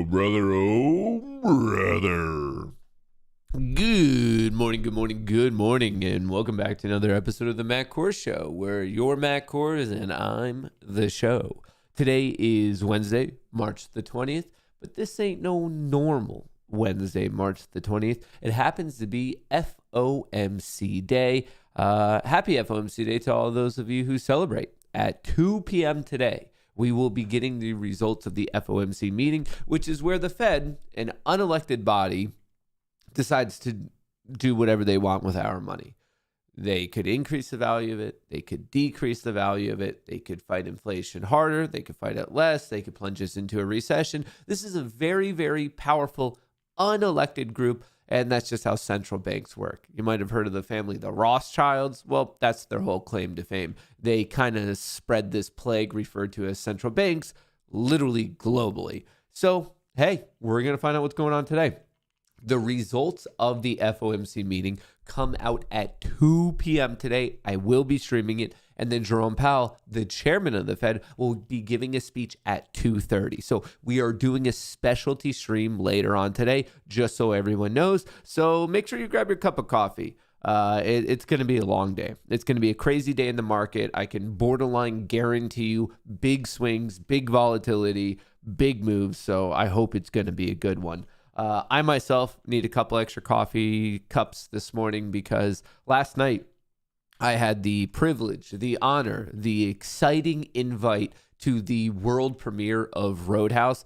brother. Oh, brother. Good morning, and welcome back to another episode of the Matt Kors Show, where you're Matt Kors and I'm the show. Today is Wednesday, March the 20th, but this ain't no normal Wednesday, March the 20th. It happens to be FOMC Day. Happy FOMC Day to all those of you who celebrate. At 2 p.m. today, we will be getting the results of the FOMC meeting, which is where the Fed, an unelected body, decides to do whatever they want with our money. They could increase the value of it. They could decrease the value of it. They could fight inflation harder. They could fight it less. They could plunge us into a recession. This is a very, very powerful, unelected group, and that's just how central banks work. You might have heard of the family, the Rothschilds. Well, that's their whole claim to fame. They kind of spread this plague referred to as central banks, literally globally. So, hey, we're going to find out what's going on today. The results of the FOMC meeting come out at 2 p.m. today. I will be streaming it. And then Jerome Powell, the chairman of the Fed, will be giving a speech at 2:30. So we are doing a specialty stream later on today, just so everyone knows. So make sure you grab your cup of coffee. It's going to be a long day. It's going to be a crazy day in the market. I can borderline guarantee you big swings, big volatility, big moves. So I hope it's going to be a good one. I myself need a couple extra coffee cups this morning because last night I had the privilege, the honor, the exciting invite to the world premiere of Roadhouse.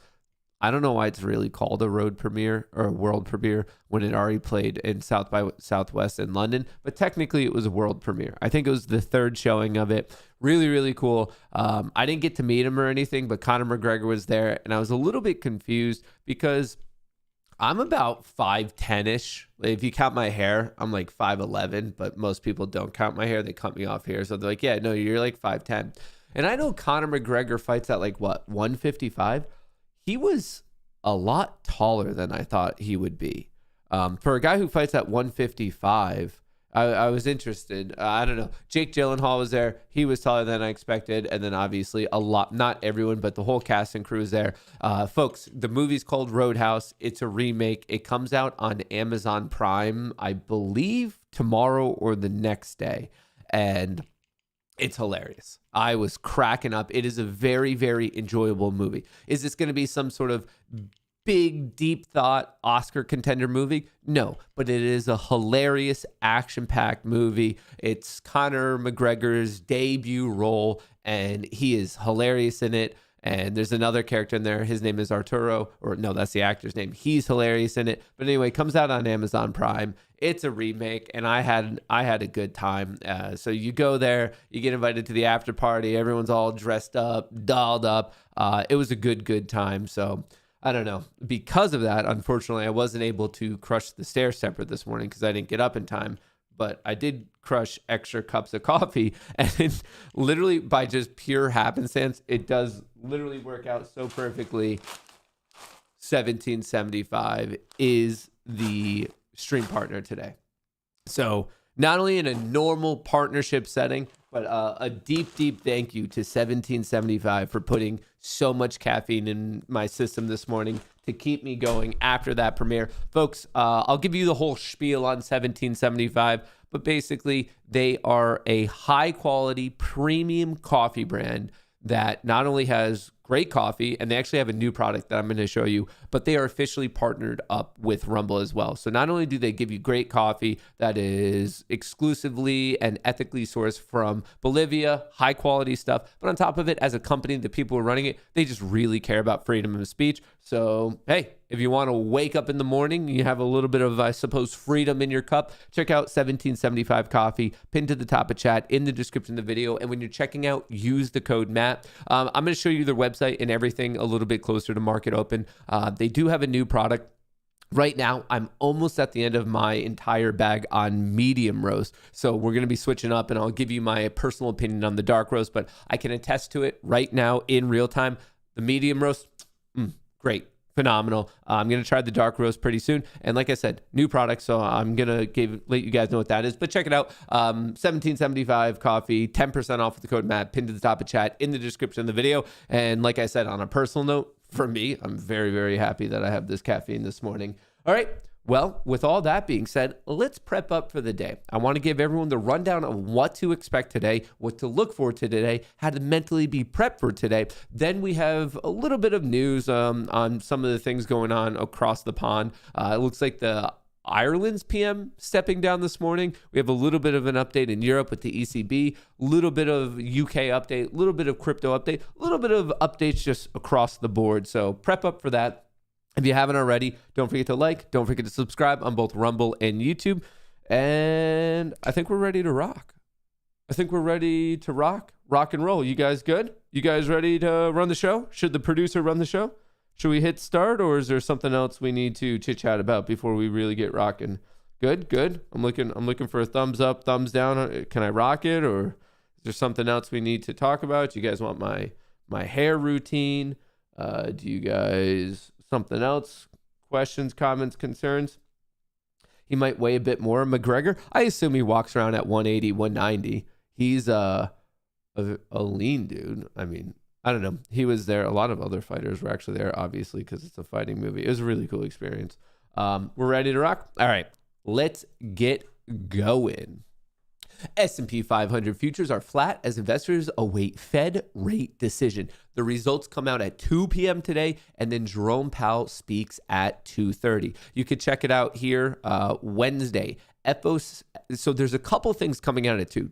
I don't know why it's really called a road premiere or a world premiere when it already played in South by Southwest in London, but technically it was a world premiere. I think it was the third showing of it. Really, really cool. I didn't get to meet him or anything, but Conor McGregor was there, and I was a little bit confused because I'm about 5'10"-ish. If you count my hair, I'm like 5'11", but most people don't count my hair. They cut me off here. So they're like, yeah, no, you're like 5'10". And I know Conor McGregor fights at like, 155? He was a lot taller than I thought he would be. For a guy who fights at 155, I was interested. I don't know. Jake Gyllenhaal was there. He was taller than I expected. And then obviously a lot, not everyone, but the whole cast and crew is there. Folks, the movie's called Roadhouse. It's a remake. It comes out on Amazon Prime, I believe tomorrow or the next day. And it's hilarious. I was cracking up. It is a very, very enjoyable movie. Is this going to be some sort of big, deep thought Oscar contender movie? No, but it is a hilarious, action-packed movie. It's Conor McGregor's debut role, and he is hilarious in it. And there's another character in there. His name is Arturo, or no, that's the actor's name. He's hilarious in it. But anyway, it comes out on Amazon Prime. It's a remake, and I had a good time. So you go there, you get invited to the after party. Everyone's all dressed up, dolled up. It was a good time. So I don't know. Because of that, unfortunately, I wasn't able to crush the stair stepper this morning because I didn't get up in time. But I did crush extra cups of coffee. And literally by just pure happenstance, it does literally work out so perfectly. 1775 is the stream partner today. So not only in a normal partnership setting, but a deep, deep thank you to 1775 for putting so much caffeine in my system this morning to keep me going after that premiere. Folks, I'll give you the whole spiel on 1775, but basically they are a high-quality premium coffee brand that not only has great coffee, and they actually have a new product that I'm going to show you, but they are officially partnered up with Rumble as well. So not only do they give you great coffee that is exclusively and ethically sourced from Bolivia, high quality stuff, but on top of it, as a company, the people who are running it, they just really care about freedom of speech. So, hey, if you want to wake up in the morning, you have a little bit of, I suppose, freedom in your cup, check out 1775 Coffee, pinned to the top of chat in the description of the video. And when you're checking out, use the code Matt. I'm going to show you their website and everything a little bit closer to market open. They do have a new product. Right now, I'm almost at the end of my entire bag on medium roast. So we're going to be switching up, and I'll give you my personal opinion on the dark roast, but I can attest to it right now in real time. The medium roast, great. Phenomenal. I'm going to try the dark roast pretty soon. And like I said, new product. So I'm going to let you guys know what that is. But check it out. 1775 coffee, 10% off with the code Matt, pinned to the top of chat in the description of the video. And like I said, on a personal note, for me. I'm very, very happy that I have this caffeine this morning. All right. Well, with all that being said, let's prep up for the day. I want to give everyone the rundown of what to expect today, what to look for today, how to mentally be prepped for today. Then we have a little bit of news on some of the things going on across the pond. It looks like the Ireland's PM stepping down this morning. We have a little bit of an update in Europe with the ECB, a little bit of UK update, a little bit of crypto update, a little bit of updates just across the board. So prep up for that. If you haven't already, don't forget to like, don't forget to subscribe on both Rumble and YouTube. And I think we're ready to rock. Rock and roll. You guys good? You guys ready to run the show? Should the producer run the show? Should we hit start, or is there something else we need to chit chat about before we really get rocking? Good. I'm looking for a thumbs up, thumbs down. Can I rock it, or is there something else we need to talk about? Do you guys want my hair routine? Do you guys something else? Questions, comments, concerns? He might weigh a bit more. McGregor, I assume he walks around at 180, 190. He's a lean dude. I mean, I don't know. He was there. A lot of other fighters were actually there, obviously, because it's a fighting movie. It was a really cool experience. We're ready to rock? All right, let's get going. S&P 500 futures are flat as investors await Fed rate decision. The results come out at 2 p.m. today, and then Jerome Powell speaks at 2:30. You could check it out here Wednesday. So there's a couple things coming out at 2.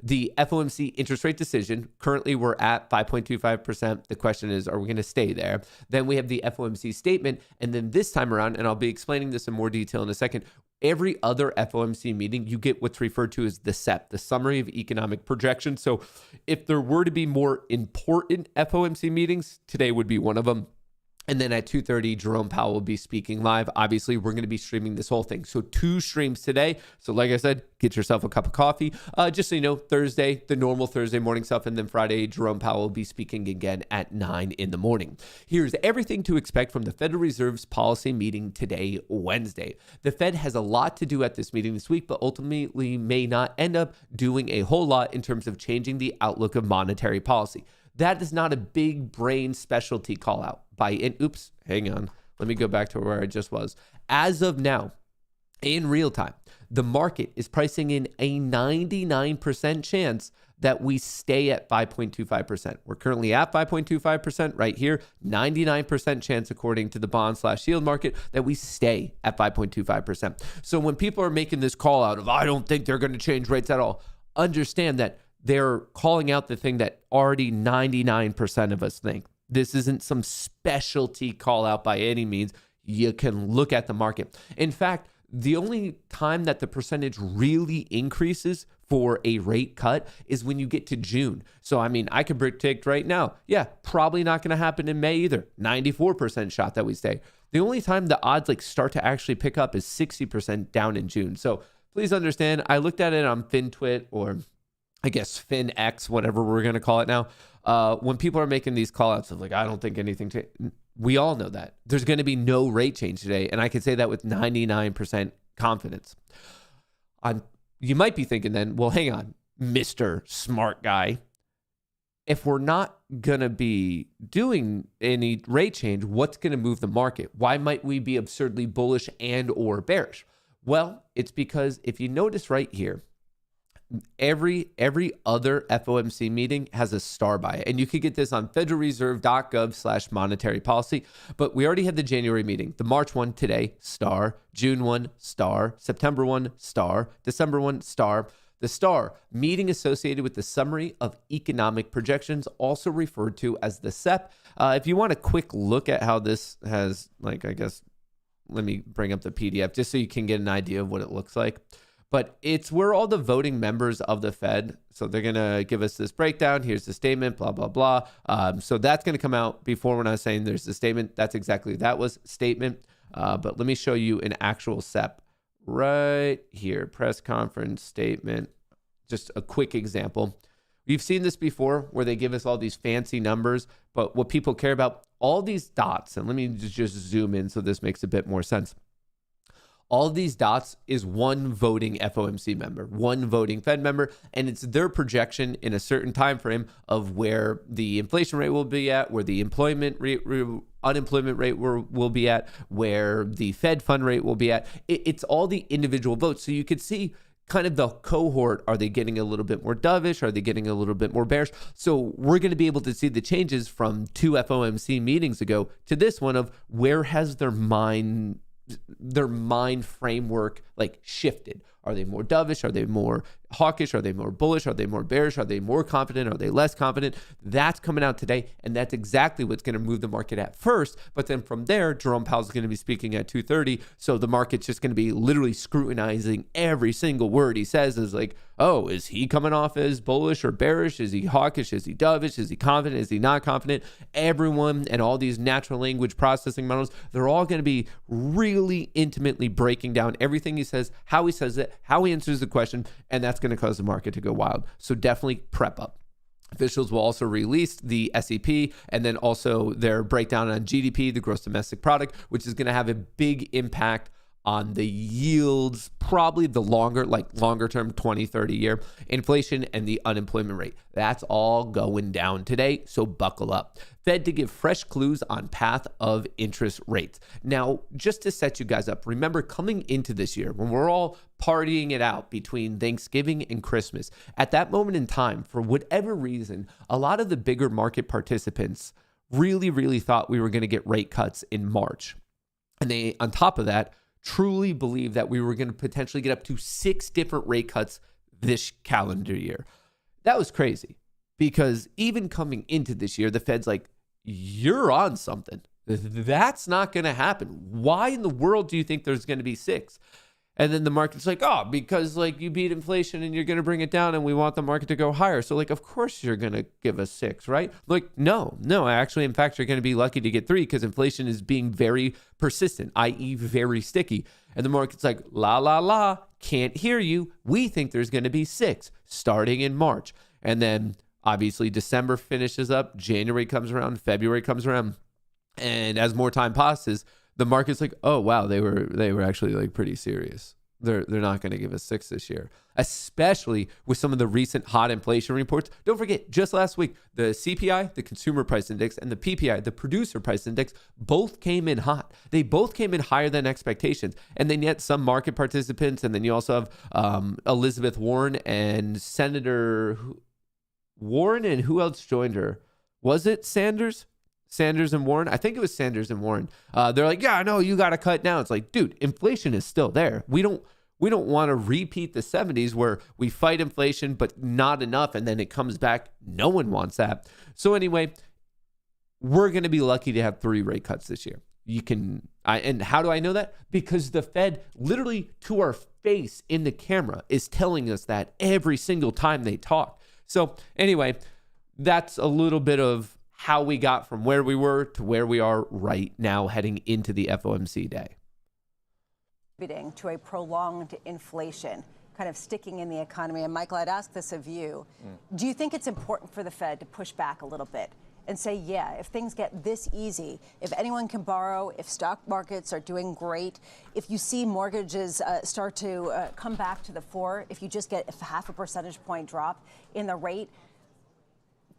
The FOMC interest rate decision. Currently, we're at 5.25%. The question is, are we going to stay there? Then we have the FOMC statement. And then this time around, and I'll be explaining this in more detail in a second, every other FOMC meeting, you get what's referred to as the SEP, the Summary of Economic Projections. So if there were to be more important FOMC meetings, today would be one of them. And then at 2:30, Jerome Powell will be speaking live. Obviously, we're going to be streaming this whole thing. So 2 streams today. So like I said, get yourself a cup of coffee. Just so you know, Thursday, the normal Thursday morning stuff. And then Friday, Jerome Powell will be speaking again at 9 in the morning. Here's everything to expect from the Federal Reserve's policy meeting today, Wednesday. The Fed has a lot to do at this meeting this week, but ultimately may not end up doing a whole lot in terms of changing the outlook of monetary policy. That is not a big brain specialty call out oops, hang on. Let me go back to where I just was. As of now, in real time, the market is pricing in a 99% chance that we stay at 5.25%. We're currently at 5.25% right here. 99% chance, according to the bond/yield market, that we stay at 5.25%. So when people are making this call out of, I don't think they're going to change rates at all, understand that they're calling out the thing that already 99% of us think. This isn't some specialty call out by any means. You can look at the market. In fact, the only time that the percentage really increases for a rate cut is when you get to June. So, I mean, I could predict right now, probably not going to happen in May either. 94% shot that we stay. The only time the odds start to actually pick up is 60% down in June. So please understand, I looked at it on FinTwit, or I guess FinX, whatever we're going to call it now. When people are making these call outs of I don't think anything, we all know that there's going to be no rate change today. And I can say that with 99% confidence. You might be thinking then, well, hang on, Mr. Smart Guy. If we're not going to be doing any rate change, what's going to move the market? Why might we be absurdly bullish and or bearish? Well, it's because if you notice right here, every other FOMC meeting has a star by it. And you could get this on federalreserve.gov/monetary policy. But we already had the January meeting. The March one today, star. June 1, star. September 1, star. December 1, star. The star, meeting associated with the Summary of Economic Projections, also referred to as the SEP. If you want a quick look at how this has, I guess, let me bring up the PDF just so you can get an idea of what it looks like. But it's where all the voting members of the Fed, so they're going to give us this breakdown. Here's the statement, blah, blah, blah. So that's going to come out before when I was saying there's the statement. That's exactly, that was statement. But let me show you an actual SEP right here. Press conference statement. Just a quick example. We've seen this before where they give us all these fancy numbers, but what people care about, all these dots, and let me just zoom in so this makes a bit more sense. all of these dots is one voting FOMC member, one voting Fed member, and it's their projection in a certain time frame of where the inflation rate will be at, where the unemployment rate will be at, where the Fed fund rate will be at. It's all the individual votes. So you could see kind of the cohort. Are they getting a little bit more dovish? Are they getting a little bit more bearish? So we're going to be able to see the changes from 2 FOMC meetings ago to this one of where has their mind framework like shifted. Are they more dovish? Are they more hawkish? Are they more bullish? Are they more bearish? Are they more confident? Are they less confident? That's coming out today, and that's exactly what's going to move the market at first. But then from there, Jerome Powell's going to be speaking at 2:30, so the market's just going to be literally scrutinizing every single word he says. Is like, oh, is he coming off as bullish or bearish? Is he hawkish? Is he dovish? Is he confident? Is he not confident? Everyone and all these natural language processing models, they're all going to be really intimately breaking down everything he says, how he says it, how he answers the question, and that's going to cause the market to go wild. So definitely prep up. Officials will also release the SEP and then also their breakdown on GDP, the gross domestic product, which is going to have a big impact on the yields, probably the longer term 20, 30 year inflation and the unemployment rate. That's all going down today, so buckle up. Fed to give fresh clues on path of interest rates. Now, just to set you guys up, remember coming into this year when we're all partying it out between Thanksgiving and Christmas, at that moment in time, for whatever reason, a lot of the bigger market participants really thought we were going to get rate cuts in March. And they, on top of that, truly believe that we were going to potentially get up to 6 different rate cuts this calendar year. That was crazy because even coming into this year, the Fed's like, you're on something. That's not going to happen. Why in the world do you think there's going to be 6? And then the market's like, oh, because like you beat inflation and you're going to bring it down and we want the market to go higher. So like, of course you're going to give us 6, right? Like, no, actually, in fact, you're going to be lucky to get 3 because inflation is being very persistent, i.e. very sticky. And the market's like, la, can't hear you. We think there's going to be 6 starting in March. And then obviously December finishes up, January comes around, February comes around. And as more time passes, the market's like, oh, wow, they were actually like pretty serious. They're not going to give us 6 this year, especially with some of the recent hot inflation reports. Don't forget, just last week, the CPI, the consumer price index, and the PPI, the producer price index, both came in hot. They both came in higher than expectations. And then yet some market participants, and then you also have Elizabeth Warren and Senator Warren, and who else joined her? Was it Sanders and Warren? I think it was Sanders and Warren. They're like, yeah, no, you got to cut down. It's like, dude, inflation is still there. We don't want to repeat the 70s where we fight inflation, but not enough. And then it comes back. No one wants that. So anyway, we're going to be lucky to have 3 rate cuts this year. And how do I know that? Because the Fed literally to our face in the camera is telling us that every single time they talk. So anyway, that's a little bit of how we got from where we were to where we are right now heading into the FOMC day. To a prolonged inflation kind of sticking in the economy. And Michael, I'd ask this of you. Do you think it's important for the Fed to push back a little bit and say, yeah, if things get this easy, if anyone can borrow, if stock markets are doing great, if you see mortgages start to come back to the fore, if you just get a 0.5 percentage point drop in the rate,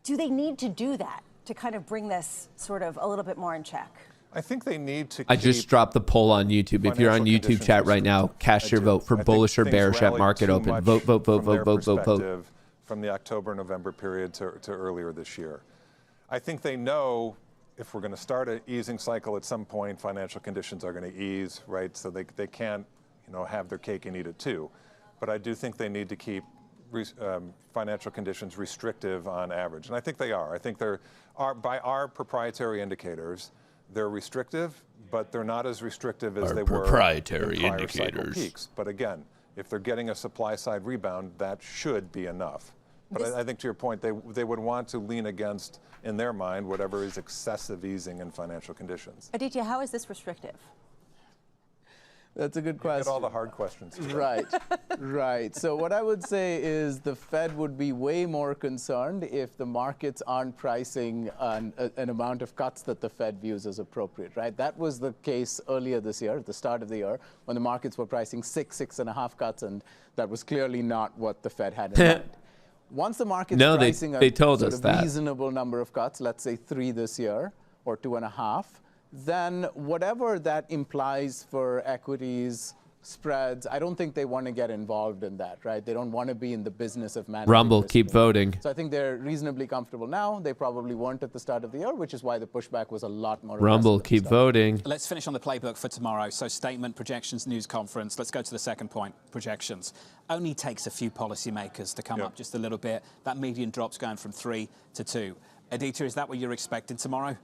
do they need to do that to kind of bring this sort of a little bit more in check? I think they need to. I just dropped the poll on YouTube. If you're on YouTube chat right now, cast your vote for bullish or bearish at market open. Vote. From the October-November period to earlier this year. I think they know if we're going to start an easing cycle at some point, financial conditions are going to ease, right? So they can't, have their cake and eat it too. But I do think they need to keep financial conditions restrictive on average. And I think they are. I think by our proprietary indicators, they're restrictive, but they're not as restrictive as they were in prior cycle peaks. But again, if they're getting a supply side rebound, that should be enough. But I think to your point, they would want to lean against, in their mind, whatever is excessive easing in financial conditions. Aditya, how is this restrictive? That's a good Get question. all the hard questions. Right, right. So what I would say is the Fed would be way more concerned if the markets aren't pricing an amount of cuts that the Fed views as appropriate, right? That was the case earlier this year, at the start of the year, when the markets were pricing 6.5 cuts, and that was clearly not what the Fed had in mind. Once the market's pricing they told sort us of that. reasonable number of cuts, let's say 3 this year or 2.5, then whatever that implies for equities, spreads, I don't think they want to get involved in that, right? They don't want to be in the business of managing Rumble, risk keep movement. voting. So I think they're reasonably comfortable now. They probably weren't at the start of the year, which is why the pushback was a lot more Rumble, aggressive at the keep start. voting. Let's finish on the playbook for tomorrow. So statement, projections, news conference. Let's go to the second point, projections. Only takes a few policymakers to come up just a little bit. That median drop's going from 3 to 2. Aditya, is that what you're expecting tomorrow?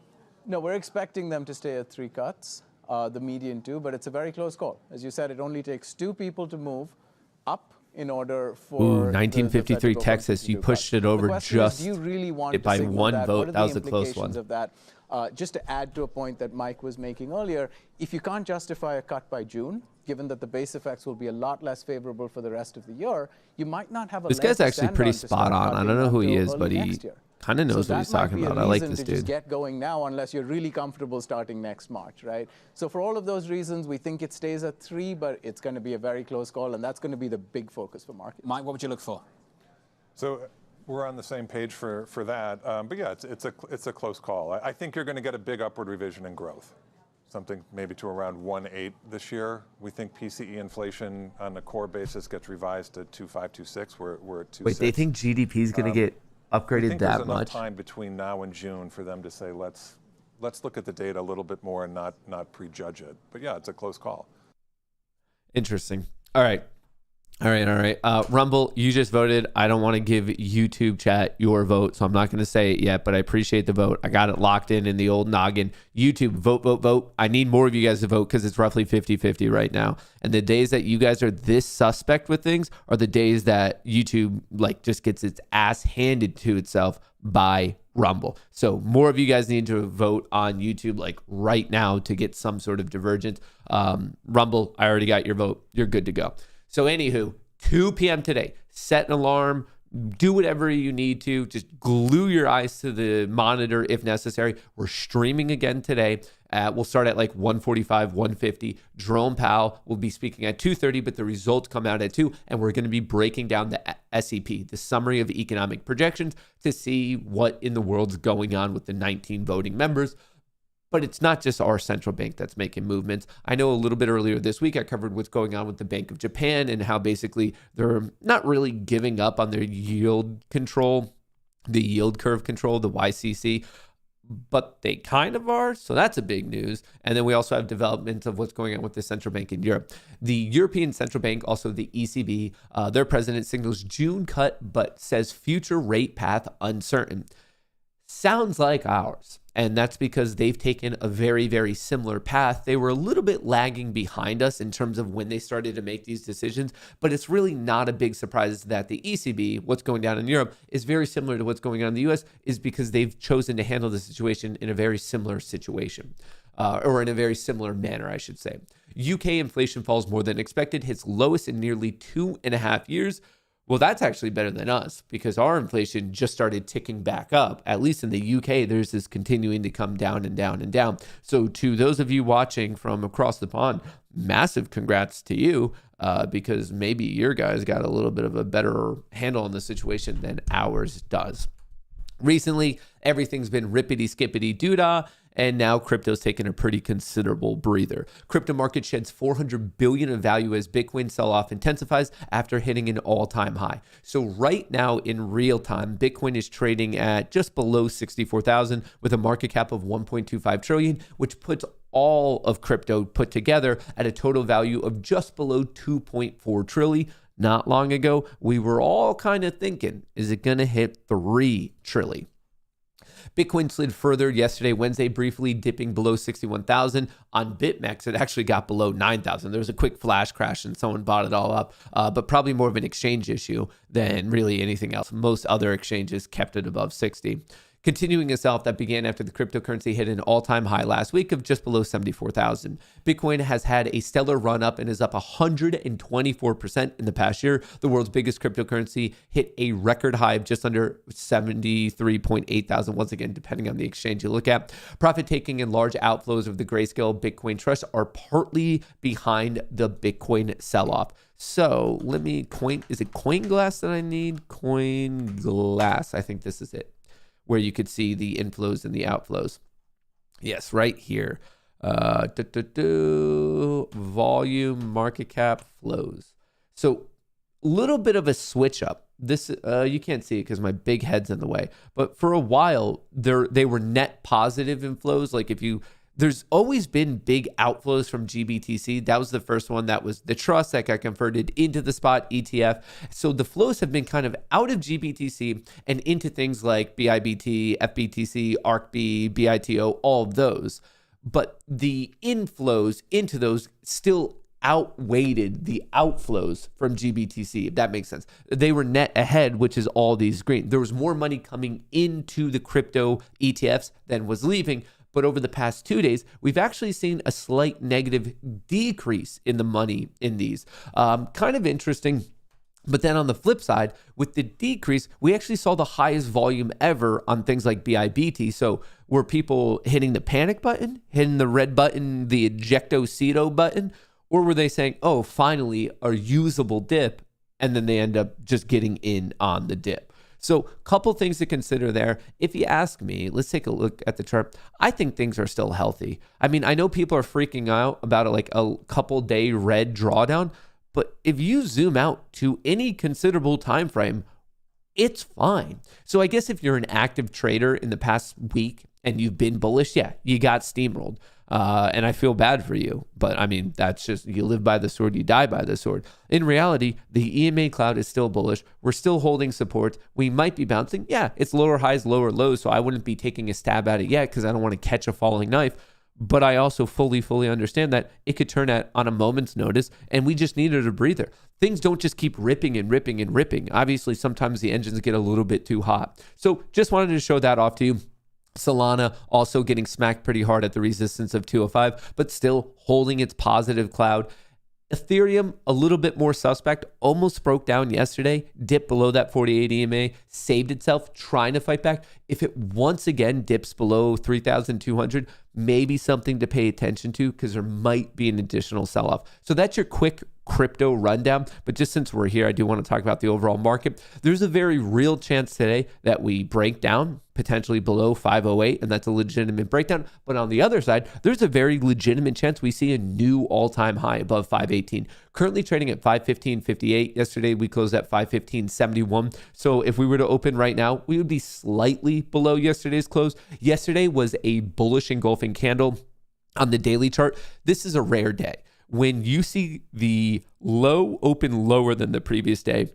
No, we're expecting them to stay at 3 cuts, the median 2, but it's a very close call. As you said, it only takes 2 people to move up in order for Ooh, the Fed to 1953 go from Texas, 50 you to pushed 5. it over The question just is, do you really want it to by signal 1 that? vote. What are That was the a close implications one. of that? Just to add to a point that Mike was making earlier, if you can't justify a cut by June, given that the base effects will be a lot less favorable for the rest of the year, you might not have a This leg guy's to actually stand pretty on to spot start on. I cutting don't know who he until is, early but he next year. kind of knows So what he's that might talking be a about. I like reason this to dude. just get going now, unless you're really comfortable starting next March, right? So for all of those reasons, we think it stays at 3, but it's going to be a very close call, and that's going to be the big focus for markets. Mike, what would you look for? So we're on the same page for that. But yeah, it's a close call. I think you're going to get a big upward revision in growth, something maybe to around 1.8 this year. We think PCE inflation on a core basis gets revised to 2.5, 2.6. We're at 2.6. Wait, they think GDP is going to get I upgraded think there's that enough much? time between now and June for them to say let's look at the data a little bit more and not prejudge it. But yeah, it's a close call. Interesting. All right. Rumble, you just voted. I don't want to give YouTube chat your vote, so I'm not going to say it yet, but I appreciate the vote. I got it locked in the old noggin. YouTube, vote. I need more of you guys to vote because it's roughly 50-50 right now. And the days that you guys are this suspect with things are the days that YouTube just gets its ass handed to itself by Rumble. So more of you guys need to vote on YouTube right now to get some sort of divergence. Rumble, I already got your vote. You're good to go. So anywho, 2 p.m. today, set an alarm, do whatever you need to, just glue your eyes to the monitor if necessary. We're streaming again today. We'll start at 1:45, 1:50. Jerome Powell will be speaking at 2:30, but the results come out at 2, and we're going to be breaking down the SEP, the Summary of Economic Projections, to see what in the world's going on with the 19 voting members. But it's not just our central bank that's making movements. I know a little bit earlier this week, I covered what's going on with the Bank of Japan and how basically they're not really giving up on their yield control, the yield curve control, the YCC, but they kind of are. So that's a big news. And then we also have developments of what's going on with the central bank in Europe. The European Central Bank, also the ECB, their president signals June cut, but says future rate path uncertain. Sounds like ours. And that's because they've taken a very, very similar path. They were a little bit lagging behind us in terms of when they started to make these decisions, but it's really not a big surprise that the ECB, what's going down in Europe, is very similar to what's going on in the US, is because they've chosen to handle the situation in a very similar situation, or in a very similar manner, I should say. UK inflation falls more than expected, hits lowest in nearly 2.5 years. Well, that's actually better than us because our inflation just started ticking back up. At least in the UK, there's this continuing to come down and down and down. So to those of you watching from across the pond, massive congrats to you because maybe your guys got a little bit of a better handle on the situation than ours does. Recently, everything's been rippity-skippity-doo-dah, and now crypto's taken a pretty considerable breather. Crypto market sheds $400 billion of value as Bitcoin sell-off intensifies after hitting an all-time high. So right now in real time, Bitcoin is trading at just below 64,000 with a market cap of 1.25 trillion, which puts all of crypto put together at a total value of just below 2.4 trillion. Not long ago, we were all kind of thinking, is it going to hit 3 trillion? Bitcoin slid further yesterday, Wednesday, briefly dipping below 61,000. On BitMEX, it actually got below 9,000. There was a quick flash crash and someone bought it all up, but probably more of an exchange issue than really anything else. Most other exchanges kept it above 60. continuing a sell-off that began after the cryptocurrency hit an all-time high last week of just below 74,000. Bitcoin has had a stellar run-up and is up 124% in the past year. The world's biggest cryptocurrency hit a record high of just under 73.8 thousand, once again, depending on the exchange you look at. Profit-taking and large outflows of the Grayscale Bitcoin Trust are partly behind the Bitcoin sell-off. So let me is it CoinGlass that I need? CoinGlass, I think this is it, where you could see the inflows and the outflows. Yes, right here. Volume, market cap, flows. So a little bit of a switch up. This you can't see it because my big head's in the way. But for a while, they were net positive inflows. Like there's always been big outflows from GBTC. That was the first one. That was the trust that got converted into the spot ETF. So the flows have been kind of out of GBTC and into things like BIBT, FBTC, ARCB, BITO, all of those. But the inflows into those still outweighed the outflows from GBTC, if that makes sense. They were net ahead, which is all these green. There was more money coming into the crypto ETFs than was leaving. But over the past 2 days, we've actually seen a slight negative decrease in the money in these. Kind of interesting. But then on the flip side, with the decrease, we actually saw the highest volume ever on things like BIBT. So were people hitting the panic button, hitting the red button, the ejecto-cedo button, or were they saying, oh, finally a usable dip, and then they end up just getting in on the dip? So a couple things to consider there. If you ask me, let's take a look at the chart. I think things are still healthy. I mean, I know people are freaking out about a couple day red drawdown, but if you zoom out to any considerable time frame, it's fine. So I guess if you're an active trader in the past week and you've been bullish, yeah, you got steamrolled. And I feel bad for you, but I mean, that's just, you live by the sword, you die by the sword. In reality, the EMA cloud is still bullish. We're still holding support. We might be bouncing. Yeah, it's lower highs, lower lows. So I wouldn't be taking a stab at it yet because I don't want to catch a falling knife. But I also fully understand that it could turn at on a moment's notice, and we just needed a breather. Things don't just keep ripping and ripping and ripping. Obviously, sometimes the engines get a little bit too hot. So just wanted to show that off to you. Solana also getting smacked pretty hard at the resistance of 205, but still holding its positive cloud. Ethereum, a little bit more suspect, almost broke down yesterday, dipped below that 48 EMA, saved itself, trying to fight back. If it once again dips below 3,200, maybe something to pay attention to because there might be an additional sell-off. So that's your quick crypto rundown. But just since we're here, I do want to talk about the overall market. There's a very real chance today that we break down potentially below 508, and that's a legitimate breakdown. But on the other side, there's a very legitimate chance we see a new all-time high above 518. Currently trading at 515.58. Yesterday, we closed at 515.71. So if we were to open right now, we would be slightly below yesterday's close. Yesterday was a bullish engulfing candle on the daily chart. This is a rare day. When you see the low open lower than the previous day,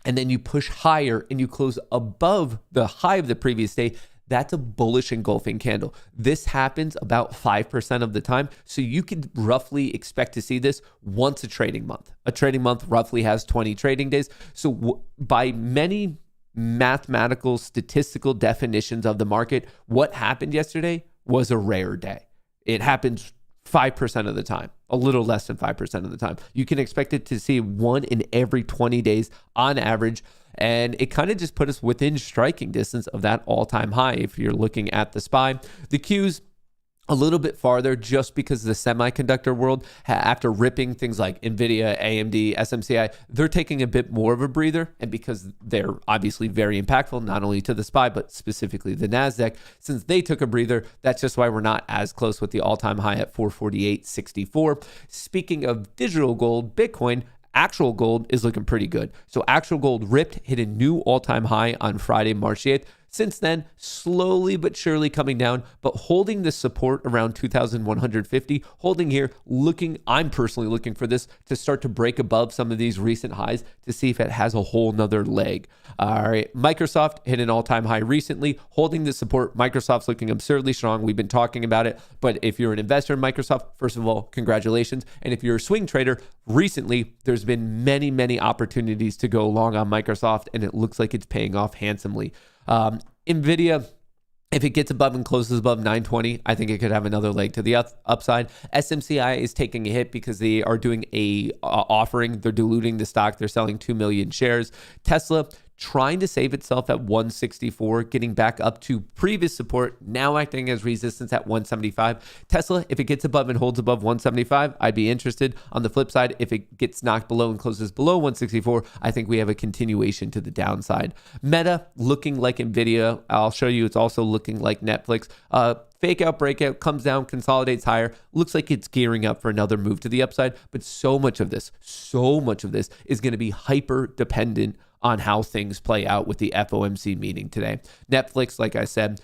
and then you push higher and you close above the high of the previous day, that's a bullish engulfing candle. This happens about 5% of the time. So you could roughly expect to see this once a trading month. A trading month roughly has 20 trading days. So by many mathematical, statistical definitions of the market, what happened yesterday was a rare day. It happens 5% of the time, a little less than 5% of the time. You can expect it to see one in every 20 days on average. And it kind of just put us within striking distance of that all-time high. If you're looking at the SPY, the Qs a little bit farther just because the semiconductor world, after ripping things like NVIDIA, AMD, SMCI, they're taking a bit more of a breather. And because they're obviously very impactful, not only to the SPY, but specifically the NASDAQ, since they took a breather, that's just why we're not as close with the all-time high at 448.64. Speaking of digital gold, Bitcoin, actual gold is looking pretty good. So actual gold ripped, hit a new all-time high on Friday, March 8th. Since then, slowly but surely coming down, but holding the support around 2,150, holding here, I'm personally looking for this to start to break above some of these recent highs to see if it has a whole nother leg. All right, Microsoft hit an all-time high recently, holding the support. Microsoft's looking absurdly strong. We've been talking about it, but if you're an investor in Microsoft, first of all, congratulations. And if you're a swing trader, recently, there's been many opportunities to go long on Microsoft, and it looks like it's paying off handsomely. NVIDIA, If it gets above and closes above 920, I think it could have another leg to the upside. SMCI is taking a hit because they are doing a offering. They're diluting the stock. They're selling 2 million shares. Tesla trying to save itself at 164, getting back up to previous support, now acting as resistance at 175. Tesla, if it gets above and holds above 175, I'd be interested. On the flip side, if it gets knocked below and closes below 164, I think we have a continuation to the downside. Meta looking like Nvidia. I'll show you it's also looking like Netflix. Fake out, breakout, comes down, consolidates higher. Looks like it's gearing up for another move to the upside. But so much of this is going to be hyper dependent on how things play out with the FOMC meeting today. Netflix, like I said,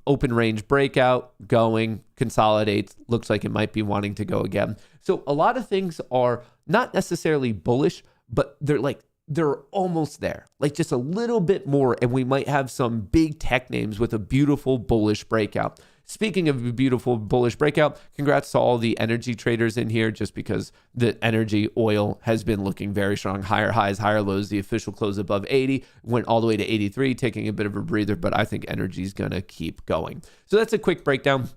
open range breakout, going, consolidates, looks like it might be wanting to go again. So a lot of things are not necessarily bullish, but they're almost there, like just a little bit more, and we might have some big tech names with a beautiful bullish breakout. Speaking of a beautiful bullish breakout, congrats to all the energy traders in here, just because the energy oil has been looking very strong. Higher highs, higher lows. The official close above 80, went all the way to 83, taking a bit of a breather, but I think energy is going to keep going. So that's a quick breakdown.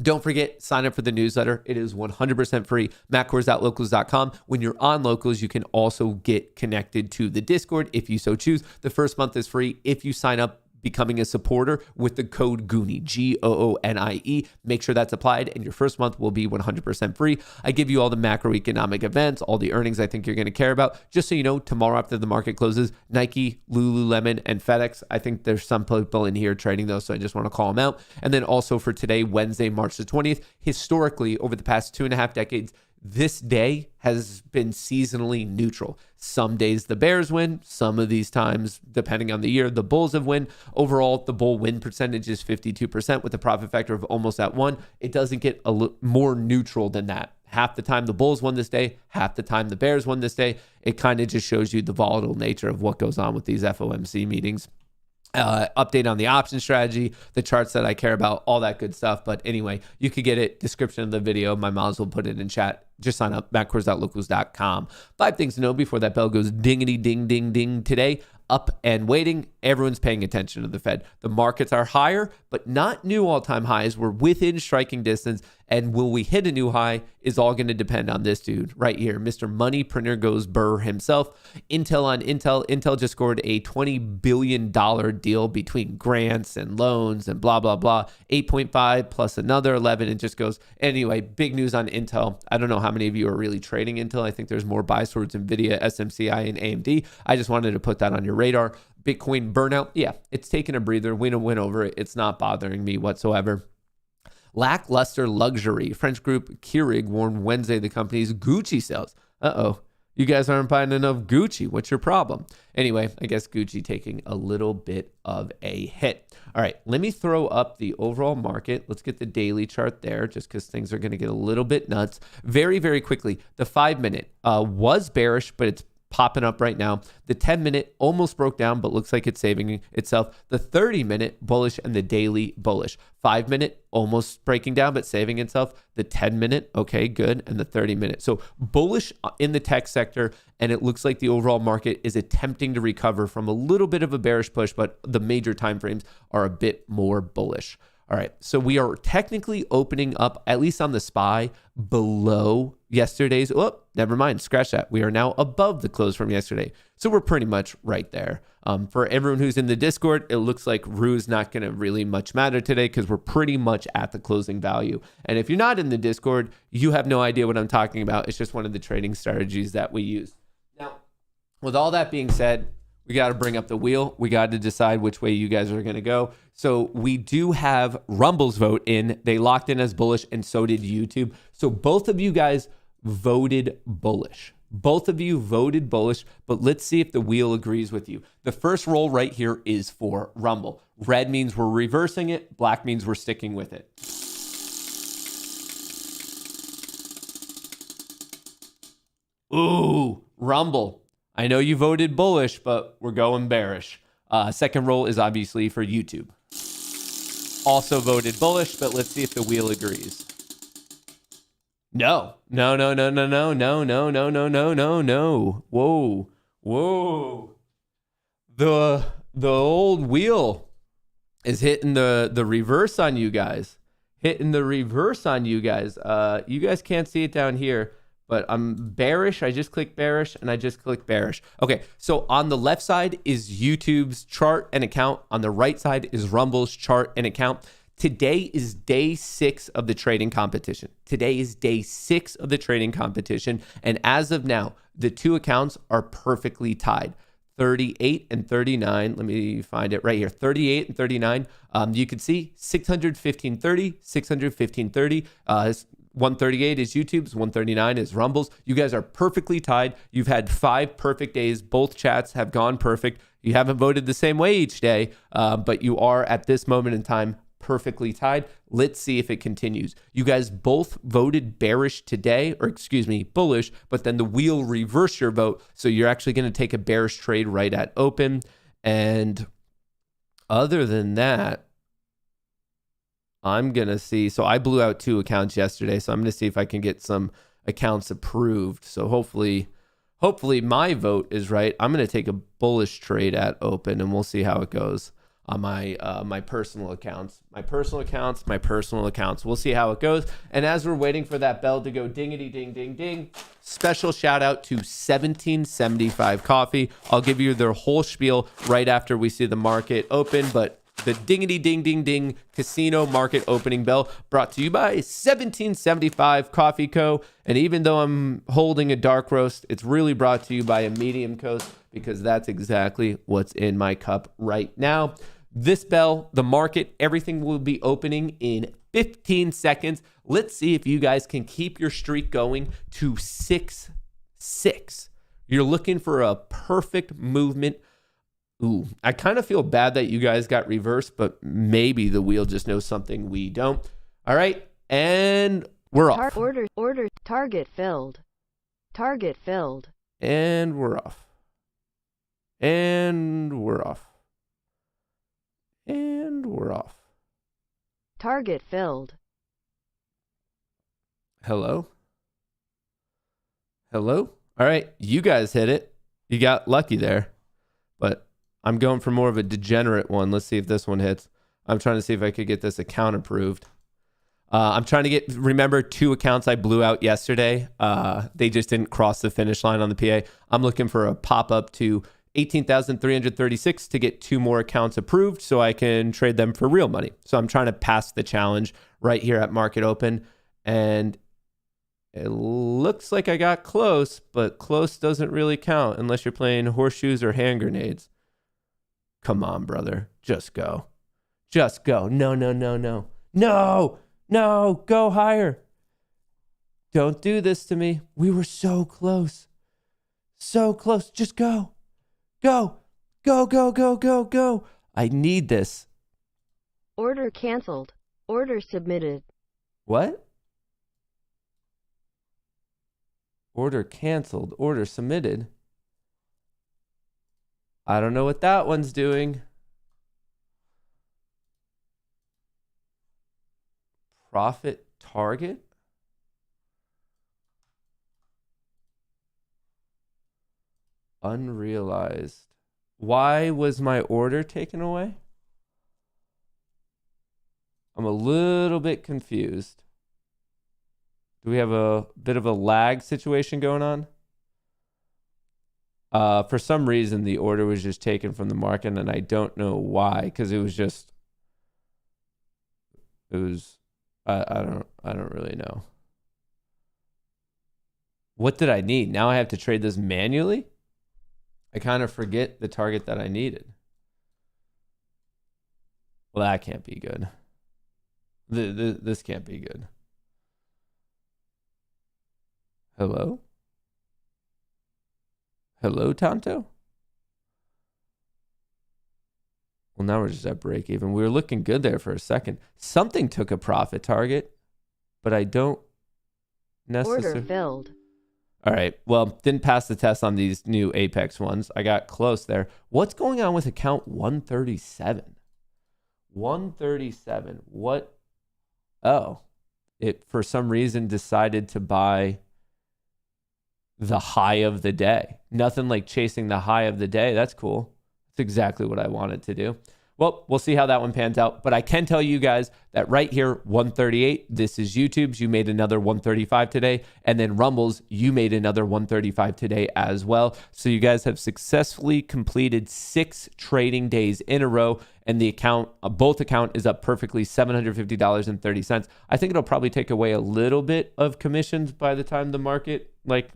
Don't forget, sign up for the newsletter. It is 100% free. MattKors.locals.com. When you're on Locals, you can also get connected to the Discord if you so choose. The first month is free if you sign up becoming a supporter with the code GOONIE, GOONIE. Make sure that's applied, and your first month will be 100% free. I give you all the macroeconomic events, all the earnings I think you're going to care about. Just so you know, tomorrow after the market closes, Nike, Lululemon, and FedEx. I think there's some people in here trading those, so I just want to call them out. And then also for today, Wednesday, March the 20th, historically, over the past 2.5 decades, this day has been seasonally neutral. Some days the Bears win. Some of these times, depending on the year, the Bulls have win. Overall, the Bull win percentage is 52% with a profit factor of almost at 1. It doesn't get more neutral than that. Half the time the Bulls won this day, half the time the Bears won this day. It kind of just shows you the volatile nature of what goes on with these FOMC meetings. Update on the option strategy, the charts that I care about, all that good stuff. But anyway, you could get it. Description of the video. My moms will put it in chat. Just sign up, MattKors.locals.com. 5 things to know before that bell goes dingity ding ding ding today. Up and waiting. Everyone's paying attention to the Fed. The markets are higher, but not new all-time highs. We're within striking distance. And will we hit a new high is all going to depend on this dude right here. Mr. Money Printer goes Burr himself. Intel on Intel. Intel just scored a $20 billion deal between grants and loans and blah, blah, blah. 8.5 plus another 11. It just goes. Anyway, big news on Intel. I don't know how many of you are really trading Intel. I think there's more buys towards NVIDIA, SMCI, and AMD. I just wanted to put that on your radar. Bitcoin burnout. Yeah, it's taking a breather. We don't win over it. It's not bothering me whatsoever. Lackluster luxury. French group Keurig warned Wednesday the company's Gucci sales. You guys aren't buying enough Gucci. What's your problem? Anyway, I guess Gucci taking a little bit of a hit. All right, let me throw up the overall market. Let's get the daily chart there, just because things are going to get a little bit nuts. Very, very quickly, the 5-minute was bearish, but it's popping up right now. The 10-minute almost broke down, but looks like it's saving itself. The 30-minute bullish and the daily bullish. 5-minute almost breaking down, but saving itself. The 10-minute, okay, good. And the 30-minute. So bullish in the tech sector. And it looks like the overall market is attempting to recover from a little bit of a bearish push, but the major timeframes are a bit more bullish. All right, so we are technically opening up, at least on the SPY, below yesterday's. Oh, never mind, scratch that. We are now above the close from yesterday. So we're pretty much right there. For everyone who's in the Discord, it looks like Rue's not going to really much matter today because we're pretty much at the closing value. And if you're not in the Discord, you have no idea what I'm talking about. It's just one of the trading strategies that we use. Now, with all that being said, we got to bring up the wheel. We got to decide which way you guys are going to go. So we do have Rumble's vote in. They locked in as bullish, and so did YouTube. So both of you guys voted bullish. Both of you voted bullish, but let's see if the wheel agrees with you. The first roll right here is for Rumble. Red means we're reversing it. Black means we're sticking with it. Ooh, Rumble. I know you voted bullish, but we're going bearish. Second roll is obviously for YouTube. Also voted bullish, but let's see if the wheel agrees. No. Whoa. The old wheel is hitting the reverse on you guys. Hitting the reverse on you guys. You guys can't see it down here, but I'm bearish. I just clicked bearish and I just clicked bearish. Okay, so on the left side is YouTube's chart and account. On the right side is Rumble's chart and account. Today is day 6 of the trading competition. Today is day 6 of the trading competition. And as of now, the two accounts are perfectly tied. 38 and 39. Let me find it right here. 38 and 39. You can see 615.30, 615.30. 138 is YouTube's, 139 is Rumble's. You guys are perfectly tied. You've had 5 perfect days. Both chats have gone perfect. You haven't voted the same way each day, but you are at this moment in time perfectly tied. Let's see if it continues. You guys both voted bearish today, or excuse me, bullish, but then the wheel reversed your vote. So you're actually going to take a bearish trade right at open. And other than that, I'm going to see. So I blew out 2 accounts yesterday. So I'm going to see if I can get some accounts approved. So hopefully my vote is right. I'm going to take a bullish trade at open and we'll see how it goes on my personal accounts. We'll see how it goes. And as we're waiting for that bell to go dingity ding ding ding, special shout out to 1775 Coffee. I'll give you their whole spiel right after we see the market open, but the dingity ding ding ding casino market opening bell brought to you by 1775 Coffee Co. And even though I'm holding a dark roast, it's really brought to you by a medium coast, because that's exactly what's in my cup right now. This bell, the market, everything will be opening in 15 seconds. Let's see if you guys can keep your streak going to 6-6. You're looking for a perfect movement. Ooh, I kind of feel bad that you guys got reversed, but maybe the wheel just knows something we don't. All right, and we're off. Order, target filled. Target filled. And we're off. And we're off. And we're off. Target filled. Hello? Hello? All right, you guys hit it. You got lucky there. But I'm going for more of a degenerate one. Let's see if this one hits. I'm trying to see if I could get this account approved. I'm trying to remember 2 accounts I blew out yesterday. They just didn't cross the finish line on the PA. I'm looking for a pop-up to 18,336 to get 2 more accounts approved so I can trade them for real money. So I'm trying to pass the challenge right here at market open. And it looks like I got close, but close doesn't really count unless you're playing horseshoes or hand grenades. Come on, brother. Just go. Just go. No. No, go higher. Don't do this to me. We were so close. So close. Just go. Go. Go. I need this. Order canceled. Order submitted. What? Order canceled. Order submitted. I don't know what that one's doing. Profit target? Unrealized. Why was my order taken away? I'm a little bit confused. Do we have a bit of a lag situation going on? For some reason, the order was just taken from the market, and I don't know why, because it was I don't really know. What did I need? Now I have to trade this manually? I kind of forget the target that I needed. Well, that can't be good. This can't be good. Hello? Hello, Tonto? Well, now we're just at break even. We were looking good there for a second. Something took a profit target, but I don't necessarily... Order filled. All right. Well, didn't pass the test on these new Apex ones. I got close there. What's going on with account 137? 137. What? Oh, it for some reason decided to buy the high of the day. Nothing like chasing the high of the day. That's cool. That's exactly what I wanted to do. Well, we'll see how that one pans out. But I can tell you guys that right here, 138, this is YouTube's. You made another 135 today. And then Rumble's, you made another 135 today as well. So you guys have successfully completed 6 trading days in a row. And the account, both account is up perfectly, $750.30. I think it'll probably take away a little bit of commissions by the time the market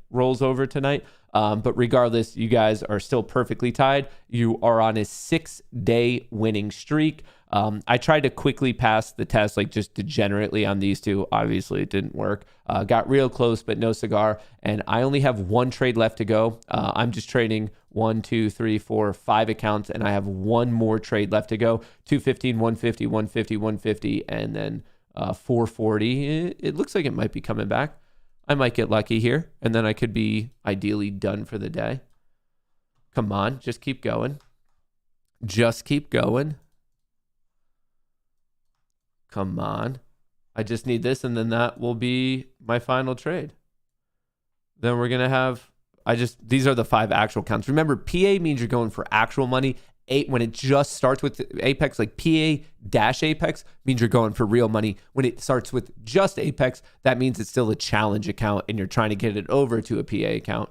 rolls over tonight. But regardless, you guys are still perfectly tied. You are on a 6-day winning streak. I tried to quickly pass the test, just degenerately on these two. Obviously, it didn't work. Got real close, but no cigar. And I only have 1 trade left to go. I'm just trading 1, 2, 3, 4, 5 accounts, and I have 1 more trade left to go. 215, 150, 150, 150, and then 440. It looks like it might be coming back. I might get lucky here, and then I could be ideally done for the day. Come on, just keep going. Just keep going. Come on. I just need this, and then that will be my final trade. Then we're going to have, these are the 5 actual counts. Remember, PA means you're going for actual money. When it just starts with Apex, like PA-Apex means you're going for real money. When it starts with just Apex, that means it's still a challenge account and you're trying to get it over to a PA account.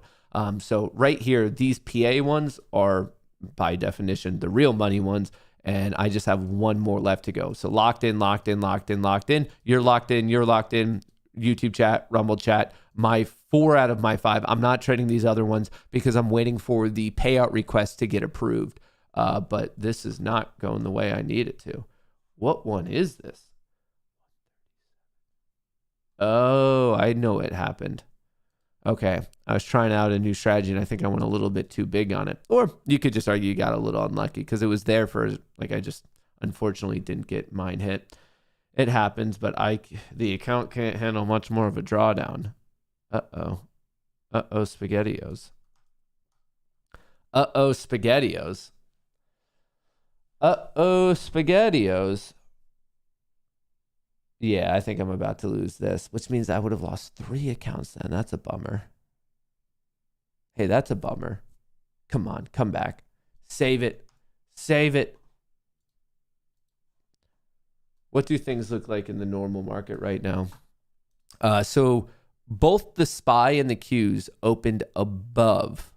So right here, these PA ones are by definition the real money ones. And I just have 1 more left to go. So locked in, locked in, locked in, locked in. You're locked in, you're locked in. YouTube chat, Rumble chat. My 4 out of my 5. I'm not trading these other ones because I'm waiting for the payout request to get approved. But this is not going the way I need it to. What one is this? Oh, I know it happened. Okay, I was trying out a new strategy, and I think I went a little bit too big on it. Or you could just argue you got a little unlucky because it was there for, I just unfortunately didn't get mine hit. It happens, but the account can't handle much more of a drawdown. Uh-oh. Uh-oh, SpaghettiOs. Uh-oh, SpaghettiOs. Uh-oh, SpaghettiOs. Yeah, I think I'm about to lose this, which means I would have lost 3 accounts then. That's a bummer. Hey, that's a bummer. Come on, come back. Save it. Save it. What do things look like in the normal market right now? So both the SPY and the Qs opened above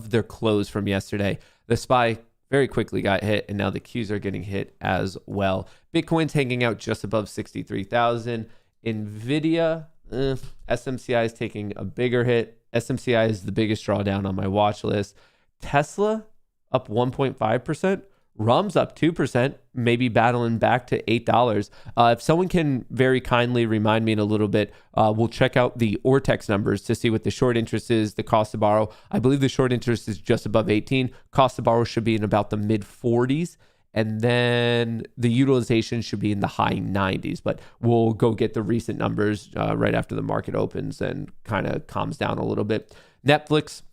their close from yesterday. The SPY very quickly got hit, and now the Qs are getting hit as well. Bitcoin's hanging out just above 63,000. NVIDIA, SMCI is taking a bigger hit. SMCI is the biggest drawdown on my watch list. Tesla up 1.5%. RUM's up 2%, maybe battling back to $8. If someone can very kindly remind me in a little bit, we'll check out the Ortex numbers to see what the short interest is, the cost to borrow. I believe the short interest is just above 18. Cost to borrow should be in about the mid 40s. And then the utilization should be in the high 90s. But we'll go get the recent numbers right after the market opens and kind of calms down a little bit. Netflix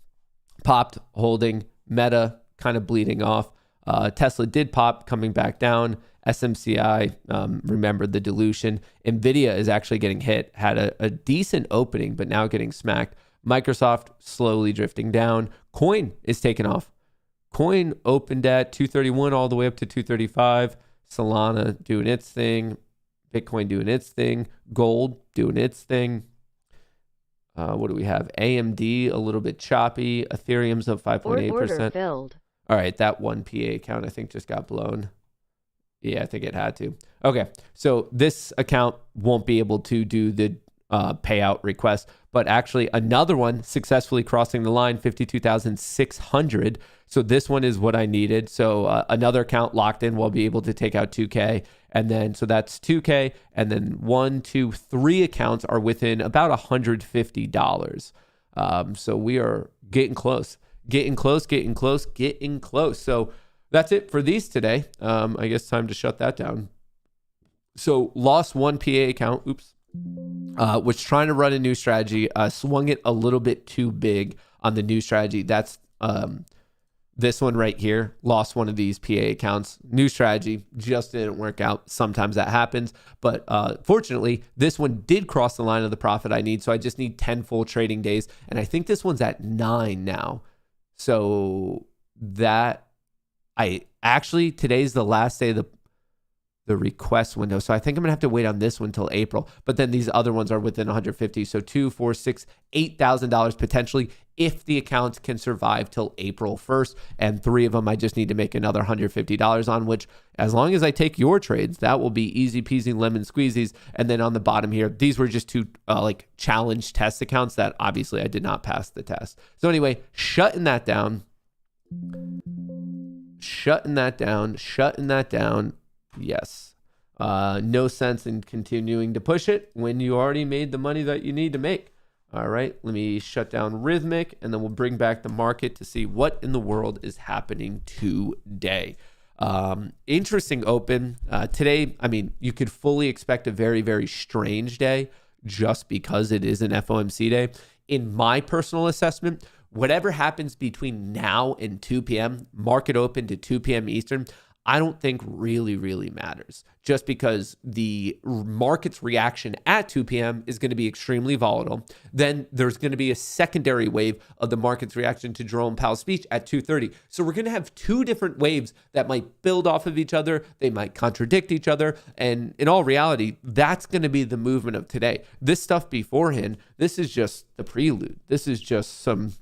popped, holding. Meta kind of bleeding off. Tesla did pop, coming back down. SMCI, remember the dilution. NVIDIA is actually getting hit. Had a decent opening, but now getting smacked. Microsoft slowly drifting down. Coin is taking off. Coin opened at 231 all the way up to 235. Solana doing its thing. Bitcoin doing its thing. Gold doing its thing. What do we have? AMD a little bit choppy. Ethereum's up 5.8%. Order filled. All right, that one PA account I think just got blown. Yeah, I think it had to. Okay, so this account won't be able to do the payout request, but actually another one successfully crossing the line, 52,600. So this one is what I needed. So another account locked in will be able to take out 2K. And then, so that's 2K. And then 1, 2, 3 accounts are within about $150. So we are getting close. Getting close. So that's it for these today. I guess time to shut that down. So lost 1 PA account. Oops. Was trying to run a new strategy. Swung it a little bit too big on the new strategy. That's this one right here. Lost one of these PA accounts. New strategy just didn't work out. Sometimes that happens. But fortunately, this one did cross the line of the profit I need. So I just need 10 full trading days. And I think this one's at 9 now. So that Actually, today's the last day of the request window. So I think I'm gonna have to wait on this one till April, but then these other ones are within 150. So $2, $4, $6, $8,000 potentially if the accounts can survive till April 1st. And 3 of them, I just need to make another $150 on, which as long as I take your trades, that will be easy peasy lemon squeezies. And then on the bottom here, these were just 2 like challenge test accounts that obviously I did not pass the test. So anyway, shutting that down. Yes. No sense in continuing to push it when you already made the money that you need to make. All right, let me shut down Rhythmic, and then we'll bring back the market to see what in the world is happening today. Interesting open. Today, I mean, you could fully expect a very, very strange day just because it is an FOMC day. In my personal assessment, whatever happens between now and 2 p.m., market open to 2 p.m. Eastern, I don't think really matters, just because the market's reaction at 2 p.m. is going to be extremely volatile. Then there's going to be a secondary wave of the market's reaction to Jerome Powell's speech at 2:30. So we're going to have 2 different waves that might build off of each other. They might contradict each other. And in all reality, that's going to be the movement of today. This stuff beforehand, this is just the prelude. This is just some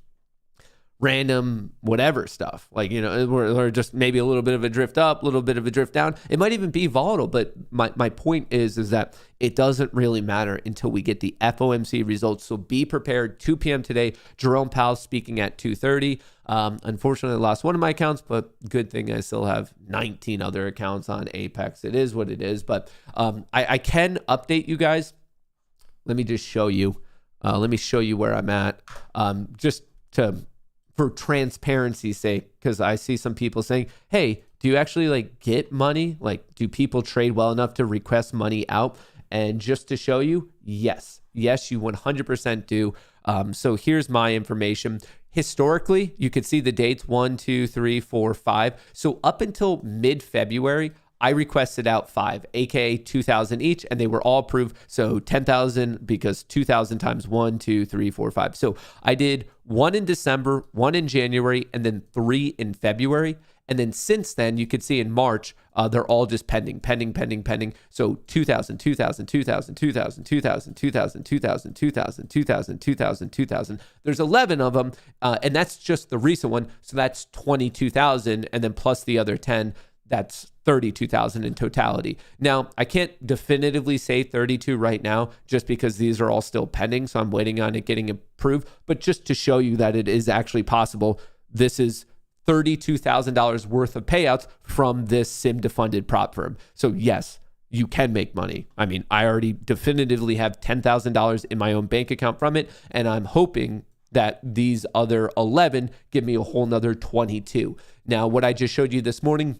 random whatever stuff, like, you know, or just maybe a little bit of a drift up, a little bit of a drift down. It might even be volatile, but my point is that it doesn't really matter until we get the FOMC results. So be prepared. 2 p.m. today, Jerome Powell speaking at 2:30. Unfortunately, I lost one of my accounts, but good thing I still have 19 other accounts on Apex. It is what it is, but I can update you guys. Let me just show you. Let me show you where I'm at, just for transparency's sake, because I see some people saying, hey, do you actually like get money? Like, do people trade well enough to request money out? And just to show you, yes, you 100% do. So here's my information. Historically, you could see the dates 1, 2, 3, 4, 5. So up until mid-February, I requested out 5, aka 2,000 each, and they were all approved. So 10,000 because 2,000 times 1, 2, 3, 4, 5. So I did 1 in December, 1 in January, and then 3 in February. And then since then, you could see in March, they're all just pending. So 2,000, 2,000, 2,000, 2,000, 2,000, 2,000, 2,000, 2,000, 2,000, 2,000, 2,000. There's 11 of them, and that's just the recent one. So that's 22,000, and then plus the other 10. That's 32,000 in totality. Now, I can't definitively say 32 right now just because these are all still pending. So I'm waiting on it getting approved. But just to show you that it is actually possible, this is $32,000 worth of payouts from this SIM-defunded prop firm. So yes, you can make money. I mean, I already definitively have $10,000 in my own bank account from it. And I'm hoping that these other 11 give me a whole nother 22. Now, what I just showed you this morning,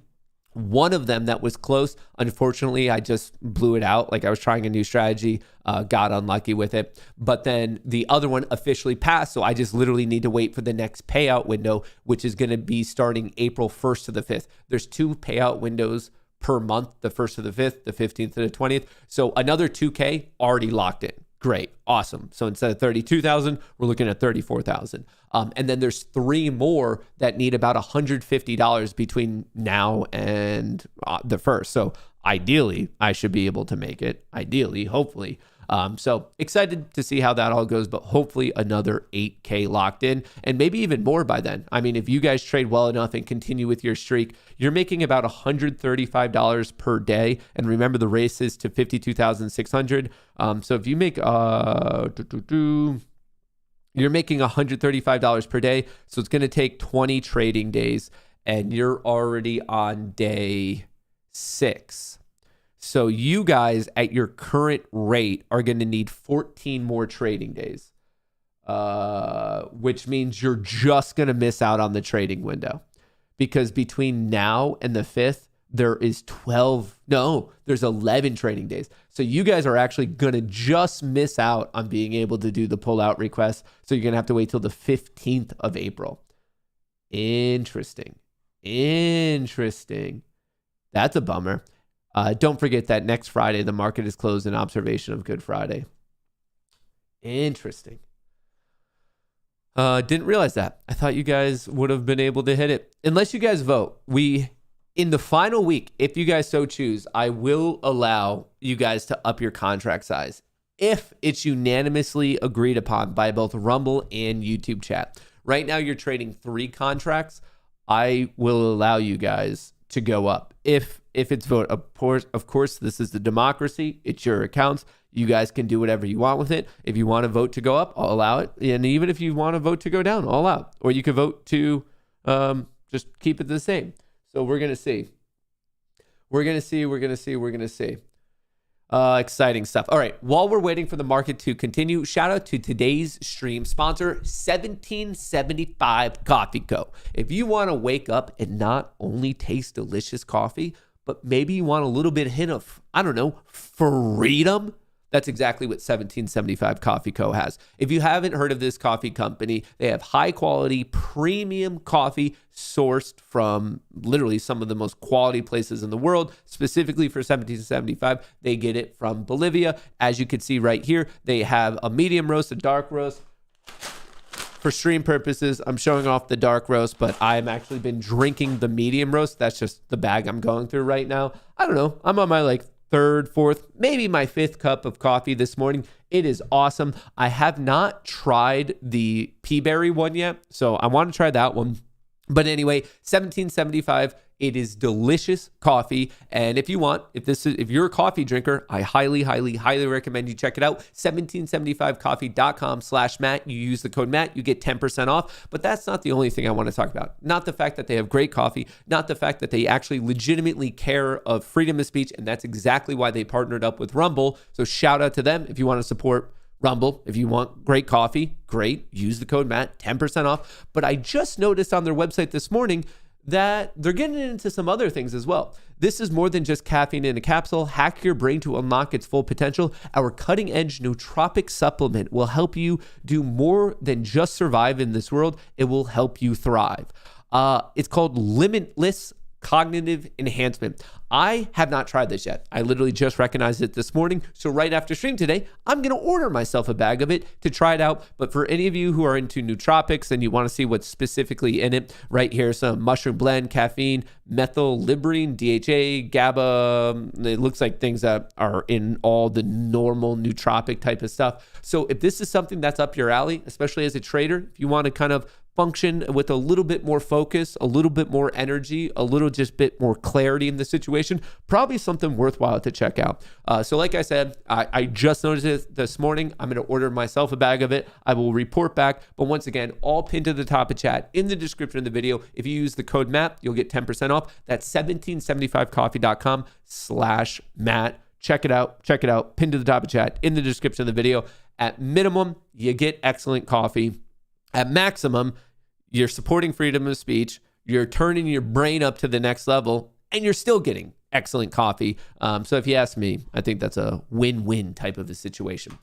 one of them that was close, unfortunately, I just blew it out. Like I was trying a new strategy, got unlucky with it. But then the other one officially passed. So I just literally need to wait for the next payout window, which is going to be starting April 1st to the 5th. There's 2 payout windows per month, the 1st to the 5th, the 15th to the 20th. So another 2K already locked in. Great. Awesome. So instead of 32,000, we're looking at 34,000. And then there's 3 more that need about $150 between now and the 1st. So ideally, I should be able to make it. Ideally, hopefully. So excited to see how that all goes, but hopefully another 8K locked in and maybe even more by then. I mean, if you guys trade well enough and continue with your streak, you're making about $135 per day. And remember, the race is to 52,600. So if you make, you're making $135 per day. So it's going to take 20 trading days and you're already on day 6. So you guys at your current rate are going to need 14 more trading days, which means you're just going to miss out on the trading window because between now and the 5th, there's 11 trading days. So you guys are actually going to just miss out on being able to do the pullout request. So you're going to have to wait till the 15th of April. Interesting. That's a bummer. Don't forget that next Friday, the market is closed in observation of Good Friday. Interesting. Didn't realize that. I thought you guys would have been able to hit it. Unless you guys vote. In the final week, if you guys so choose, I will allow you guys to up your contract size if it's unanimously agreed upon by both Rumble and YouTube chat. Right now, you're trading 3 contracts. I will allow you guys to go up if it's vote. Of course, this is the democracy. It's your accounts. You guys can do whatever you want with it. If you want to vote to go up, I'll allow it. And even if you want to vote to go down, I'll allow it. Or you could vote to just keep it the same. So we're going to see. We're going to see. Exciting stuff. All right. While we're waiting for the market to continue, shout out to today's stream sponsor, 1775 Coffee Co. If you want to wake up and not only taste delicious coffee, but maybe you want a little bit hint of, I don't know, freedom. That's exactly what 1775 Coffee Co. has. If you haven't heard of this coffee company, they have high quality premium coffee sourced from literally some of the most quality places in the world. Specifically for 1775, they get it from Bolivia. As you can see right here, they have a medium roast, a dark roast. For stream purposes, I'm showing off the dark roast, but I've actually been drinking the medium roast. That's just the bag I'm going through right now. I don't know. I'm on my 3rd, 4th, maybe my 5th cup of coffee this morning. It is awesome. I have not tried the pea berry one yet, so I want to try that one. But anyway, 1775, it is delicious coffee. And if you want, if you're a coffee drinker, I highly recommend you check it out. 1775coffee.com/Matt. You use the code Matt, you get 10% off. But that's not the only thing I want to talk about. Not the fact that they have great coffee, not the fact that they actually legitimately care of freedom of speech. And that's exactly why they partnered up with Rumble. So shout out to them if you want to support Rumble. If you want great coffee, great. Use the code Matt, 10% off. But I just noticed on their website this morning that they're getting into some other things as well. This is more than just caffeine in a capsule. Hack your brain to unlock its full potential. Our cutting-edge nootropic supplement will help you do more than just survive in this world. It will help you thrive. It's called Limitless Cognitive Enhancement. I have not tried this yet. I literally just recognized it this morning. So right after stream today, I'm going to order myself a bag of it to try it out. But for any of you who are into nootropics and you want to see what's specifically in it, right here, some mushroom blend, caffeine, methylliberine, DHA, GABA. It looks like things that are in all the normal nootropic type of stuff. So if this is something that's up your alley, especially as a trader, if you want to kind of function with a little bit more focus, a little bit more energy, a little just bit more clarity in the situation, probably something worthwhile to check out. So like I said, I just noticed it this morning. I'm going to order myself a bag of it. I will report back. But once again, all pinned to the top of chat in the description of the video. If you use the code Matt, you'll get 10% off. That's 1775coffee.com/Matt. Check it out. Pinned to the top of chat in the description of the video. At minimum, you get excellent coffee. At maximum, you're supporting freedom of speech, you're turning your brain up to the next level, and you're still getting excellent coffee. So if you ask me, I think that's a win-win type of a situation.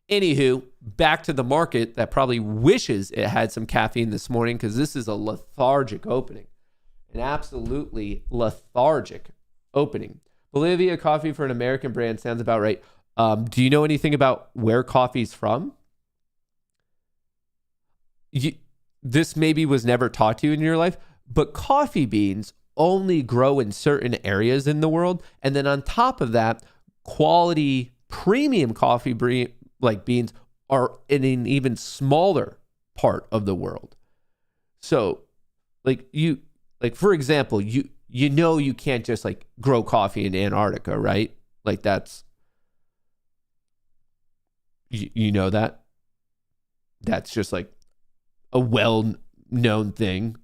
Anywho, back to the market that probably wishes it had some caffeine this morning because this is a lethargic opening. An absolutely lethargic opening. Bolivia coffee for an American brand sounds about right. Do you know anything about where coffee's from? This maybe was never taught to you in your life, but coffee beans only grow in certain areas in the world. And then on top of that, quality premium coffee beans are in an even smaller part of the world. So for example, you can't just grow coffee in Antarctica, right? That's, you know that? That's just a well-known thing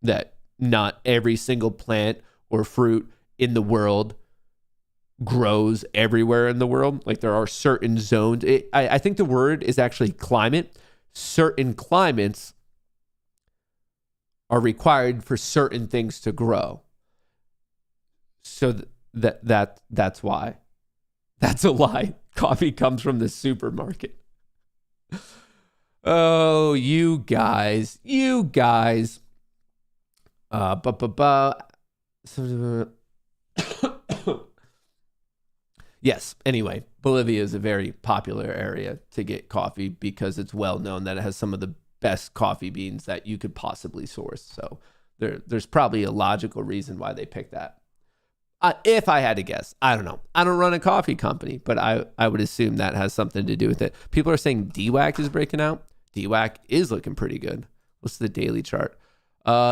that not every single plant or fruit in the world grows everywhere in the world. There are certain zones. I think the word is actually climate. Certain climates are required for certain things to grow. So that's why. That's a lie. Coffee comes from the supermarket. Oh, you guys. Yes, anyway, Bolivia is a very popular area to get coffee because it's well known that it has some of the best coffee beans that you could possibly source. So there's probably a logical reason why they picked that. If I had to guess, I don't know. I don't run a coffee company, but I would assume that has something to do with it. People are saying DWAC is breaking out. DWAC is looking pretty good. What's the daily chart?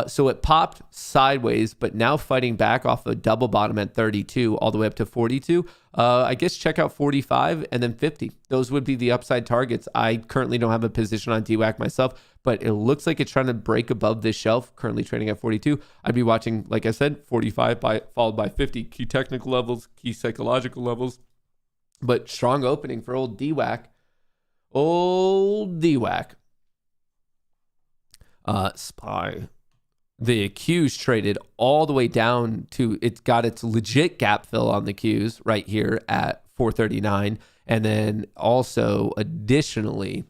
So it popped sideways, but now fighting back off a double bottom at 32 all the way up to 42. I guess check out 45 and then 50. Those would be the upside targets. I currently don't have a position on DWAC myself, but it looks like it's trying to break above this shelf, currently trading at 42. I'd be watching, like I said, 45 followed by 50. Key technical levels, key psychological levels. But strong opening for old DWAC. Old DWAC. SPY. The Qs traded all the way down to, it's got its legit gap fill on the Qs right here at 439. And then also additionally,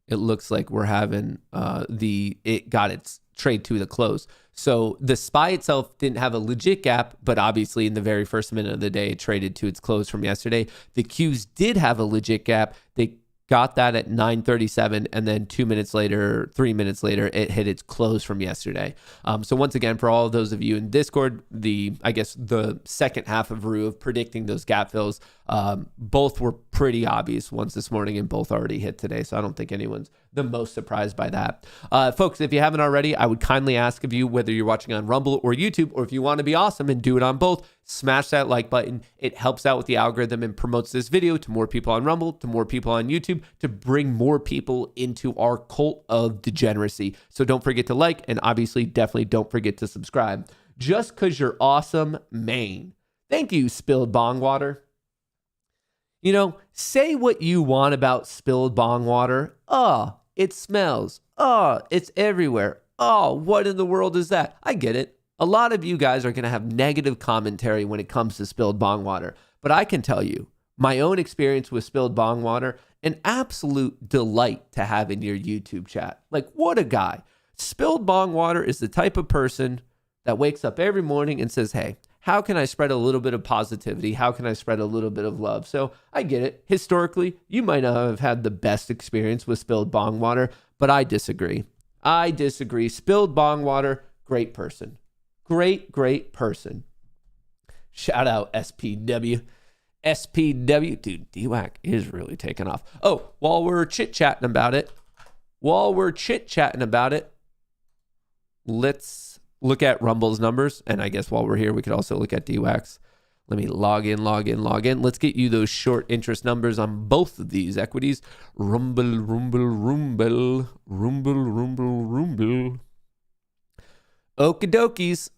it looks like we're having it got its trade to the close. So the SPY itself didn't have a legit gap, but obviously in the very first minute of the day, it traded to its close from yesterday. The Qs did have a legit gap. They got that at 9:37, and then 3 minutes later, it hit its close from yesterday. So once again, for all of those of you in Discord, the second half of Rue of predicting those gap fills, both were pretty obvious ones this morning, and both already hit today. So I don't think anyone's the most surprised by that. Folks, if you haven't already, I would kindly ask of you, whether you're watching on Rumble or YouTube, or if you want to be awesome and do it on both, smash that like button. It helps out with the algorithm and promotes this video to more people on Rumble, to more people on YouTube, to bring more people into our cult of degeneracy. So don't forget to like, and obviously definitely don't forget to subscribe. Just because you're awesome, Maine. Thank you, Spilled Bong Water. You know, say what you want about spilled bong water. Oh, it smells. Oh, it's everywhere. Oh, what in the world is that? I get it. A lot of you guys are going to have negative commentary when it comes to spilled bong water. But I can tell you, my own experience with spilled bong water, an absolute delight to have in your YouTube chat. Like, what a guy. Spilled bong water is the type of person that wakes up every morning and says, hey, how can I spread a little bit of positivity? How can I spread a little bit of love? So I get it. Historically, you might not have had the best experience with spilled bong water, but I disagree. Spilled bong water, great person. Great person. Shout out SPW. Dude, DWAC is really taking off. Oh, while we're chit-chatting about it, let's look at Rumble's numbers. And I guess while we're here, we could also look at DWAC's. Let me log in. Let's get you those short interest numbers on both of these equities. Rumble. Okie dokies.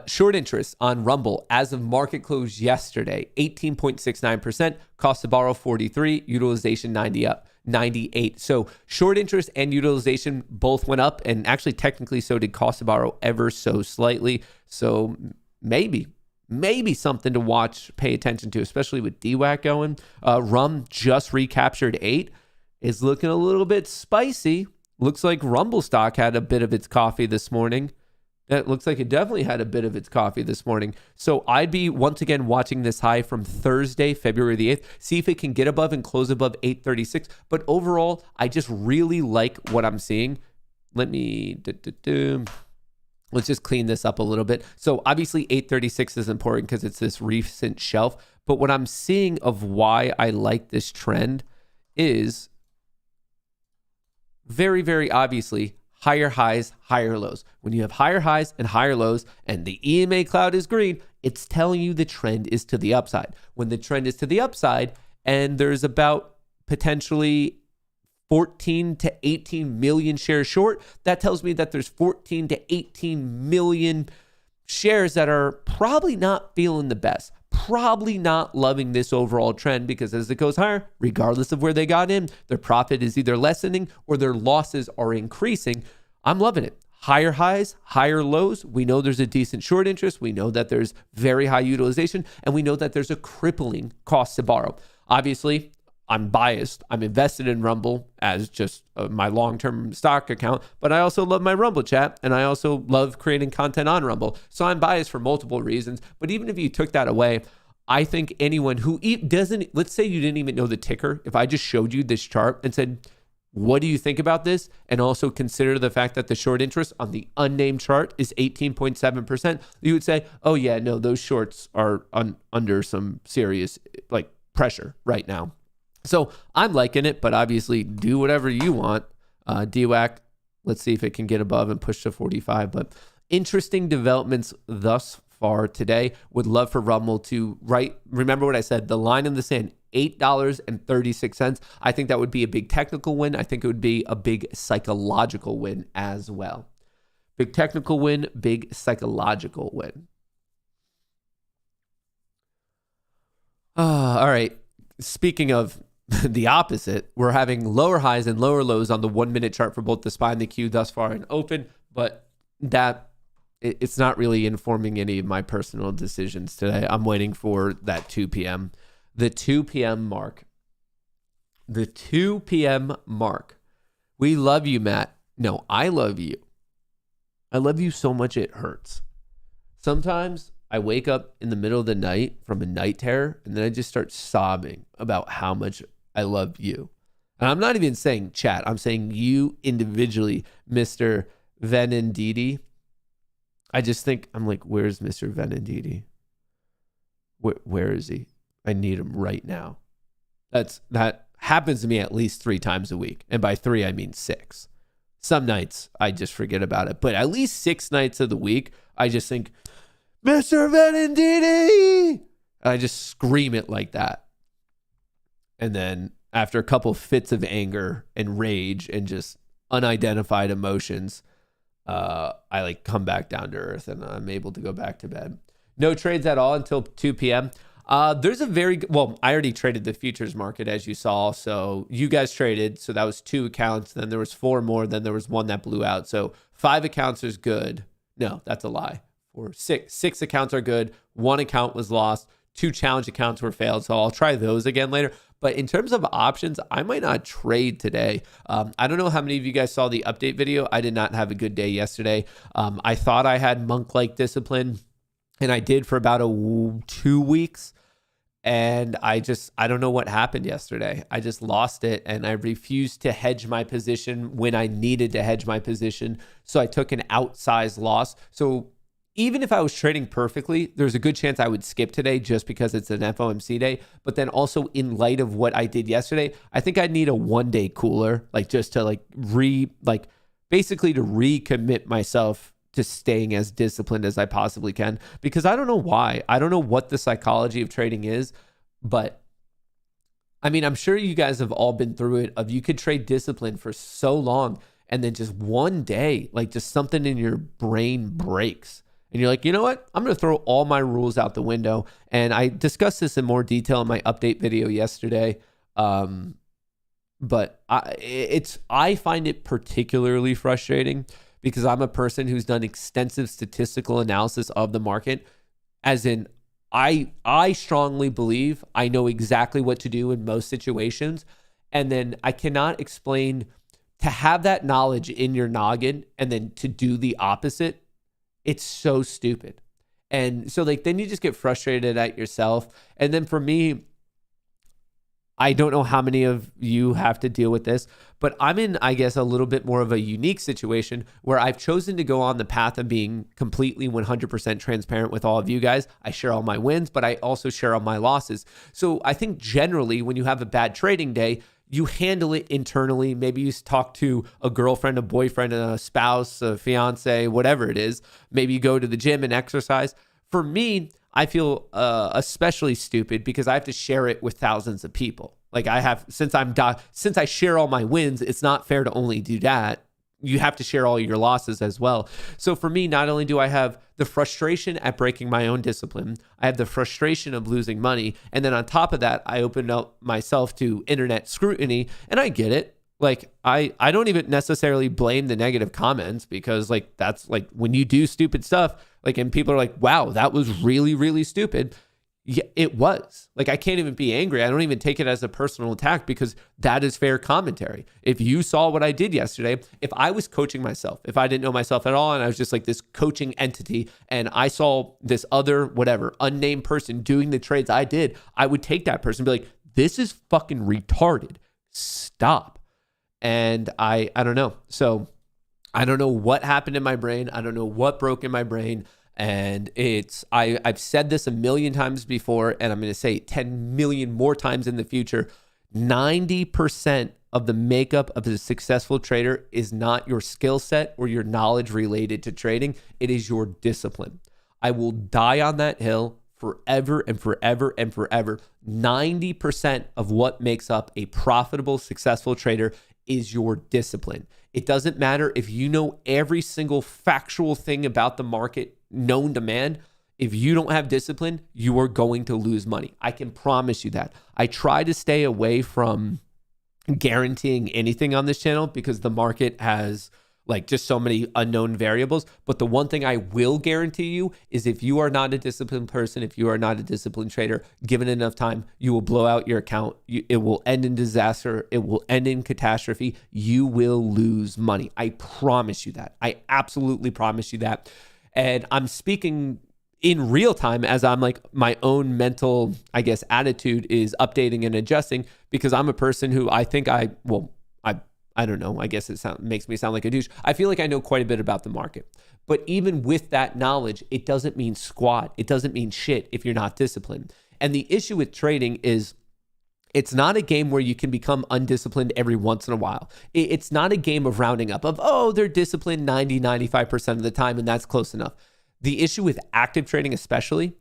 Short interest on Rumble as of market close yesterday, 18.69%, cost to borrow 43, utilization 98. So short interest and utilization both went up, and actually technically so did cost to borrow ever so slightly. So maybe something to watch, pay attention to, especially with DWAC going. Rum just recaptured 8, is looking a little bit spicy. Looks like Rumble stock had a bit of its coffee this morning. It looks like it definitely had a bit of its coffee this morning. So I'd be once again watching this high from Thursday, February the 8th, see if it can get above and close above 836. But overall, I just really like what I'm seeing. Let's just clean this up a little bit. So obviously 836 is important because it's this recent shelf. But what I'm seeing of why I like this trend is very, very obviously higher highs, higher lows. When you have higher highs and higher lows and the EMA cloud is green, it's telling you the trend is to the upside. When the trend is to the upside and there's about potentially 14 to 18 million shares short, that tells me that there's 14 to 18 million shares that are probably not feeling the best, probably not loving this overall trend, because as it goes higher, regardless of where they got in, their profit is either lessening or their losses are increasing. I'm loving it. Higher highs, higher lows. We know there's a decent short interest. We know that there's very high utilization, and we know that there's a crippling cost to borrow. Obviously, I'm biased. I'm invested in Rumble as just my long-term stock account, but I also love my Rumble chat, and I also love creating content on Rumble. So I'm biased for multiple reasons. But even if you took that away, I think anyone who doesn't, let's say you didn't even know the ticker. If I just showed you this chart and said, What do you think about this? And also consider the fact that the short interest on the unnamed chart is 18.7%. You would say, oh yeah, no, those shorts are under some serious like pressure right now. So I'm liking it, but obviously do whatever you want. DWAC, let's see if it can get above and push to 45. But interesting developments thus far today. Would love for Rummel to remember what I said, the line in the sand, $8.36. I think that would be a big technical win. I think it would be a big psychological win as well. Big technical win, big psychological win. All right. Speaking of the opposite, we're having lower highs and lower lows on the 1 minute chart for both the SPY and the Q thus far in open, but it's not really informing any of my personal decisions today. I'm waiting for that 2 p.m. The 2 p.m. mark. The 2 p.m. mark. We love you, Matt. No, I love you. I love you so much it hurts. Sometimes I wake up in the middle of the night from a night terror, and then I just start sobbing about how much I love you. And I'm not even saying chat. I'm saying you individually, Mr. Venenditi. I just think, I'm like, where's Mr. Venenditi? Where is he? I need him right now. That happens to me at least 3 times a week. And by 3, I mean 6. Some nights I just forget about it. But at least 6 nights of the week, I just think, Mr. Venenditi! I just scream it like that. And then after a couple fits of anger and rage and just unidentified emotions, I like come back down to earth and I'm able to go back to bed. No trades at all until 2 p.m. There's a I already traded the futures market as you saw. So you guys traded. So that was 2 accounts. Then there was 4 more. Then there was 1 that blew out. So 5 accounts is good. No, that's a lie. 6 accounts are good. 1 account was lost. 2 challenge accounts were failed. So I'll try those again later. But in terms of options, I might not trade today. I don't know how many of you guys saw the update video. I did not have a good day yesterday. I thought I had monk-like discipline, and I did for about 2 weeks. And I don't know what happened yesterday. I just lost it, and I refused to hedge my position when I needed to hedge my position. So I took an outsized loss. So even if I was trading perfectly, there's a good chance I would skip today just because it's an FOMC day. But then also in light of what I did yesterday, I think I'd need a 1-day cooler, like just to basically to recommit myself to staying as disciplined as I possibly can, because I don't know why. I don't know what the psychology of trading is, but I mean, I'm sure you guys have all been through it. You could trade discipline for so long and then just one day, like just something in your brain breaks. And you're like, you know what? I'm going to throw all my rules out the window. And I discussed this in more detail in my update video yesterday. But I find it particularly frustrating because I'm a person who's done extensive statistical analysis of the market. As in, I strongly believe I know exactly what to do in most situations. And then I cannot explain to have that knowledge in your noggin and then to do the opposite. It's so stupid. And so then you just get frustrated at yourself. And then for me, I don't know how many of you have to deal with this, but I'm in, I guess, a little bit more of a unique situation where I've chosen to go on the path of being completely 100% transparent with all of you guys. I share all my wins, but I also share all my losses. So I think generally when you have a bad trading day, you handle it internally. Maybe you talk to a girlfriend, a boyfriend, a spouse, a fiance, whatever it is. Maybe you go to the gym and exercise. For me, I feel especially stupid because I have to share it with thousands of people. Like since I share all my wins, it's not fair to only do that. You have to share all your losses as well. So for me, not only do I have the frustration at breaking my own discipline, I have the frustration of losing money. And then on top of that, I opened up myself to internet scrutiny, and I get it. Like I don't even necessarily blame the negative comments because like that's like when you do stupid stuff, like, and people are like, wow, that was really, really stupid. Yeah, it was. Like, I can't even be angry. I don't even take it as a personal attack because that is fair commentary. If you saw what I did yesterday, if I was coaching myself, if I didn't know myself at all and I was just like this coaching entity and I saw this other, whatever, unnamed person doing the trades I did, I would take that person and be like, this is fucking retarded. Stop. And I don't know. So I don't know what happened in my brain. I don't know what broke in my brain. And I've said this a million times before, and I'm going to say it 10 million more times in the future. 90% of the makeup of a successful trader is not your skill set or your knowledge related to trading. It is your discipline. I will die on that hill forever and forever and forever. 90% of what makes up a profitable, successful trader is your discipline. It doesn't matter if you know every single factual thing about the market known to man. If you don't have discipline, you are going to lose money. I can promise you that. I try to stay away from guaranteeing anything on this channel because the market has like just so many unknown variables. But the one thing I will guarantee you is if you are not a disciplined person, if you are not a disciplined trader, given enough time, you will blow out your account. It will end in disaster. It will end in catastrophe. You will lose money. I promise you that. I absolutely promise you that. And I'm speaking in real time as I'm like my own mental, I guess, attitude is updating and adjusting because I'm a person who I think I don't know. I guess it makes me sound like a douche. I feel like I know quite a bit about the market. But even with that knowledge, it doesn't mean squat. It doesn't mean shit if you're not disciplined. And the issue with trading is it's not a game where you can become undisciplined every once in a while. It's not a game of rounding up of, oh, they're disciplined 90, 95% of the time, and that's close enough. The issue with active trading especially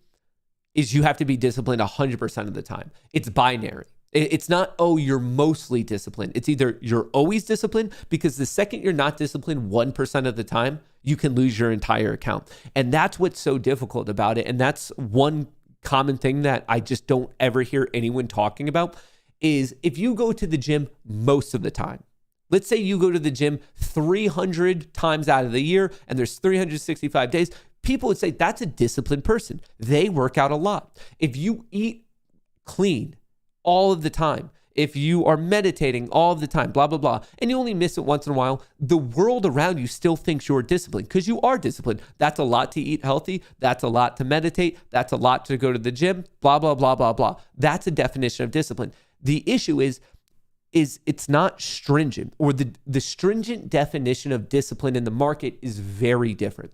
is you have to be disciplined 100% of the time. It's binary. It's not, oh, you're mostly disciplined. It's either you're always disciplined because the second you're not disciplined 1% of the time, you can lose your entire account. And that's what's so difficult about it. And that's one common thing that I just don't ever hear anyone talking about is if you go to the gym most of the time, let's say you go to the gym 300 times out of the year and there's 365 days, people would say that's a disciplined person. They work out a lot. If you eat clean all of the time, if you are meditating all of the time, blah, blah, blah, and you only miss it once in a while, the world around you still thinks you're disciplined because you are disciplined. That's a lot to eat healthy. That's a lot to meditate. That's a lot to go to the gym, blah, blah, blah, blah, blah. That's a definition of discipline. The issue is it's not stringent, or the stringent definition of discipline in the market is very different.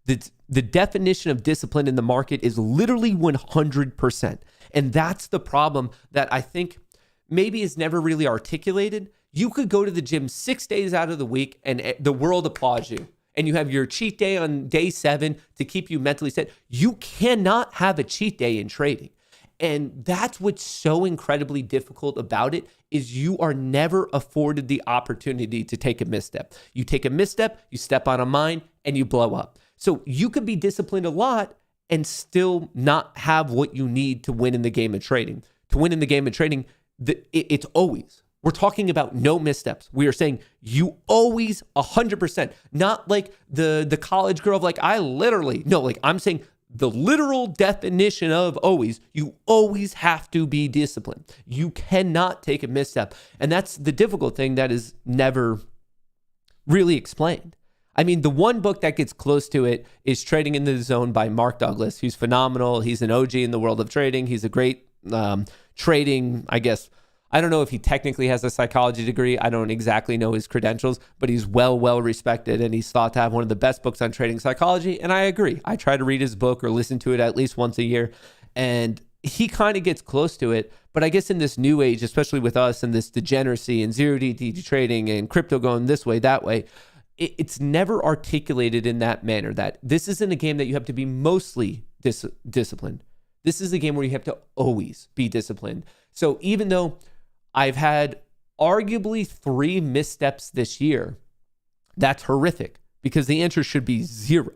The definition of discipline in the market is literally 100%. And that's the problem that I think maybe is never really articulated. You could go to the gym 6 days out of the week and the world applauds you. And you have your cheat day on day 7 to keep you mentally set. You cannot have a cheat day in trading. And that's what's so incredibly difficult about it is you are never afforded the opportunity to take a misstep. You take a misstep, you step on a mine, and you blow up. So you could be disciplined a lot and still not have what you need to win in the game of trading. To win in the game of trading, it's always. We're talking about no missteps. We are saying you always 100%, not like the college girl of like, I'm saying the literal definition of always, you always have to be disciplined. You cannot take a misstep. And that's the difficult thing that is never really explained. I mean, the one book that gets close to it is Trading in the Zone by Mark Douglas, who's phenomenal. He's an OG in the world of trading. He's a great trading, I guess. I don't know if he technically has a psychology degree. I don't exactly know his credentials, but he's well respected, and he's thought to have one of the best books on trading psychology. And I agree. I try to read his book or listen to it at least once a year, and he kind of gets close to it. But I guess in this new age, especially with us and this degeneracy and 0DTE trading and crypto going this way, that way, it's never articulated in that manner that this isn't a game that you have to be mostly disciplined. This is a game where you have to always be disciplined. So even though I've had arguably 3 missteps this year, that's horrific because the answer should be 0.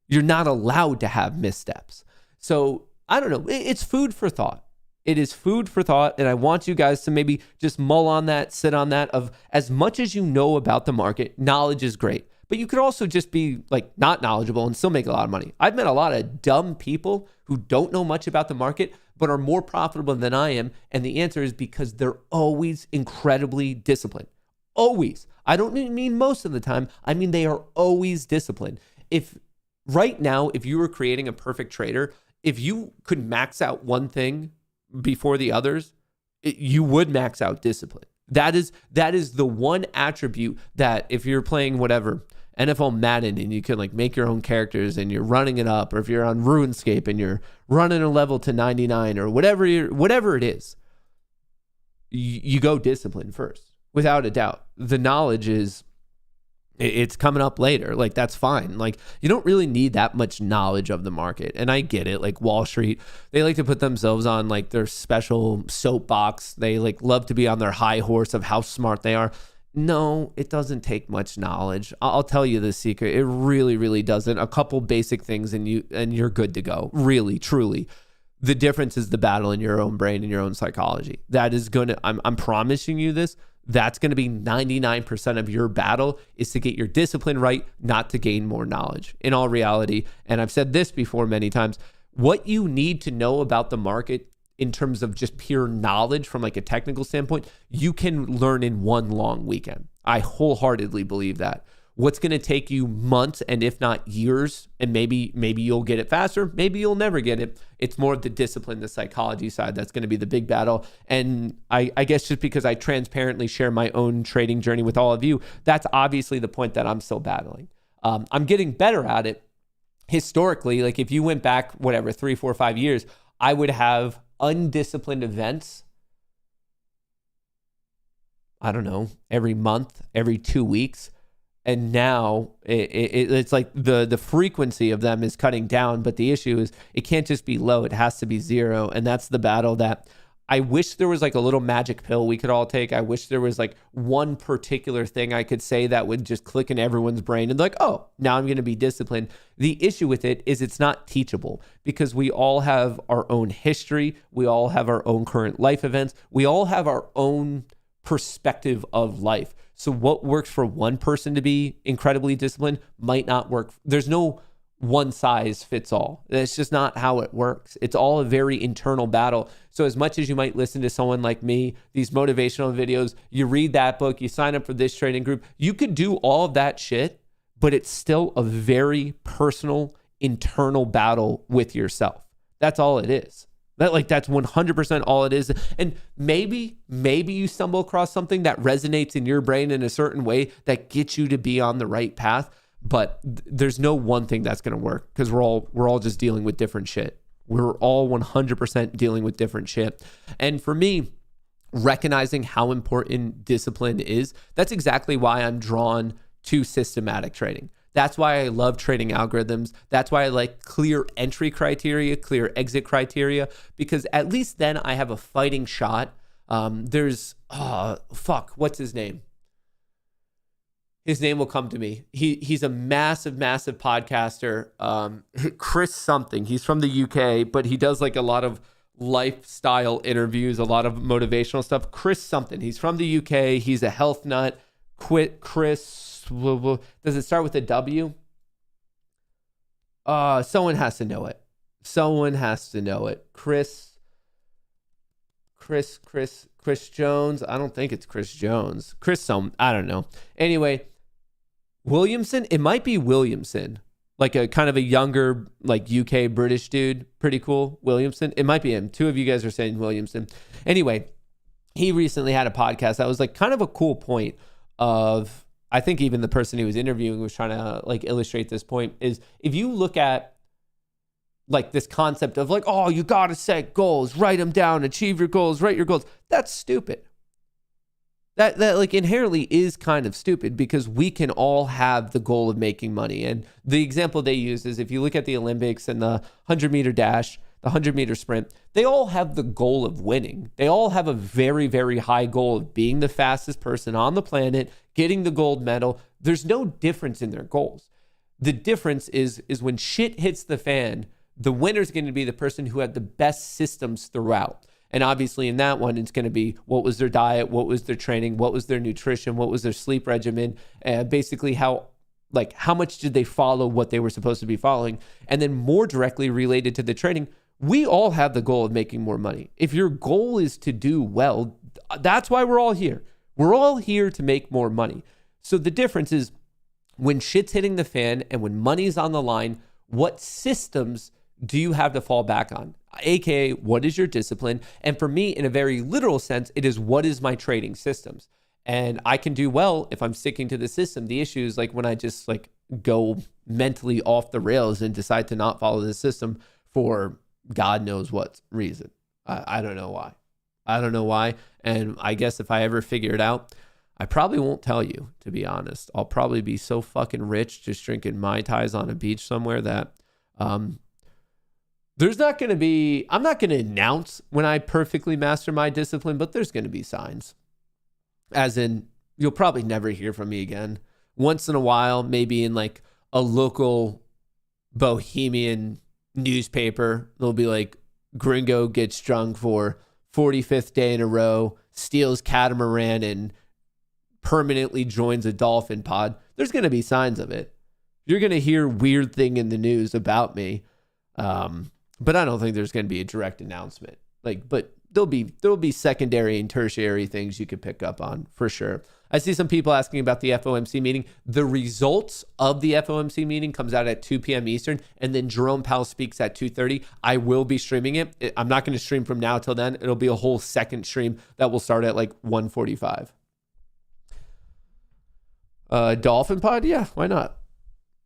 You're not allowed to have missteps. So I don't know. It's food for thought. It is food for thought, and I want you guys to maybe just mull on that, sit on that, of as much as you know about the market, knowledge is great. But you could also just be like not knowledgeable and still make a lot of money. I've met a lot of dumb people who don't know much about the market, but are more profitable than I am. And the answer is because they're always incredibly disciplined. Always. I don't mean most of the time. I mean, they are always disciplined. If right now, if you were creating a perfect trader, if you could max out one thing before the others, you would max out discipline. That is the one attribute that if you're playing whatever NFL Madden and you can like make your own characters and you're running it up, or if you're on RuneScape and you're running a level to 99 or whatever it is, you go discipline first, without a doubt. The knowledge it's coming up later. Like, that's fine. Like, you don't really need that much knowledge of the market. And I get it. Like, Wall Street, they like to put themselves on like their special soapbox. They like love to be on their high horse of how smart they are. No, it doesn't take much knowledge. I'll tell you the secret. It really, really doesn't. A couple basic things and you're good to go. Really, truly. The difference is the battle in your own brain and your own psychology. That is going to, I'm promising you this. That's going to be 99% of your battle, is to get your discipline right, not to gain more knowledge. In all reality, and I've said this before many times, what you need to know about the market in terms of just pure knowledge from like a technical standpoint, you can learn in one long weekend. I wholeheartedly believe that. What's going to take you months and if not years, and maybe you'll get it faster, maybe you'll never get it. It's more of the discipline, the psychology side. That's going to be the big battle. And I guess just because I transparently share my own trading journey with all of you, that's obviously the point that I'm still battling. I'm getting better at it. Historically, like if you went back, whatever, 3, 4, 5 years, I would have undisciplined events, I don't know, every month, every 2 weeks. And now it's like the frequency of them is cutting down. But the issue is it can't just be low. It has to be zero. And that's the battle that I wish there was like a little magic pill we could all take. I wish there was like one particular thing I could say that would just click in everyone's brain and like, oh, now I'm going to be disciplined. The issue with it is it's not teachable, because we all have our own history. We all have our own current life events. We all have our own perspective of life. So what works for one person to be incredibly disciplined might not work. There's no one size fits all. That's just not how it works. It's all a very internal battle. So as much as you might listen to someone like me, these motivational videos, you read that book, you sign up for this trading group, you could do all of that shit, but it's still a very personal, internal battle with yourself. That's all it is. That's 100% all it is. And maybe you stumble across something that resonates in your brain in a certain way that gets you to be on the right path. But there's no one thing that's going to work, because we're all just dealing with different shit. We're all 100% dealing with different shit. And for me, recognizing how important discipline is, that's exactly why I'm drawn to systematic trading. That's why I love trading algorithms. That's why I like clear entry criteria, clear exit criteria, because at least then I have a fighting shot. What's his name? His name will come to me. He's a massive podcaster. Chris something. He's from the UK, but he does like a lot of lifestyle interviews, a lot of motivational stuff. Chris something. He's from the UK. He's a health nut. Chris. Does it start with a W? Someone has to know it. Chris Jones. I don't think it's Chris Jones. I don't know. Anyway, Williamson. It might be Williamson. Like a kind of a younger, like UK British dude. Pretty cool. Williamson. It might be him. Two of you guys are saying Williamson. Anyway, he recently had a podcast that was like kind of a cool point of, I think even the person he was interviewing was trying to like illustrate this point, is if you look at like this concept of like, oh, you got to set goals, write them down, achieve your goals, write your goals. That's stupid. That like inherently is kind of stupid, because we can all have the goal of making money. And the example they use is if you look at the Olympics and the 100-meter dash, the 100-meter sprint, they all have the goal of winning. They all have a very, very high goal of being the fastest person on the planet, getting the gold medal. There's no difference in their goals. The difference is when shit hits the fan, the winner's going to be the person who had the best systems throughout. And obviously in that one, it's going to be what was their diet, what was their training, what was their nutrition, what was their sleep regimen, and basically how much did they follow what they were supposed to be following. And then more directly related to the training, we all have the goal of making more money. If your goal is to do well, that's why we're all here. We're all here to make more money. So the difference is when shit's hitting the fan and when money's on the line, what systems do you have to fall back on? AKA, what is your discipline? And for me, in a very literal sense, it is what is my trading systems? And I can do well if I'm sticking to the system. The issue is like when I just like go mentally off the rails and decide to not follow the system for God knows what reason. I don't know why. I don't know why. And I guess if I ever figure it out, I probably won't tell you, to be honest. I'll probably be so fucking rich just drinking Mai Tais on a beach somewhere that there's not going to be, I'm not going to announce when I perfectly master my discipline, but there's going to be signs. As in, you'll probably never hear from me again. Once in a while, maybe in like a local bohemian newspaper, they'll be like, Gringo gets drunk for 45th day in a row, steals catamaran, and permanently joins a dolphin pod. There's going to be signs of it. You're going to hear weird thing in the news about me. But I don't think there's going to be a direct announcement. But there'll be secondary and tertiary things you could pick up on for sure. I see some people asking about the FOMC meeting. The results of the FOMC meeting comes out at 2 p.m. Eastern, and then Jerome Powell speaks at 2:30. I will be streaming it. I'm not going to stream from now till then. It'll be a whole second stream that will start at like 1:45. Dolphin pod? Yeah, why not?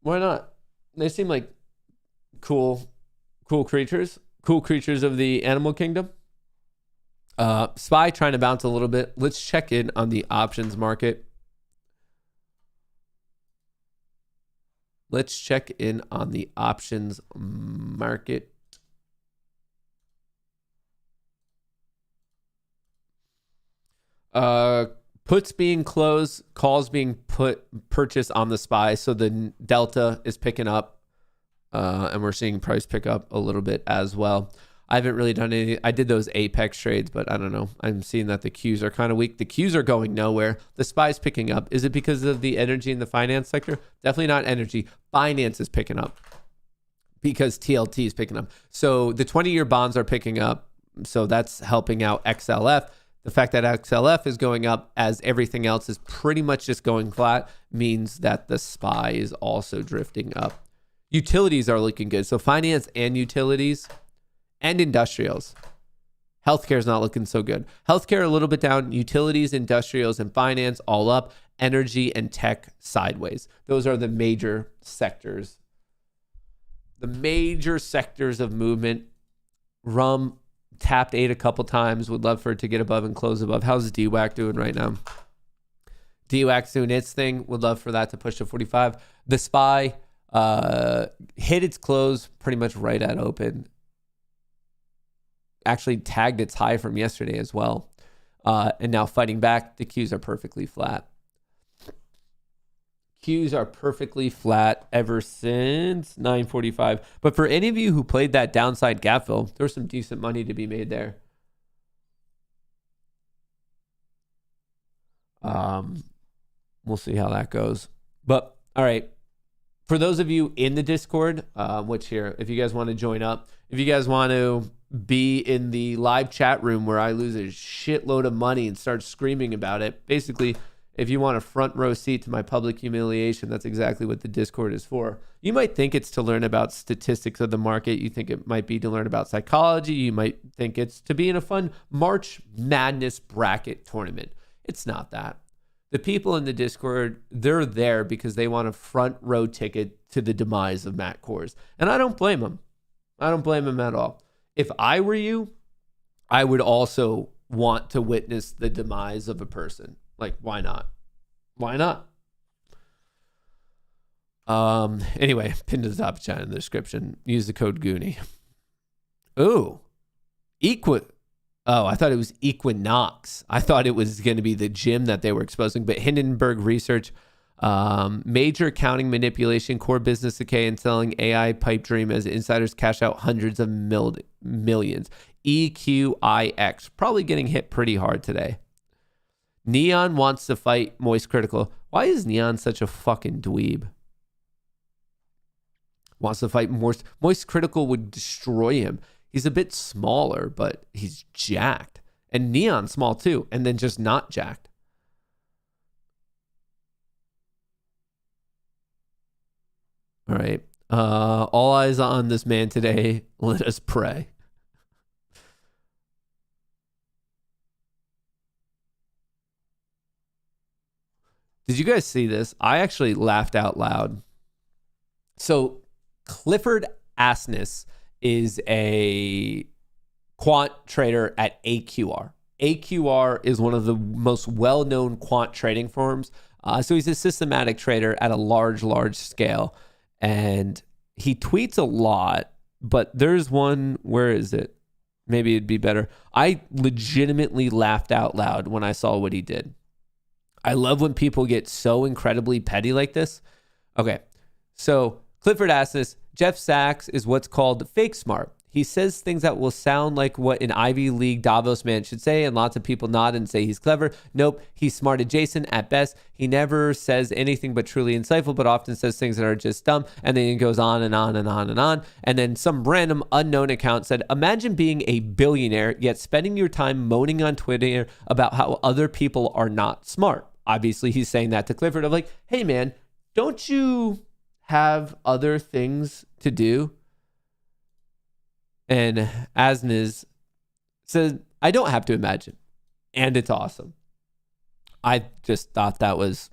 Why not? They seem like cool creatures of the animal kingdom. SPY trying to bounce a little bit. Let's check in on the options market. Puts being closed, calls being purchased on the SPY. So the delta is picking up, and we're seeing price pick up a little bit as well. I haven't really done any. I did those Apex trades, but I don't know. I'm seeing that the Qs are kind of weak. The Qs are going nowhere. The SPY's picking up. Is it because of the energy in the finance sector? Definitely not energy. Finance is picking up because TLT is picking up. So the 20-year bonds are picking up. So that's helping out XLF. The fact that XLF is going up as everything else is pretty much just going flat means that the SPY is also drifting up. Utilities are looking good. So finance and utilities and industrials. Healthcare is not looking so good. Healthcare a little bit down. Utilities, industrials, and finance all up. Energy and tech sideways. Those are the major sectors. The major sectors of movement. Rum tapped 8 a couple times. Would love for it to get above and close above. How's DWAC doing right now? DWAC's doing its thing. Would love for that to push to 45. The SPY hit its close pretty much right at open. Actually tagged its high from yesterday as well. And now fighting back, the Qs are perfectly flat. Qs are perfectly flat ever since 9:45. But for any of you who played that downside gap fill, there's some decent money to be made there. We'll see how that goes. But all right. For those of you in the Discord, which here, if you guys want to join up, if you guys want to be in the live chat room where I lose a shitload of money and start screaming about it. Basically, if you want a front row seat to my public humiliation, that's exactly what the Discord is for. You might think it's to learn about statistics of the market. You think it might be to learn about psychology. You might think it's to be in a fun March Madness bracket tournament. It's not that. The people in the Discord, they're there because they want a front row ticket to the demise of Matt Kors. And I don't blame them. I don't blame them at all. If I were you, I would also want to witness the demise of a person. Like, why not? Why not? Anyway, pinned to the top of chat in the description. Use the code Goonie. Ooh. Oh, I thought it was Equinox. I thought it was going to be the gym that they were exposing. But Hindenburg Research, major accounting manipulation, core business decay, and selling AI pipe dream as insiders cash out hundreds of millions. EQIX, probably getting hit pretty hard today. Neon wants to fight Moist Critical. Why is Neon such a fucking dweeb? Wants to fight Moist. Moist Critical would destroy him. He's a bit smaller, but he's jacked. And Neon's small too, and then just not jacked. All right. All eyes on this man today. Let us pray. Did you guys see this? I actually laughed out loud. So Clifford Asness is a quant trader at AQR. AQR is one of the most well-known quant trading firms. So he's a systematic trader at a large scale. And he tweets a lot, but there's one, where is it? Maybe it'd be better. I legitimately laughed out loud when I saw what he did. I love when people get so incredibly petty like this. Okay, so Clifford Asness, Jeff Sachs is what's called fake smart. He says things that will sound like what an Ivy League Davos man should say, and lots of people nod and say he's clever. Nope, he's smart adjacent at best. He never says anything but truly insightful, but often says things that are just dumb, and then he goes on and on and on and on. And then some random unknown account said, imagine being a billionaire, yet spending your time moaning on Twitter about how other people are not smart. Obviously, he's saying that to Clifford of like, hey man, don't you have other things to do? And Asness said, I don't have to imagine. And it's awesome. I just thought that was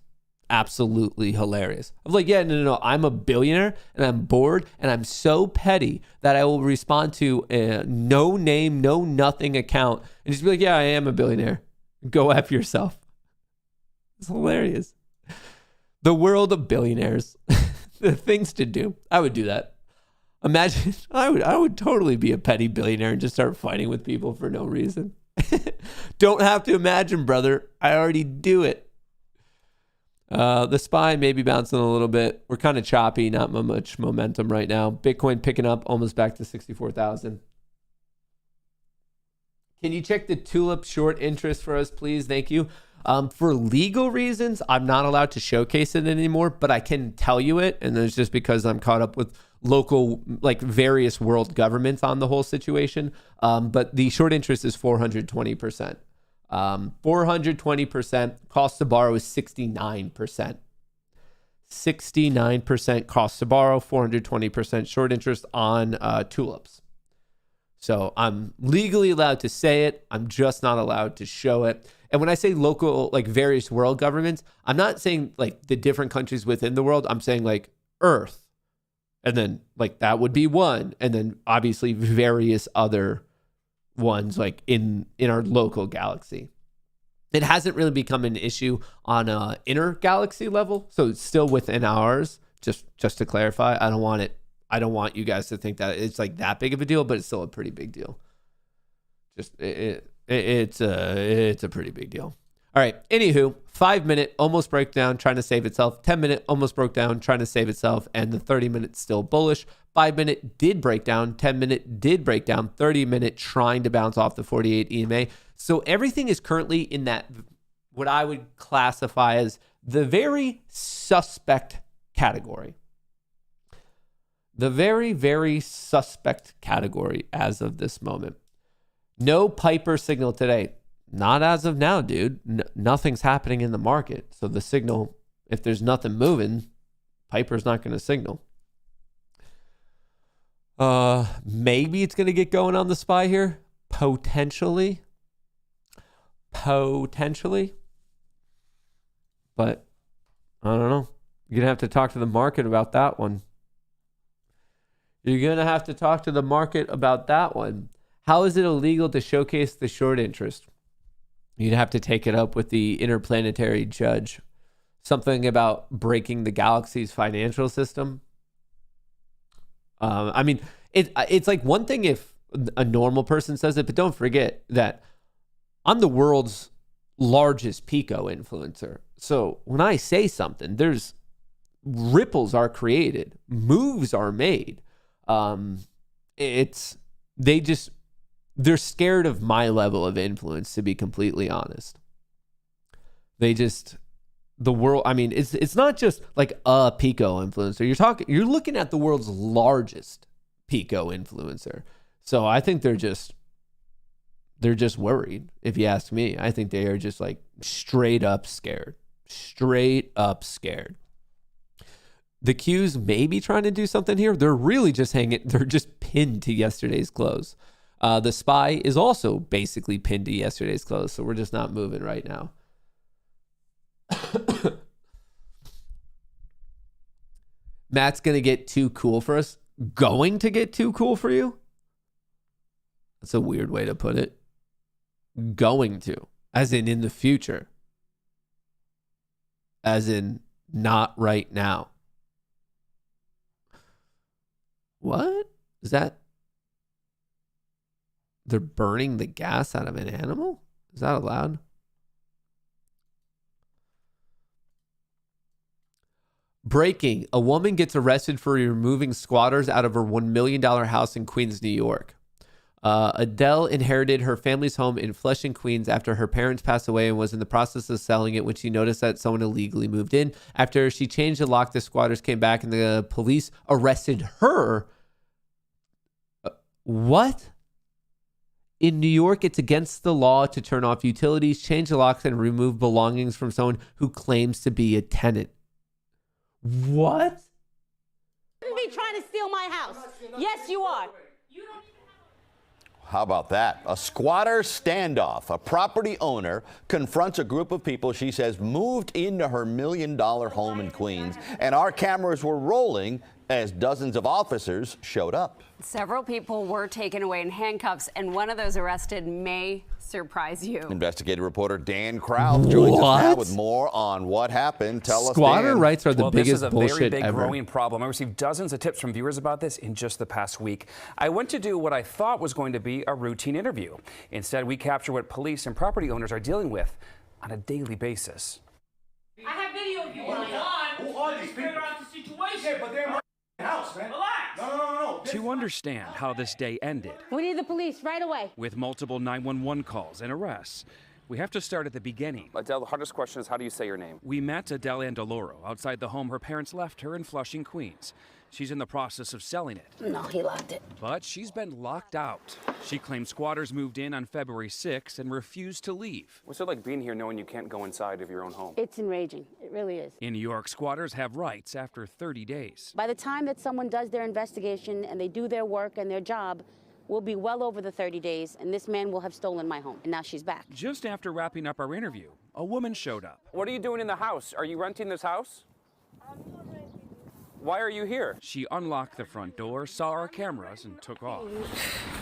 absolutely hilarious. I'm like, yeah, no. I'm a billionaire and I'm bored and I'm so petty that I will respond to a no name, no nothing account and just be like, yeah, I am a billionaire. Go F yourself. It's hilarious. The world of billionaires. The things to do. I would do that. Imagine, I would totally be a petty billionaire and just start fighting with people for no reason. Don't have to imagine, brother. I already do it. The SPY may be bouncing a little bit. We're kind of choppy, not much momentum right now. Bitcoin picking up almost back to 64,000. Can you check the Tulip short interest for us, please? Thank you. For legal reasons, I'm not allowed to showcase it anymore, but I can tell you it. And it's just because I'm caught up with local, like various world governments on the whole situation. But the short interest is 420%. 420%. Cost to borrow is 69%. 69% cost to borrow, 420% short interest on tulips. So I'm legally allowed to say it. I'm just not allowed to show it. And when I say local, like various world governments, I'm not saying like the different countries within the world. I'm saying like Earth. And then like that would be one. And then obviously various other ones like in our local galaxy. It hasn't really become an issue on a inner galaxy level. So it's still within ours. Just to clarify, I don't want you guys to think that it's like that big of a deal, but it's still a pretty big deal. It's a pretty big deal. All right. Anywho, 5-minute almost broke down, trying to save itself. 10-minute almost broke down, trying to save itself. And the 30-minute still bullish. 5-minute did break down. 10-minute did break down. 30-minute trying to bounce off the 48 EMA. So everything is currently in that, what I would classify as the very suspect category. The very, very suspect category as of this moment. No Piper signal today. Not as of now, dude. Nothing's happening in the market. So the signal, if there's nothing moving, Piper's not going to signal. Maybe it's going to get going on the SPY here. Potentially. But I don't know. You're going to have to talk to the market about that one. How is it illegal to showcase the short interest? You'd have to take it up with the interplanetary judge. Something about breaking the galaxy's financial system. I mean, it's like one thing if a normal person says it, but don't forget that I'm the world's largest Pico influencer. So when I say something, there's ripples are created, moves are made. They're scared of my level of influence, to be completely honest. The world, I mean, it's not just like a Pico influencer. You're looking at the world's largest Pico influencer. So I think they're just worried, if you ask me. I think they are just like straight up scared. The Qs may be trying to do something here. They're really just they're just pinned to yesterday's close. The SPY is also basically pinned to yesterday's close, so we're just not moving right now. Matt's going to get too cool for us. Going to get too cool for you? That's a weird way to put it. Going to, as in the future. As in not right now. What? Is that? They're burning the gas out of an animal? Is that allowed? Breaking. A woman gets arrested for removing squatters out of her $1 million house in Queens, New York. Adele inherited her family's home in Flushing, Queens after her parents passed away and was in the process of selling it when she noticed that someone illegally moved in. After she changed the lock, the squatters came back and the police arrested her. What? In New York, it's against the law to turn off utilities, change the locks, and remove belongings from someone who claims to be a tenant. What? You shouldn't be trying to steal my house. Yes, you are. How about that? A squatter standoff. A property owner confronts a group of people she says moved into her $1 million home in Queens, and our cameras were rolling as dozens of officers showed up. Several people were taken away in handcuffs, and one of those arrested may surprise you. Investigative reporter Dan Kraus joins us now with more on what happened. Tell us, Squatter Dan. rights are the biggest bullshit ever. This is a very big growing problem. I received dozens of tips from viewers about this in just the past week. I went to do what I thought was going to be a routine interview. Instead, we capture what police and property owners are dealing with on a daily basis. I have video of you. Who are these people? Out the situation. Yeah, but they're in my house, man. Relax. No. To understand how this day ended, We need the police right away. with multiple 911 calls and arrests, we have to start at the beginning. Adele, the hardest question is how do you say your name? We met Adele Andaloro outside the home her parents left her in Flushing, Queens. She's in the process of selling it. No, he locked it. But she's been locked out. She claims squatters moved in on February 6th and refused to leave. What's it like being here knowing you can't go inside of your own home? It's enraging. It really is. In New York, squatters have rights after 30 days. By the time that someone does their investigation and they do their work and their job, we'll be well over the 30 days, and this man will have stolen my home. And now she's back. Just after wrapping up our interview, a woman showed up. What are you doing in the house? Are you renting this house? Why are you here? She unlocked the front door, saw our cameras, and took off.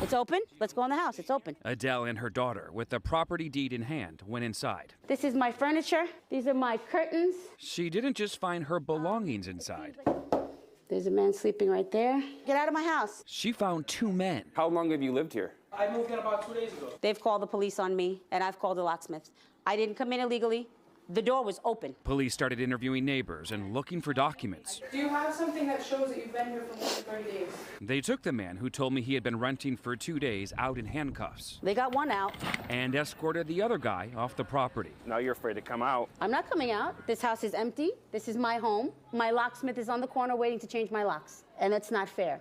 It's open. Let's go in the house. It's open. Adele and her daughter, with the property deed in hand, went inside. This is my furniture. These are my curtains. She didn't just find her belongings inside. There's a man sleeping right there. Get out of my house. She found two men. How long have you lived here? I moved in about 2 days ago. They've called the police on me, and I've called the locksmith. I didn't come in illegally. The door was open. Police started interviewing neighbors and looking for documents. Do you have something that shows that you've been here for more than 30 days? They took the man who told me he had been renting for 2 days out in handcuffs They got one out. and escorted the other guy off the property. Now you're afraid to come out. I'm not coming out. This house is empty. This is my home. My locksmith is on the corner waiting to change my locks. And it's not fair.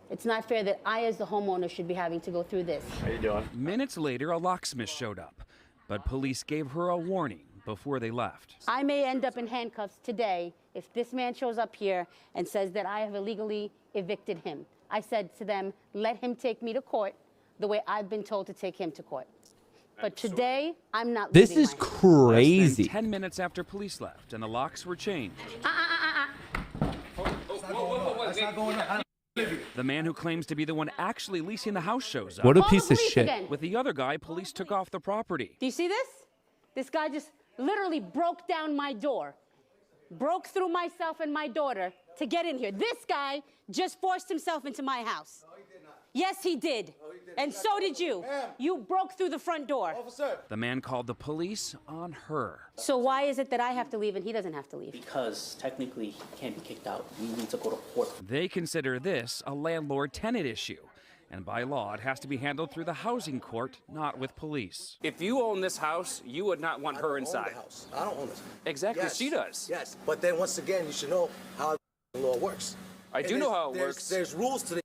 It's not fair that I, as the homeowner, should be having to go through this. How you doing? Minutes later, a locksmith showed up, but police gave her a warning before they left. I may end up in handcuffs today if this man shows up here and says that I have illegally evicted him. I said to them, let him take me to court the way I've been told to take him to court. But today, I'm not This leaving is my house. crazy. Less than 10 minutes after police left and the locks were changed, the man who claims to be the one actually leasing the house shows up. What a Call the piece of police shit. again. With the other guy, police took off the property. Do you see this? This guy just literally broke down my door, broke through myself and my daughter to get in here. This guy just forced himself into my house. No, he did not. Yes, he did. No, he did. And so did you. You broke through the front door. Officer. The man called the police on her. So why is it that I have to leave and he doesn't have to leave? Because technically he can't be kicked out. We need to go to court. They consider this a landlord-tenant issue. And by law, it has to be handled through the housing court, not with police. If you own this house, you would not want her inside. I don't own the house. I don't own it. Exactly, Yes. she does. Yes, but then once again, you should know how the law works. I do know how it works. There's rules to the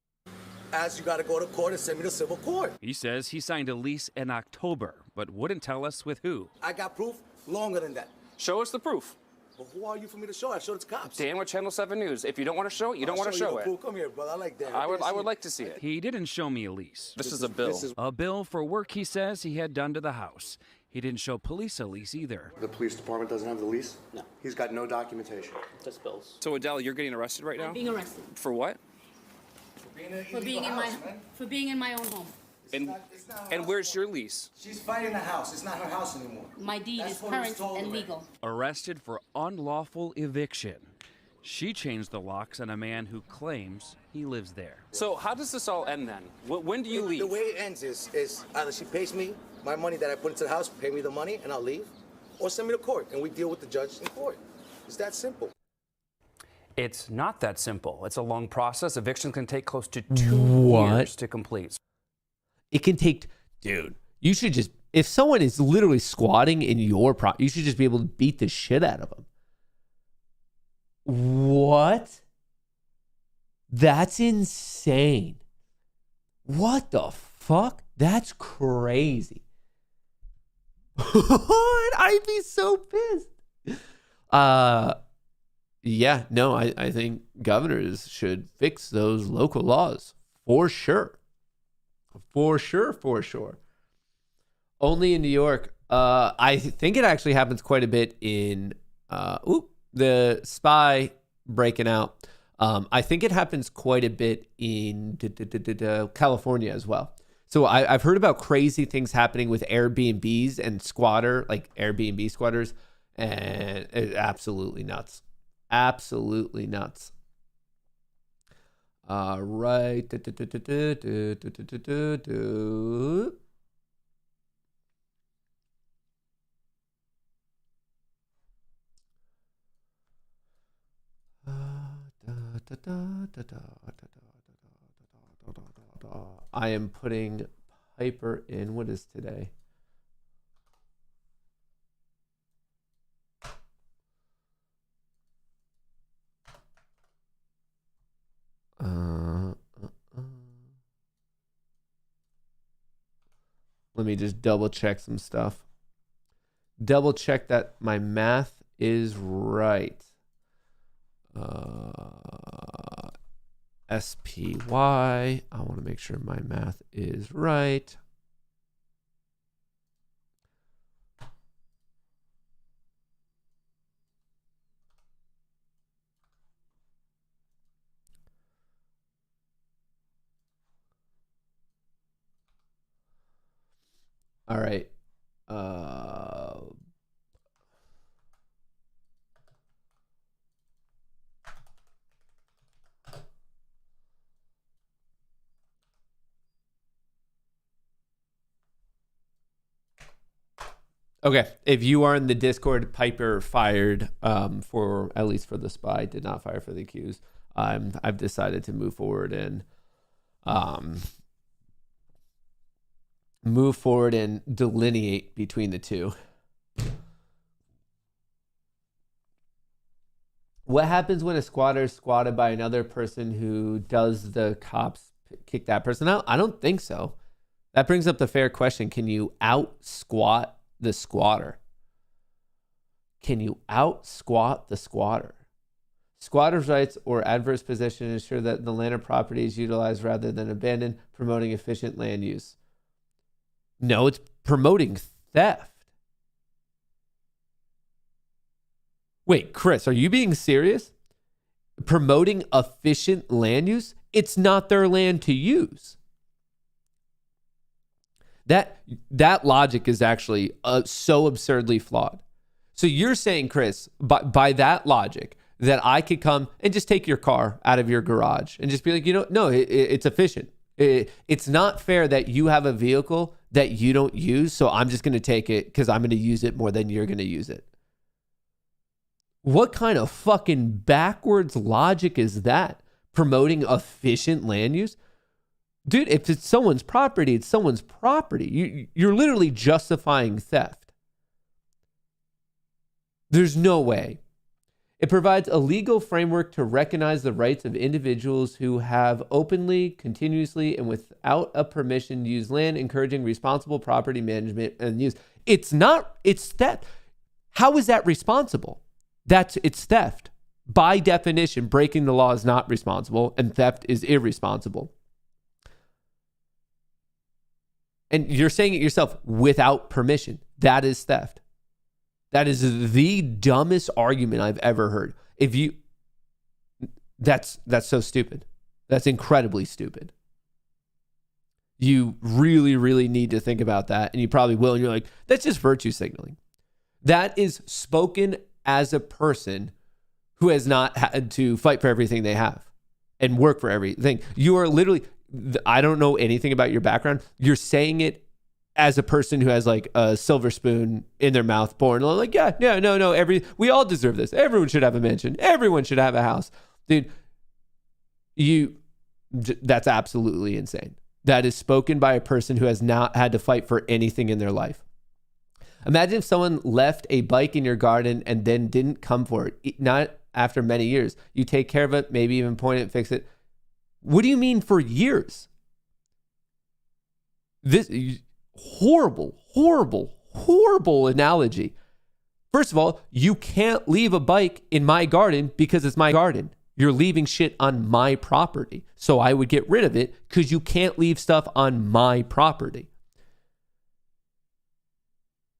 as you got to go to court and send me to civil court. He says he signed a lease in October, but wouldn't tell us with who. I got proof longer than that. Show us the proof. But who are you for me to show? I showed it to cops. Dan with Channel 7 News. If you don't want to show it, you don't want to show it. Proof. Come here, brother. I like that. I would like to see it. He didn't show me a lease. This is a bill. A bill for work he says he had done to the house. He didn't show police a lease either. The police department doesn't have the lease? No. He's got no documentation. Just bills. So Adele, you're getting arrested right now? I'm being arrested For what? for being in my own home. And where's your lease? She's fighting the house. It's not her house anymore. My deed That's is what was current told and to her. legal. Arrested for unlawful eviction. She changed the locks on a man who claims he lives there. So how does this all end then? When do you leave? The way it ends is either she pays me my money that I put into the house, pay me the money, and I'll leave, or send me to court, and we deal with the judge in court. It's that simple. It's not that simple. It's a long process. Evictions can take close to 2 years to complete. It can take, dude, you should just, if someone is literally squatting in your property, you should just be able to beat the shit out of them. What? That's insane. What the fuck? That's crazy. I'd be so pissed. Yeah, no, I think governors should fix those local laws for sure. For sure. Only in New York. I think it actually happens quite a bit in the spy breaking out. I think it happens quite a bit in California as well. So I've heard about crazy things happening with Airbnbs and Airbnb squatters, and it's absolutely nuts. Absolutely nuts. Right. I am putting Piper in. What is today? Let me just double check some stuff. Double check that my math is right. SPY. I want to make sure my math is right. All right. Okay, if you are in the Discord, Piper fired for, at least for the spy, did not fire for the accused. I've decided to move forward and delineate between the two. What happens when a squatter is squatted by another person who does the cops kick that person out? I don't think so. That brings up the fair question. Can you out squat the squatter? Can you out squat the squatter? Squatters' rights or adverse possession ensure that the land or property is utilized rather than abandoned, promoting efficient land use. No, it's promoting theft. Wait, Chris, are you being serious? Promoting efficient land use? It's not their land to use. That logic is actually so absurdly flawed. So you're saying, Chris, by that logic, that I could come and just take your car out of your garage and just be like, no, it's efficient. It's not fair that you have a vehicle that you don't use, so I'm just going to take it because I'm going to use it more than you're going to use it. What kind of fucking backwards logic is that? Promoting efficient land use? Dude, if it's someone's property, it's someone's property. You're literally justifying theft. There's no way. It provides a legal framework to recognize the rights of individuals who have openly, continuously, and without a permission used land, encouraging responsible property management and use. It's theft. How is that responsible? It's theft. By definition, breaking the law is not responsible, and theft is irresponsible. And you're saying it yourself, without permission. that is theft. That is the dumbest argument I've ever heard. That's so stupid. That's incredibly stupid. You really, really need to think about that, and you probably will. And you're like, that's just virtue signaling. That is spoken as a person who has not had to fight for everything they have and work for everything. You are literally, I don't know anything about your background. You're saying it as a person who has like a silver spoon in their mouth, born like, no, we all deserve this. Everyone should have a mansion. Everyone should have a house. Dude, that's absolutely insane. That is spoken by a person who has not had to fight for anything in their life. Imagine if someone left a bike in your garden and then didn't come for it, not after many years. You take care of it, maybe even point it, fix it. What do you mean for years? This horrible analogy. First of all, you can't leave a bike in my garden because it's my garden. You're leaving shit on my property. So I would get rid of it because you can't leave stuff on my property.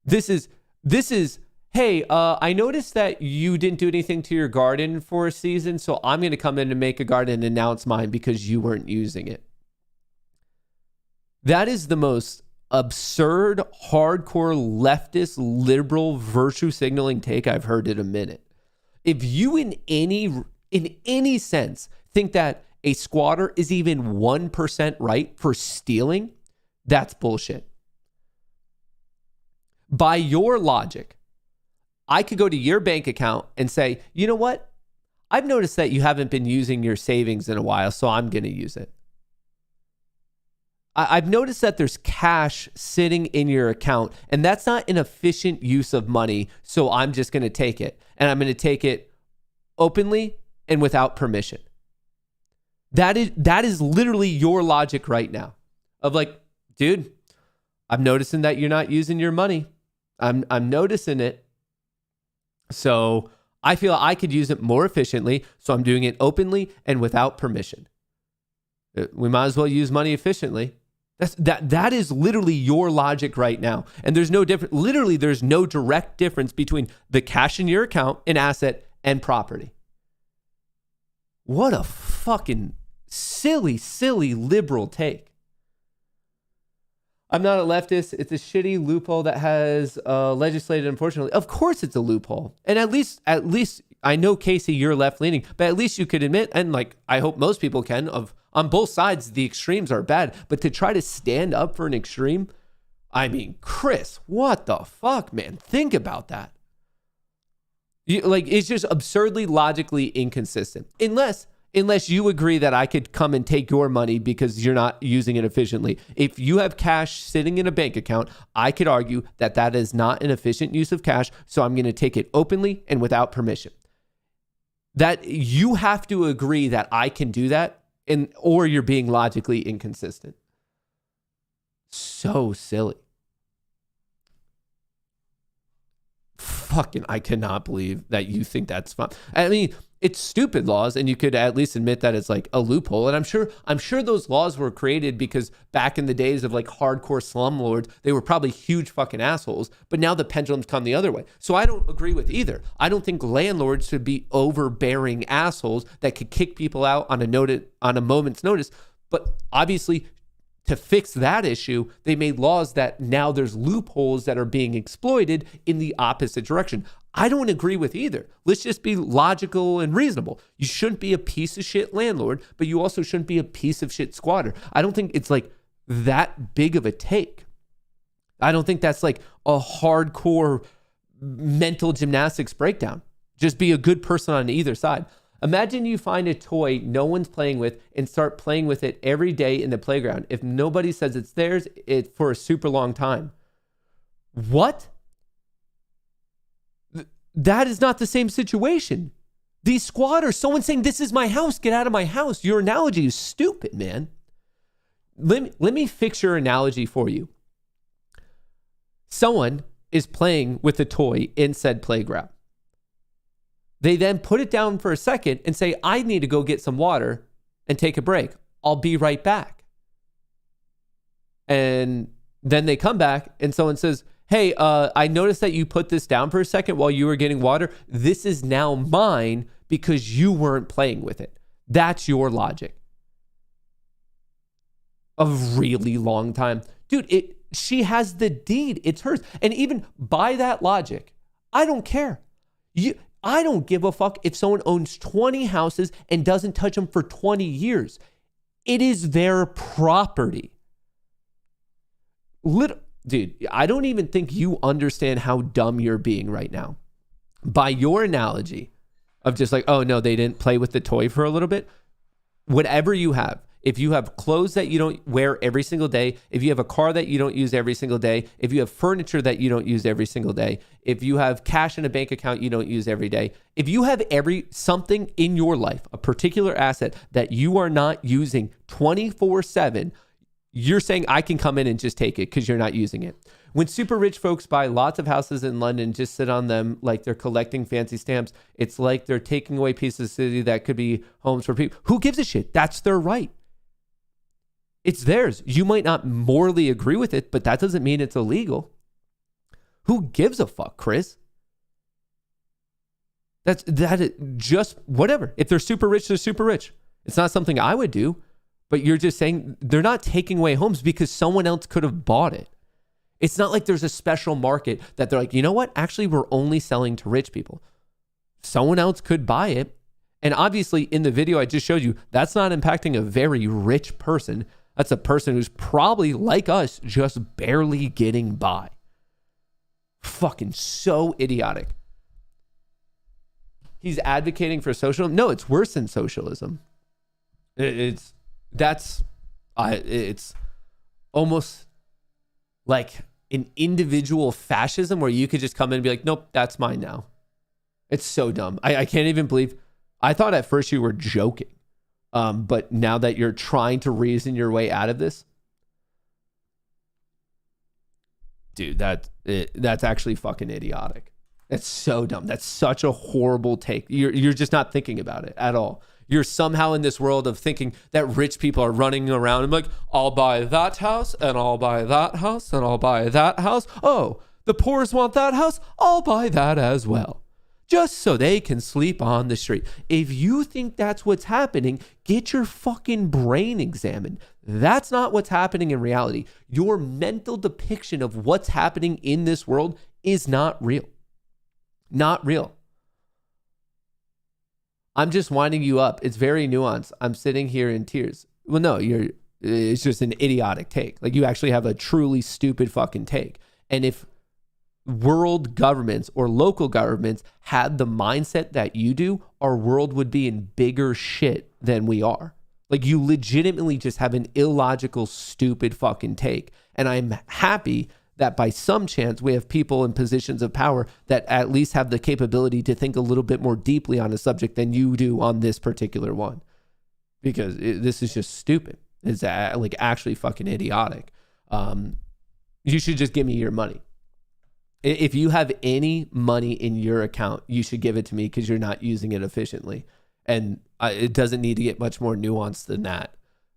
This is, hey, I noticed that you didn't do anything to your garden for a season, so I'm going to come in and make a garden and now it's mine because you weren't using it. That is the most absurd, hardcore, leftist, liberal, virtue signaling take I've heard in a minute. If you in any sense think that a squatter is even 1% right for stealing, that's bullshit. By your logic, I could go to your bank account and say, you know what? I've noticed that you haven't been using your savings in a while, so I'm going to use it. I've noticed that there's cash sitting in your account, and that's not an efficient use of money, so I'm just going to take it. And I'm going to take it openly and without permission. That is literally your logic right now of like, dude, I'm noticing that you're not using your money. I'm noticing it. So I feel I could use it more efficiently. So I'm doing it openly and without permission. We might as well use money efficiently. That is literally your logic right now. And there's no difference. Literally, there's no direct difference between the cash in your account, an asset, and property. What a fucking silly liberal take. I'm not a leftist. It's a shitty loophole that has legislated, unfortunately. Of course it's a loophole. And at least I know, Casey, you're left-leaning, but at least you could admit, and like I hope most people can, on both sides, the extremes are bad. But to try to stand up for an extreme, I mean, Chris, what the fuck, man? Think about that. It's just absurdly, logically inconsistent. Unless you agree that I could come and take your money because you're not using it efficiently. If you have cash sitting in a bank account, I could argue that that is not an efficient use of cash, so I'm going to take it openly and without permission. That you have to agree that I can do that, or you're being logically inconsistent. So silly. Fucking, I cannot believe that you think that's fun. I mean, it's stupid laws, and you could at least admit that it's like a loophole. And I'm sure those laws were created because back in the days of like hardcore slumlords, they were probably huge fucking assholes. But now the pendulum's come the other way. So I don't agree with either. I don't think landlords should be overbearing assholes that could kick people out on a moment's notice. But obviously, to fix that issue, they made laws that now there's loopholes that are being exploited in the opposite direction. I don't agree with either. Let's just be logical and reasonable. You shouldn't be a piece of shit landlord, but you also shouldn't be a piece of shit squatter. I don't think it's like that big of a take. I don't think that's like a hardcore mental gymnastics breakdown. Just be a good person on either side. Imagine you find a toy no one's playing with and start playing with it every day in the playground. If nobody says it's theirs, it's for a super long time. What? That is not the same situation. These squatters, someone saying, this is my house, get out of my house. Your analogy is stupid, man. Let me fix your analogy for you. Someone is playing with a toy in said playground. They then put it down for a second and say, I need to go get some water and take a break. I'll be right back. And then they come back and someone says, hey, I noticed that you put this down for a second while you were getting water. This is now mine because you weren't playing with it. That's your logic. A really long time. Dude, she has the deed. It's hers. And even by that logic, I don't care. I don't give a fuck if someone owns 20 houses and doesn't touch them for 20 years. It is their property. Dude, I don't even think you understand how dumb you're being right now. By your analogy of just like, oh no, they didn't play with the toy for a little bit. Whatever you have, if you have clothes that you don't wear every single day, if you have a car that you don't use every single day, if you have furniture that you don't use every single day, if you have cash in a bank account you don't use every day, if you have something in your life, a particular asset that you are not using 24/7, you're saying I can come in and just take it because you're not using it. When super rich folks buy lots of houses in London, just sit on them like they're collecting fancy stamps, it's like they're taking away pieces of the city that could be homes for people. Who gives a shit? That's their right. It's theirs. You might not morally agree with it, but that doesn't mean it's illegal. Who gives a fuck, Chris? Just whatever. If they're super rich, they're super rich. It's not something I would do, but you're just saying they're not taking away homes because someone else could have bought it. It's not like there's a special market that they're like, you know what? Actually, we're only selling to rich people. Someone else could buy it. And obviously in the video I just showed you, that's not impacting a very rich person. That's a person who's probably like us, just barely getting by. Fucking so idiotic. He's advocating for socialism. No, it's worse than socialism. It's almost like an individual fascism where you could just come in and be like, nope, that's mine now. It's so dumb. I can't even believe. I thought at first you were joking. But now that you're trying to reason your way out of this, dude, that's actually fucking idiotic. That's so dumb. That's such a horrible take. You're just not thinking about it at all. You're somehow in this world of thinking that rich people are running around and like, I'll buy that house and I'll buy that house and I'll buy that house. Oh, the poorest want that house. I'll buy that as well. Just so they can sleep on the street. If you think that's what's happening, get your fucking brain examined. That's not what's happening in reality. Your mental depiction of what's happening in this world is not real. Not real. I'm just winding you up. It's very nuanced. I'm sitting here in tears. Well, no, it's just an idiotic take. Like you actually have a truly stupid fucking take. And if world governments or local governments had the mindset that you do, our world would be in bigger shit than we are. Like you legitimately just have an illogical, stupid fucking take. And I'm happy that by some chance we have people in positions of power that at least have the capability to think a little bit more deeply on a subject than you do on this particular one. Because this is just stupid. It's like actually fucking idiotic. You should just give me your money. If you have any money in your account, you should give it to me because you're not using it efficiently. And it doesn't need to get much more nuanced than that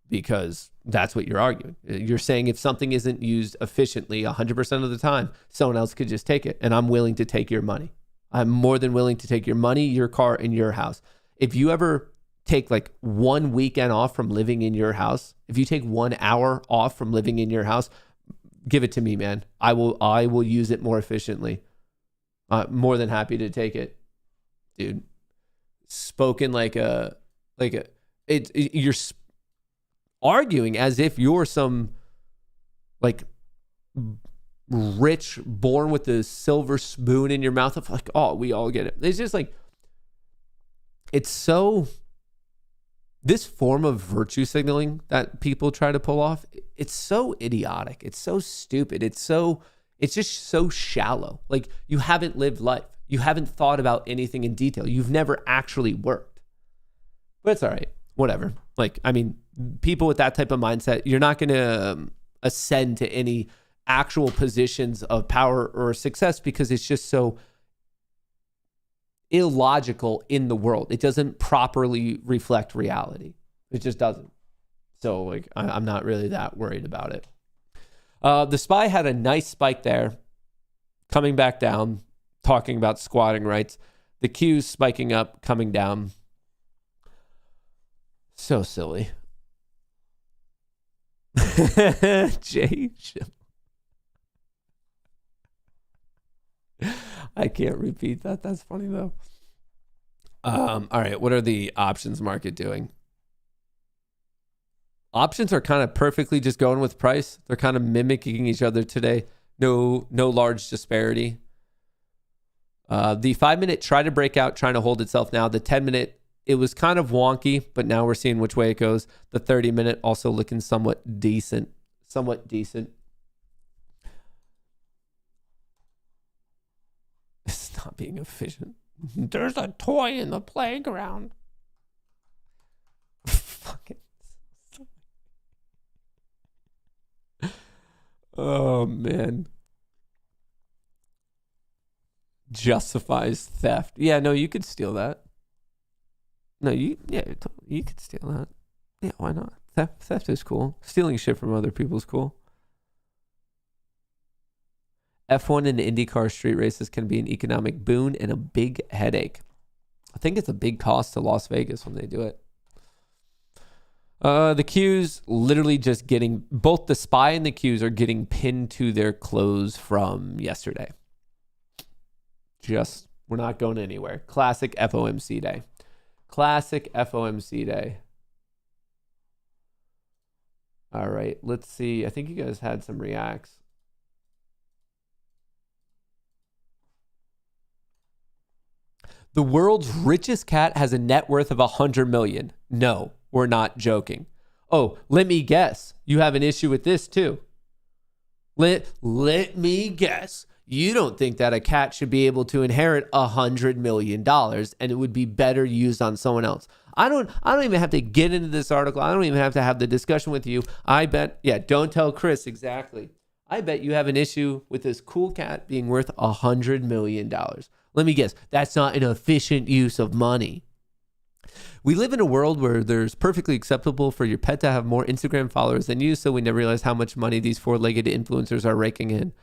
because that's what you're arguing. You're saying if something isn't used efficiently 100% of the time, someone else could just take it. And I'm willing to take your money. I'm more than willing to take your money, your car, and your house. If you ever take like 1 weekend off from living in your house, if you take 1 hour off from living in your house, give it to me, man. I will use it more efficiently. More than happy to take it, dude. Spoken you're arguing as if you're some like rich born with a silver spoon in your mouth of like, oh, we all get it. It's just like, it's so, this form of virtue signaling that people try to pull off, it's so idiotic. It's so stupid. It's just so shallow. Like you haven't lived life. You haven't thought about anything in detail. You've never actually worked. But it's all right. Whatever. Like, I mean, people with that type of mindset, you're not going to ascend to any actual positions of power or success because it's just so illogical in the world. It doesn't properly reflect reality. It just doesn't. So like, I'm not really that worried about it. The SPY had a nice spike there. coming back down, talking about squatting rights. The Q's spiking up, coming down. So silly. Jay. I can't repeat that. That's funny though. All right. What are the options market doing? Options are kind of perfectly just going with price. They're kind of mimicking each other today. No large disparity. The 5-minute tried to break out, trying to hold itself now. The 10-minute, it was kind of wonky, but now we're seeing which way it goes. The 30-minute also looking somewhat decent. It's not being efficient. There's a toy in the playground. Fucking. Oh, man. Justifies theft. Yeah, no, you could steal that. No, you could steal that. Yeah, why not? Theft is cool. Stealing shit from other people is cool. F1 and IndyCar street races can be an economic boon and a big headache. I think it's a big cost to Las Vegas when they do it. The Qs literally just getting, both the SPY and the Qs are getting pinned to their close from yesterday. We're not going anywhere. Classic FOMC day. All right, let's see. I think you guys had some reacts. The world's richest cat has a net worth of 100 million. No, we're not joking. Oh, let me guess. You have an issue with this too. Let me guess. You don't think that a cat should be able to inherit $100 million and it would be better used on someone else. I don't even have to get into this article. I don't even have to have the discussion with you. I bet, don't tell Chris exactly. I bet you have an issue with this cool cat being worth $100 million. Let me guess. That's not an efficient use of money. We live in a world where there's perfectly acceptable for your pet to have more Instagram followers than you, so we never realize how much money these four-legged influencers are raking in.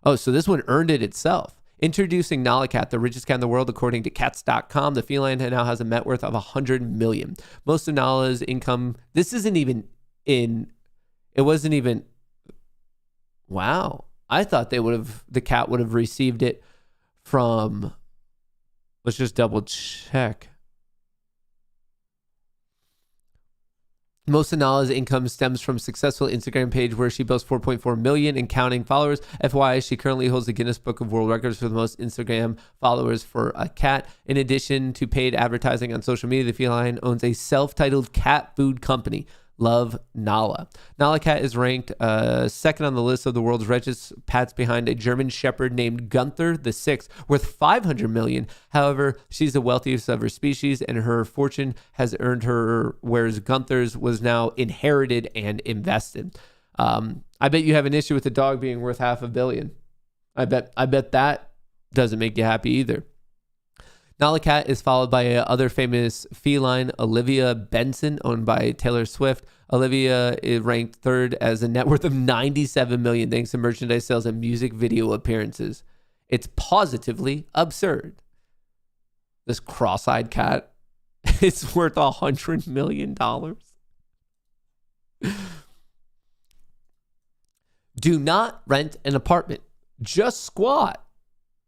Oh, so this one earned it itself. Introducing Nala Cat, the richest cat in the world, according to cats.com. The feline now has a net worth of $100 million. Most of Nala's income, this isn't even in, it wasn't even, wow. I thought the cat would have received it from, let's just double check. Most of Nala's income stems from a successful Instagram page where she boasts 4.4 million and counting followers. FYI, she currently holds the Guinness Book of World Records for the most Instagram followers for a cat. In addition to paid advertising on social media, the feline owns a self-titled cat food company. Love Nala. Nala Cat is ranked second on the list of the world's richest pets behind a German Shepherd named Gunther VI, worth $500 million. However, she's the wealthiest of her species, and her fortune has earned her, whereas Gunther's was now inherited and invested. I bet you have an issue with the dog being worth $500 million. I bet that doesn't make you happy either. Nala Cat is followed by other famous feline, Olivia Benson, owned by Taylor Swift. Olivia is ranked third as a net worth of $97 million thanks to merchandise sales and music video appearances. It's positively absurd. This cross-eyed cat is worth $100 million. Do not rent an apartment. Just squat.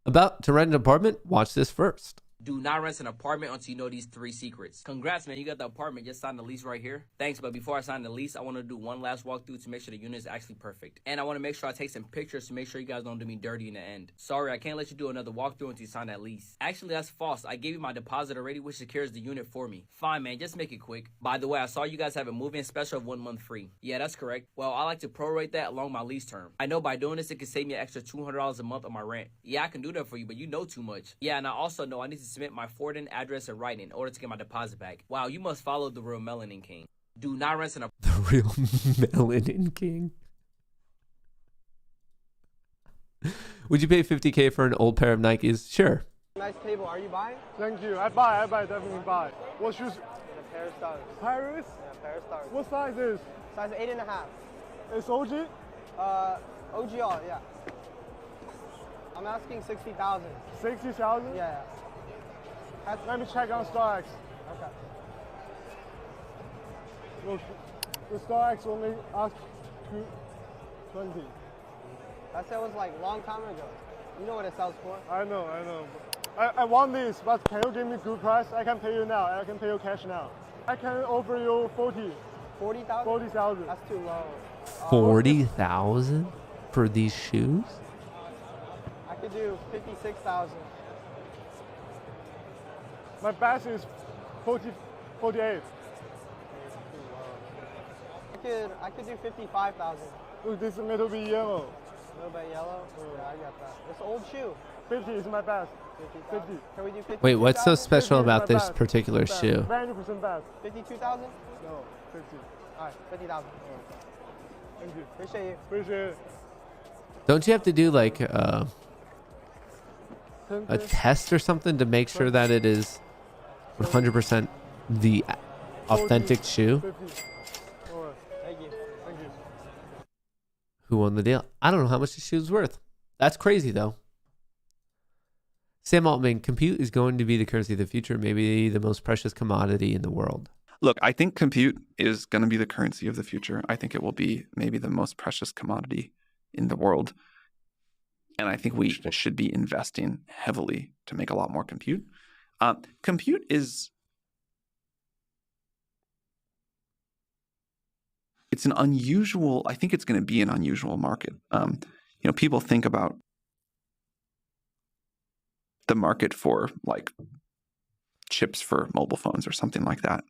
About to rent an apartment? Watch this first. Do not rent an apartment until you know these 3 secrets. Congrats, man. You got the apartment. Just signed the lease right here. Thanks, but before I sign the lease, I want to do one last walkthrough to make sure the unit is actually perfect. And I want to make sure I take some pictures to make sure you guys don't do me dirty in the end. Sorry, I can't let you do another walkthrough until you sign that lease. Actually, that's false. I gave you my deposit already, which secures the unit for me. Fine, man. Just make it quick. By the way, I saw you guys have a move-in special of 1 month free. Yeah, that's correct. Well, I like to prorate that along my lease term. I know by doing this, it can save me an extra $200 a month on my rent. Yeah, I can do that for you, but you know too much. Yeah, and I also know I need to submit my Fortin address and writing in order to get my deposit back. Wow, you must follow the real Melanin King. Do not rent an apartment. The real Melanin King. Would you pay $50K for an old pair of Nikes? Sure. Nice table. Are you buying? Thank you. I buy, definitely buy. What shoes? Paris stars. Paris? Yeah, Paris stars. What size is? Size 8.5. It's OG? OG all, yeah. I'm asking 60,000. 60,000? Yeah. Let me check on StoreX. Okay. Look, the StoreX only asked 20. That sale was like a long time ago. You know what it sells for? I know. I want this, but can you give me good price? I can pay you now. I can pay you cash now. I can offer you 40. 40,000? 40,000. That's too low. 40,000 for these shoes? I could do 56,000. My best is 48. I could do 55,000. Look, this is a little bit yellow. A little bit yellow? Yeah, I got that. It's an old shoe. 50 is my best. 50. Can we do 50? Wait, what's so special 50 is about my this best. particular shoe? 90% best. 52,000? No, 50. All right, 50,000. Thank you. Appreciate you. Appreciate it. Don't you have to do like a test or something to make sure that it is 100% the authentic shoe? 50. All right. Thank you. Thank you. Who won the deal? I don't know how much the shoe's worth. That's crazy though. Sam Altman, compute is going to be the currency of the future, maybe the most precious commodity in the world. Look, I think compute is going to be the currency of the future. I think it will be maybe the most precious commodity in the world. And I think we should be investing heavily to make a lot more compute. Compute is... It's an unusual... I think it's going to be an unusual market. People think about the market for like chips for mobile phones or something like that.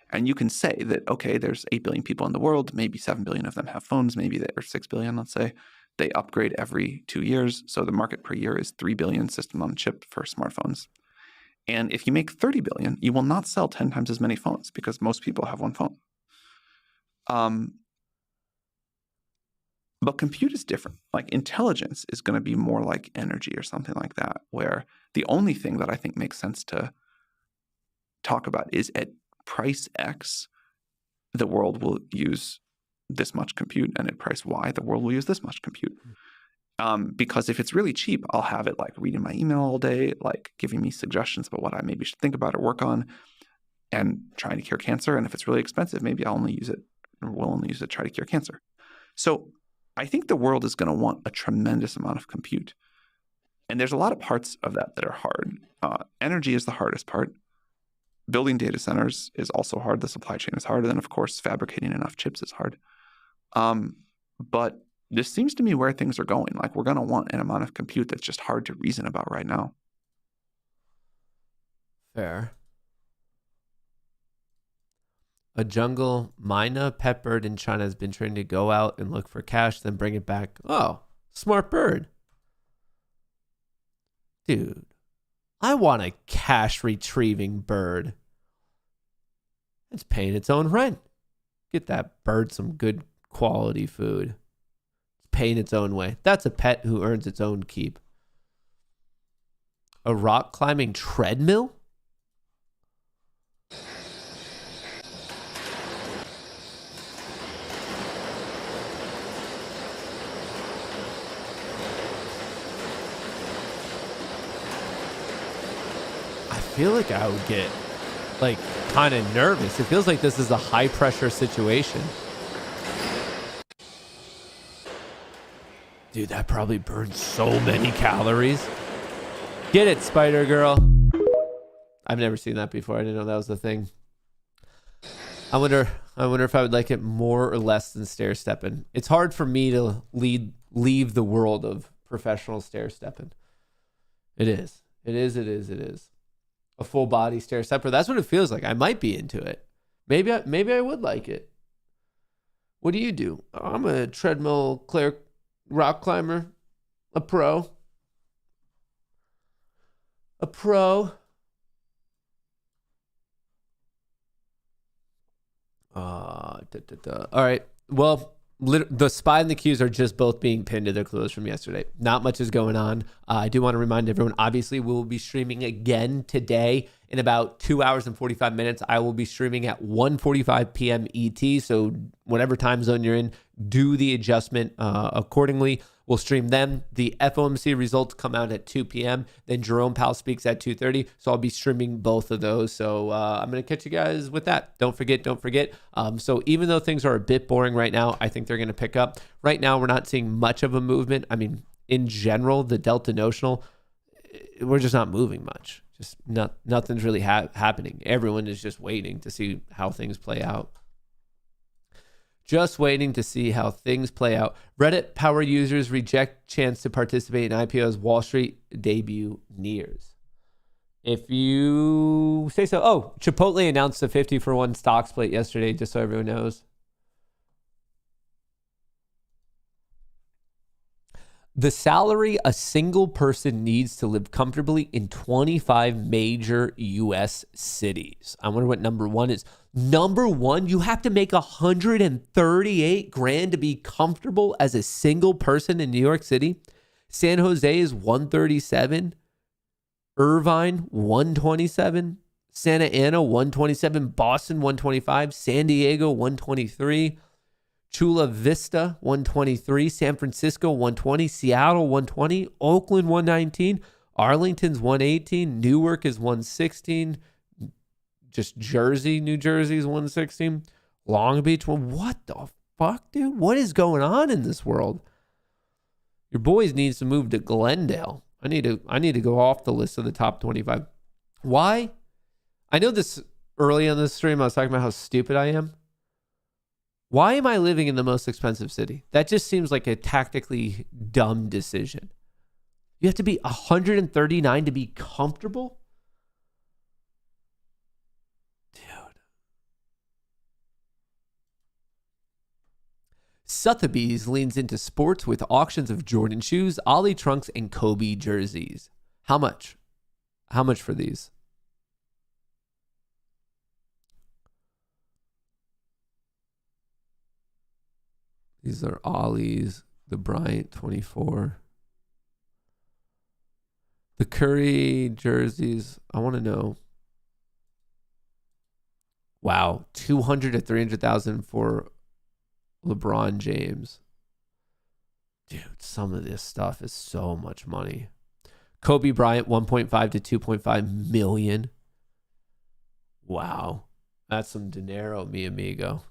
And you can say that, okay, there's 8 billion people in the world, maybe 7 billion of them have phones, maybe there are 6 billion, let's say. They upgrade every 2 years. So the market per year is 3 billion system on chip for smartphones. And if you make 30 billion, you will not sell 10 times as many phones because most people have one phone. But compute is different. Like intelligence is going to be more like energy or something like that, where the only thing that I think makes sense to talk about is at price X, the world will use this much compute, and at price Y, the world will use this much compute. Because if it's really cheap, I'll have it like reading my email all day, like giving me suggestions about what I maybe should think about or work on, and trying to cure cancer. And if it's really expensive, maybe I'll only use it, or will only use it to try to cure cancer. So I think the world is going to want a tremendous amount of compute. And there's a lot of parts of that that are hard. Energy is the hardest part. Building data centers is also hard. The supply chain is hard. And then, of course, fabricating enough chips is hard. But this seems to me where things are going. Like, we're going to want an amount of compute that's just hard to reason about right now. Fair. A jungle myna pet bird in China has been trained to go out and look for cash, then bring it back. Oh, smart bird. Dude, I want a cash retrieving bird. It's paying its own rent. Get that bird some good quality food. It's paying its own way. That's a pet who earns its own keep. A rock climbing treadmill? I feel like I would get like kind of nervous. It feels like this is a high pressure situation. Dude, that probably burns so many calories. Get it, Spider Girl. I've never seen that before. I didn't know that was the thing. I wonder if I would like it more or less than stair stepping. It's hard for me to leave the world of professional stair stepping. It is. A full body stair stepper. That's what it feels like. I might be into it. Maybe I would like it. What do you do? I'm a treadmill rock climber. A pro. All right. Well, the spy and the Qs are just both being pinned to their clothes from yesterday. Not much is going on. I do want to remind everyone, obviously, we will be streaming again today in about 2 hours and 45 minutes. I will be streaming at 1:45 p.m. ET. So whatever time zone you're in, do the adjustment accordingly. We'll stream them. The FOMC results come out at 2 p.m. Then Jerome Powell speaks at 2:30. So I'll be streaming both of those. So I'm going to catch you guys with that. Don't forget. So even though things are a bit boring right now, I think they're going to pick up. Right now, we're not seeing much of a movement. I mean, in general, the Delta notional, we're just not moving much. Just nothing's really happening. Everyone is just waiting to see how things play out. Just waiting to see how things play out. Reddit power users reject chance to participate in IPO's Wall Street debut nears. If you say so. Oh, Chipotle announced a 50-for-1 stock split yesterday, just so everyone knows. The salary a single person needs to live comfortably in 25 major U.S. cities. I wonder what number one is. Number one, you have to make $138,000 to be comfortable as a single person in New York City. San Jose is 137. Irvine, 127. Santa Ana, 127. Boston, 125. San Diego, 123. Chula Vista, 123. San Francisco, 120. Seattle, 120. Oakland, 119. Arlington's 118. Newark is 116. Just Jersey, New Jersey's 116. Long Beach, what the fuck, dude? What is going on in this world? Your boys needs to move to Glendale. I need to go off the list of the top 25. Why? I know this early on this stream, I was talking about how stupid I am. Why am I living in the most expensive city? That just seems like a tactically dumb decision. You have to be 139 to be comfortable? Dude. Sotheby's leans into sports with auctions of Jordan shoes, Ollie trunks, and Kobe jerseys. How much? How much for these? These are Ollie's, the Bryant 24. The Curry jerseys, I want to know. Wow, 200 to 300,000 for LeBron James. Dude, some of this stuff is so much money. Kobe Bryant, 1.5 to 2.5 million. Wow, that's some dinero, mi amigo.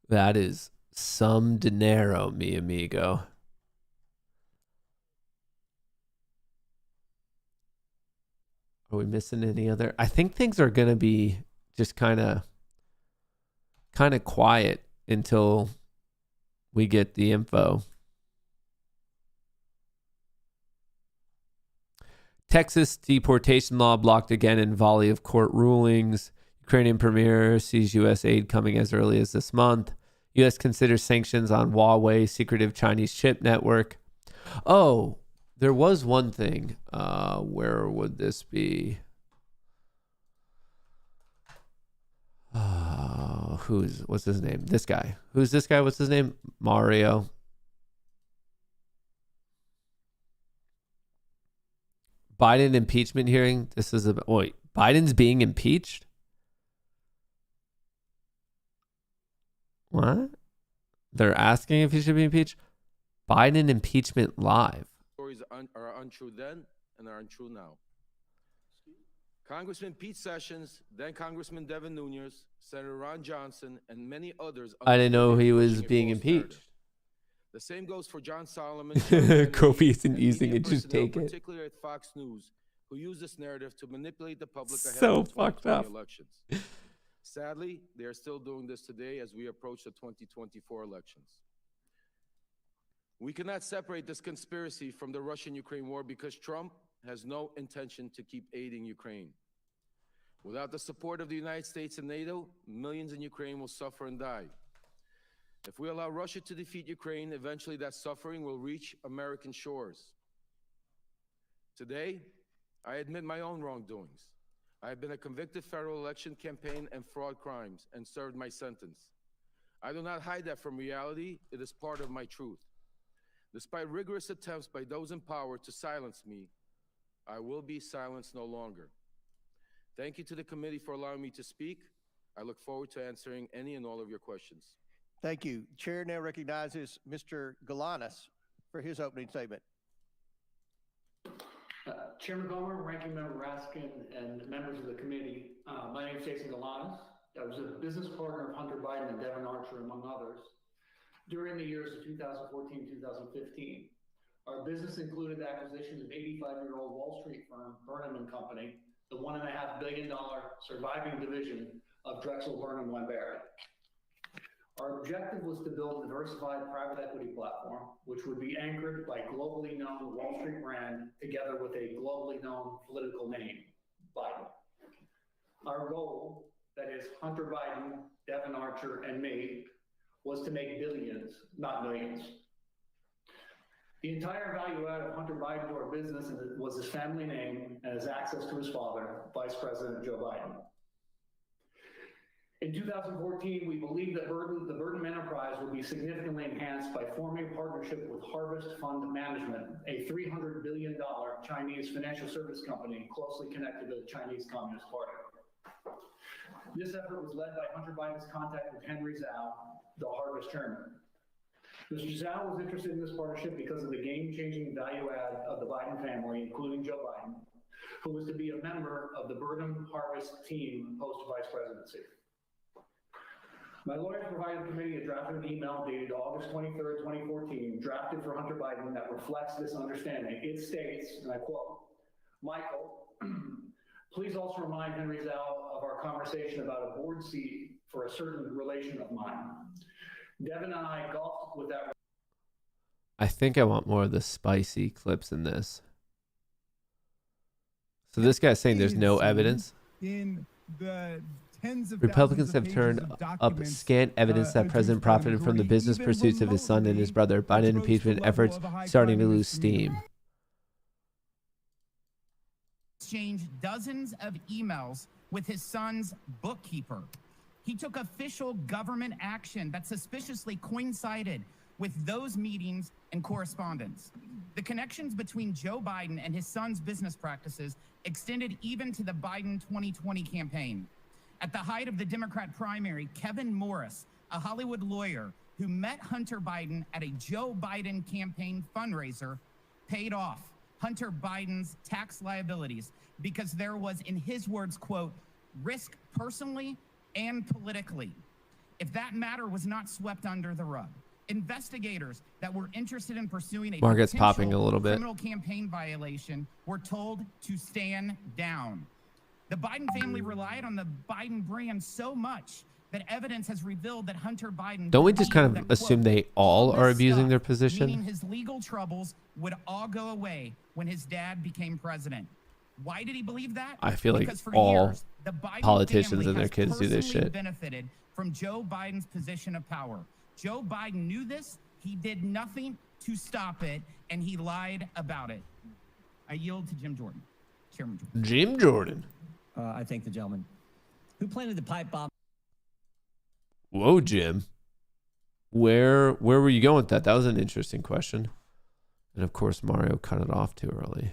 That is some dinero, mi amigo. Are we missing any other? I think things are going to be just kind of quiet until we get the info. Texas deportation law blocked again in volley of court rulings. Ukrainian premier sees U.S. aid coming as early as this month. U.S. considers sanctions on Huawei, secretive Chinese chip network. Oh, there was one thing. Where would this be? What's his name? This guy. Who's this guy? What's his name? Mario. Biden impeachment hearing. This is about, wait, Biden's being impeached? What? They're asking if he should be impeached? Biden impeachment live. Stories are untrue then and are untrue now. Congressman Pete Sessions, then Congressman Devin Nunes, Senator Ron Johnson, and many others. I didn't know he was being impeached. Narrative. The same goes for John Solomon. Kofi isn't using it, just take it. Particularly at Fox News, who use this narrative to manipulate the public ahead So of the fucked 2020 up. elections. Sadly, they are still doing this today as we approach the 2024 elections. We cannot separate this conspiracy from the Russian-Ukraine war because Trump has no intention to keep aiding Ukraine. Without the support of the United States and NATO, millions in Ukraine will suffer and die. If we allow Russia to defeat Ukraine, eventually that suffering will reach American shores. Today, I admit my own wrongdoings. I have been a convicted federal election campaign and fraud crimes and served my sentence. I do not hide that from reality. It is part of my truth. Despite rigorous attempts by those in power to silence me, I will be silenced no longer. Thank you to the committee for allowing me to speak. I look forward to answering any and all of your questions. Thank you. Chair now recognizes Mr. Galanis for his opening statement. Chairman Gomer, Ranking Member Raskin, and members of the committee, my name is Jason Galanis. I was a business partner of Hunter Biden and Devin Archer, among others, during the years of 2014-2015. Our business included the acquisition of 85-year-old Wall Street firm Burnham & Company, the $1.5 billion surviving division of Drexel Burnham Lambert. Our objective was to build a diversified private equity platform, which would be anchored by globally known Wall Street brand together with a globally known political name, Biden. Our goal, that is Hunter Biden, Devin Archer, and me, was to make billions, not millions. The entire value add of Hunter Biden to our business was his family name and his access to his father, Vice President Joe Biden. In 2014, we believed that the Burnham enterprise would be significantly enhanced by forming a partnership with Harvest Fund Management, a $300 billion Chinese financial service company closely connected to the Chinese Communist Party. This effort was led by Hunter Biden's contact with Henry Zhao, the Harvest chairman. Mr. Zhao was interested in this partnership because of the game-changing value add of the Biden family, including Joe Biden, who was to be a member of the Burnham Harvest team post-vice presidency. My lawyers provided the committee a drafted email dated August 23rd, 2014, drafted for Hunter Biden that reflects this understanding. It states, and I quote, Michael, please also remind Henry Zhao of our conversation about a board seat for a certain relation of mine. Devin and I golfed with that. I think I want more of the spicy clips in this. So this guy's saying there's no evidence. In the tens of Republicans have turned up scant evidence that President profited from the business pursuits of his son and his brother. Biden impeachment efforts starting to lose steam. Exchanged dozens of emails with his son's bookkeeper. He took official government action that suspiciously coincided with those meetings and correspondence. The connections between Joe Biden and his son's business practices extended even to the Biden 2020 campaign. At the height of the Democrat primary, Kevin Morris, a Hollywood lawyer who met Hunter Biden at a Joe Biden campaign fundraiser, paid off Hunter Biden's tax liabilities because there was, in his words, quote, risk personally and politically. If that matter was not swept under the rug, investigators that were interested in pursuing a Market's popping a little bit. criminal campaign violation were told to stand down. The Biden family relied on the Biden brand so much that evidence has revealed that Hunter Biden... Don't we just kind of assume they all are abusing their meaning position? his legal troubles would all go away when his dad became president. Why did he believe that? I feel like Because for all years, the Biden politicians family and their has kids do this personally shit. benefited from Joe Biden's position of power. Joe Biden knew this. He did nothing to stop it, and he lied about it. I yield to Jim Jordan. Chairman Jordan. Jim Jordan. I thank the gentleman. Who planted the pipe bomb? Whoa, Jim. Where were you going with that? That was an interesting question. And of course, Mario cut it off too early.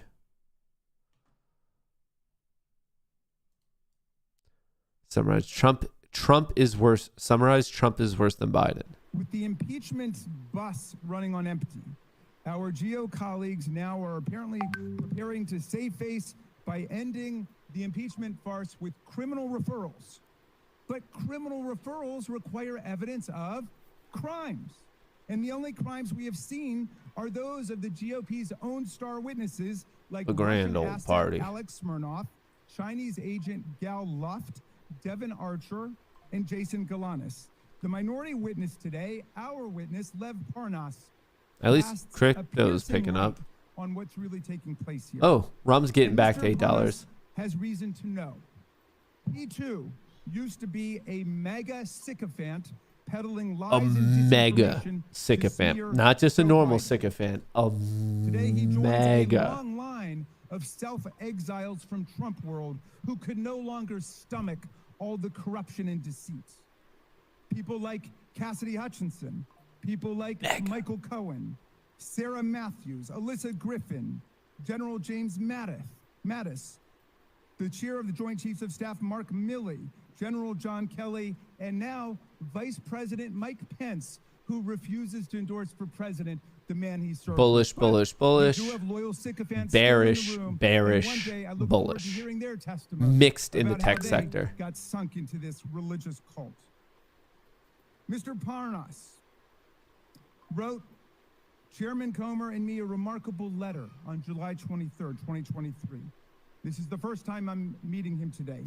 Summarize Trump is worse. Summarize Trump is worse than Biden. With the impeachment bus running on empty, our GO colleagues now are apparently preparing to save face by ending the impeachment farce with criminal referrals. But criminal referrals require evidence of crimes. And the only crimes we have seen are those of the GOP's own star witnesses like A grand Russian old asset party. Alex Smirnoff, Chinese agent Gal Luft, Devin Archer, and Jason Galanis. The minority witness today, our witness, Lev Parnas, At least casts a crypto's piercing picking light up. on what's really taking place here. Oh, Rum's getting And back to Mr. $8. Parnas has reason to know. He too used to be a mega sycophant peddling lies A and mega disinformation to sycophant. smear Not just a Joe normal Biden. sycophant. A Today he joins a mega. long line of self-exiles from Trump world who could no longer stomach all the corruption and deceit. People like Cassidy Hutchinson, people like Michael Cohen, Sarah Matthews, Alyssa Griffin, General James Mattis, the chair of the Joint Chiefs of Staff, Mark Milley, General John Kelly, and now Vice President Mike Pence, who refuses to endorse for president the man he served. Bullish, bullish, bullish. We do have loyal sycophants still in the Bearish, room, and bearish, one day I look forward to bullish. hearing their testimony Mixed in the about how tech they sector. got sunk into this religious cult. Mr. Parnas wrote Chairman Comer and me a remarkable letter on July 23rd, 2023. This is the first time I'm meeting him today.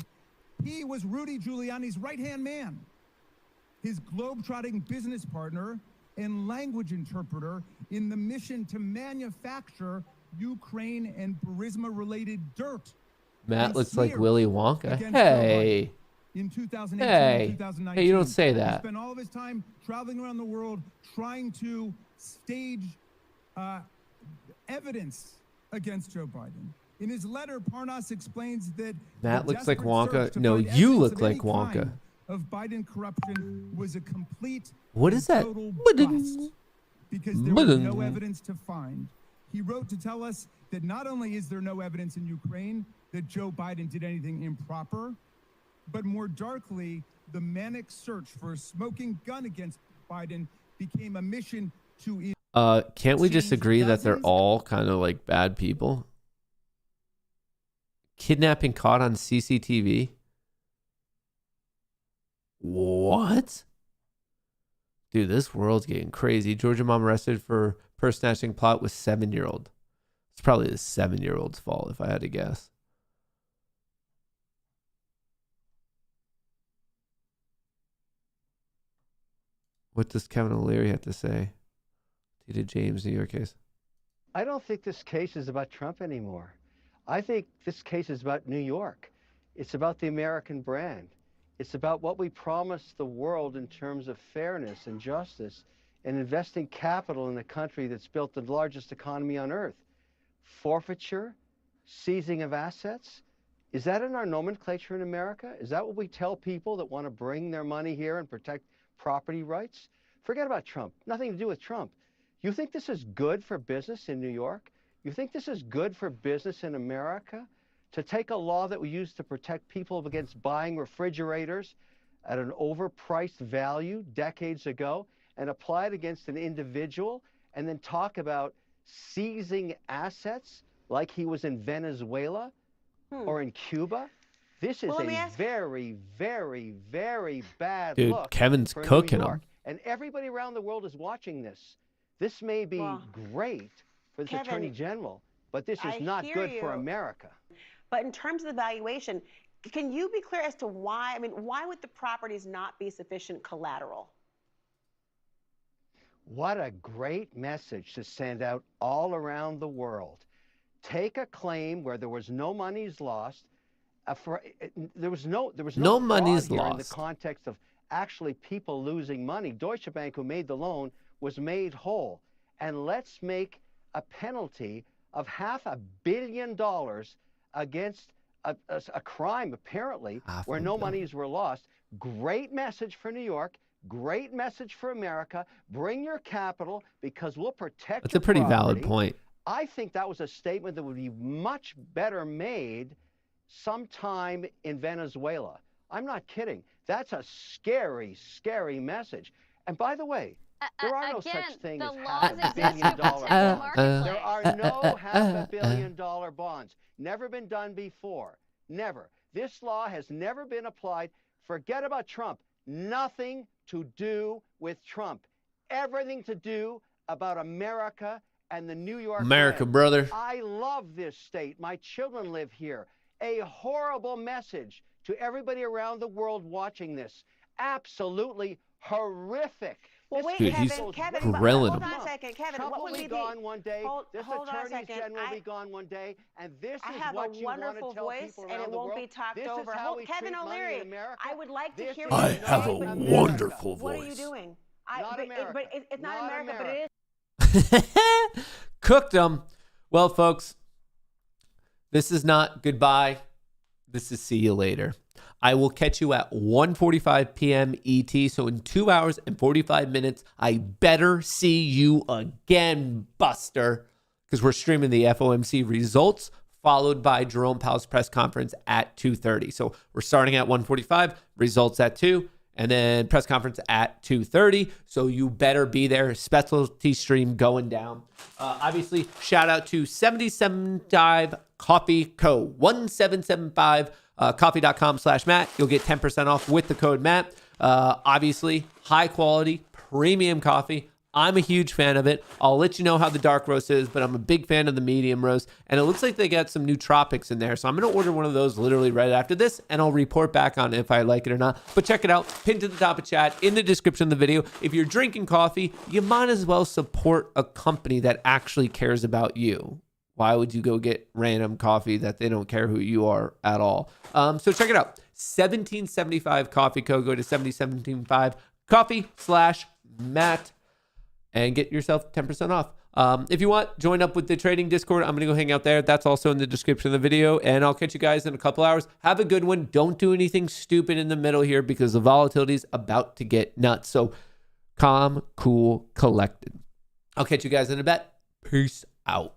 He was Rudy Giuliani's right-hand man, his globe-trotting business partner and language interpreter in the mission to manufacture Ukraine and Burisma-related dirt. Matt and looks like smears Willy Wonka. against Joe Hey. Biden. In 2018 Hey. and 2019. Hey, you don't say that. He spent all of his time traveling around the world trying to stage evidence against Joe Biden. In his letter, Parnas explains that Matt the looks like desperate Wonka. search to No, find you evidence look of like any Wonka. kind of Biden corruption was a complete What and is that? total bust because there was no Ba-ding. evidence to find. He wrote to tell us that not only is there no evidence in Ukraine that Joe Biden did anything improper, but more darkly, the manic search for a smoking gun against Biden became a mission to Can't we just agree that they're all kind of like bad people? Kidnapping caught on CCTV? What? Dude, this world's getting crazy. Georgia mom arrested for purse snatching plot with 7-year-old. It's probably the 7-year-old's fault if I had to guess. What does Kevin O'Leary have to say? T. James, New York case. I don't think this case is about Trump anymore. I think this case is about New York. It's about the American brand. It's about what we promised the world in terms of fairness and justice and investing capital in a country that's built the largest economy on earth. Forfeiture, seizing of assets, is that in our nomenclature in America? Is that what we tell people that want to bring their money here and protect property rights? Forget about Trump. Nothing to do with Trump. You think this is good for business in New York? You think this is good for business in America? To take a law that we used to protect people against buying refrigerators at an overpriced value decades ago and apply it against an individual and then talk about seizing assets like he was in Venezuela or in Cuba? This is a very, very, very bad Dude, look Kevin's for cooking New 'em. York. And everybody around the world is watching this. This may be great for the Kevin, Attorney General, but this is I not hear good for you. America. But in terms of the valuation, can you be clear as to why? I mean, why would the properties not be sufficient collateral? What a great message to send out all around the world. Take a claim where there was no monies lost. There was no No fraud money's here in the lost. context of actually people losing money. Deutsche Bank, who made the loan, was made whole. And let's make a penalty of $500 million against a crime, apparently, where no monies were lost. Great message for New York. Great message for America. Bring your capital because we'll protect That's your a pretty valid property. point. I think that was a statement that would be much better made sometime in Venezuela. I'm not kidding. That's a scary, scary message. And by the way, there are no such thing as $500 million bonds. There are no $500 million bonds. Never been done before. Never. This law has never been applied. Forget about Trump. Nothing to do with Trump. Everything to do about America and the New York America, brand. brother. I love this state. My children live here. A horrible message to everybody around the world watching this. Absolutely horrific. Well, wait, Dude, Kevin, he's grilling hold him. on a second, Kevin. Trump What will would be be gone one day. This hold on a Attorney second. General will be gone one day. And this I is have what a you want to wonderful tell voice, people and around it the won't world. be talked This over. Is how we Kevin treat money O'Leary, in America. I would like to This hear is what I you have say, a but wonderful What are you voice. doing? Not America. But it's not America, but it is. Cooked them. Well, folks, this is not goodbye. This is see you later. I will catch you at 1:45 p.m. ET. So in 2 hours and 45 minutes, I better see you again, Buster, because we're streaming the FOMC results, followed by Jerome Powell's press conference at 2:30. So we're starting at 1:45. results at 2, and then press conference at 2:30. So you better be there. Specialty stream going down. Obviously, shout out to 77.5 Coffee Co. 1775 coffee.com/Matt. You'll get 10% off with the code Matt. Obviously, high quality, premium coffee. I'm a huge fan of it. I'll let you know how the dark roast is, but I'm a big fan of the medium roast. And it looks like they got some new tropics in there. So I'm going to order one of those literally right after this, and I'll report back on if I like it or not. But check it out. Pinned to the top of chat, in the description of the video. If you're drinking coffee, you might as well support a company that actually cares about you. Why would you go get random coffee that they don't care who you are at all? So check it out. 1775 Coffee Co. Go to 1775 coffee/Matt. And get yourself 10% off. If you want, join up with the trading Discord. I'm going to go hang out there. That's also in the description of the video. And I'll catch you guys in a couple hours. Have a good one. Don't do anything stupid in the middle here because the volatility is about to get nuts. So calm, cool, collected. I'll catch you guys in a bit. Peace out.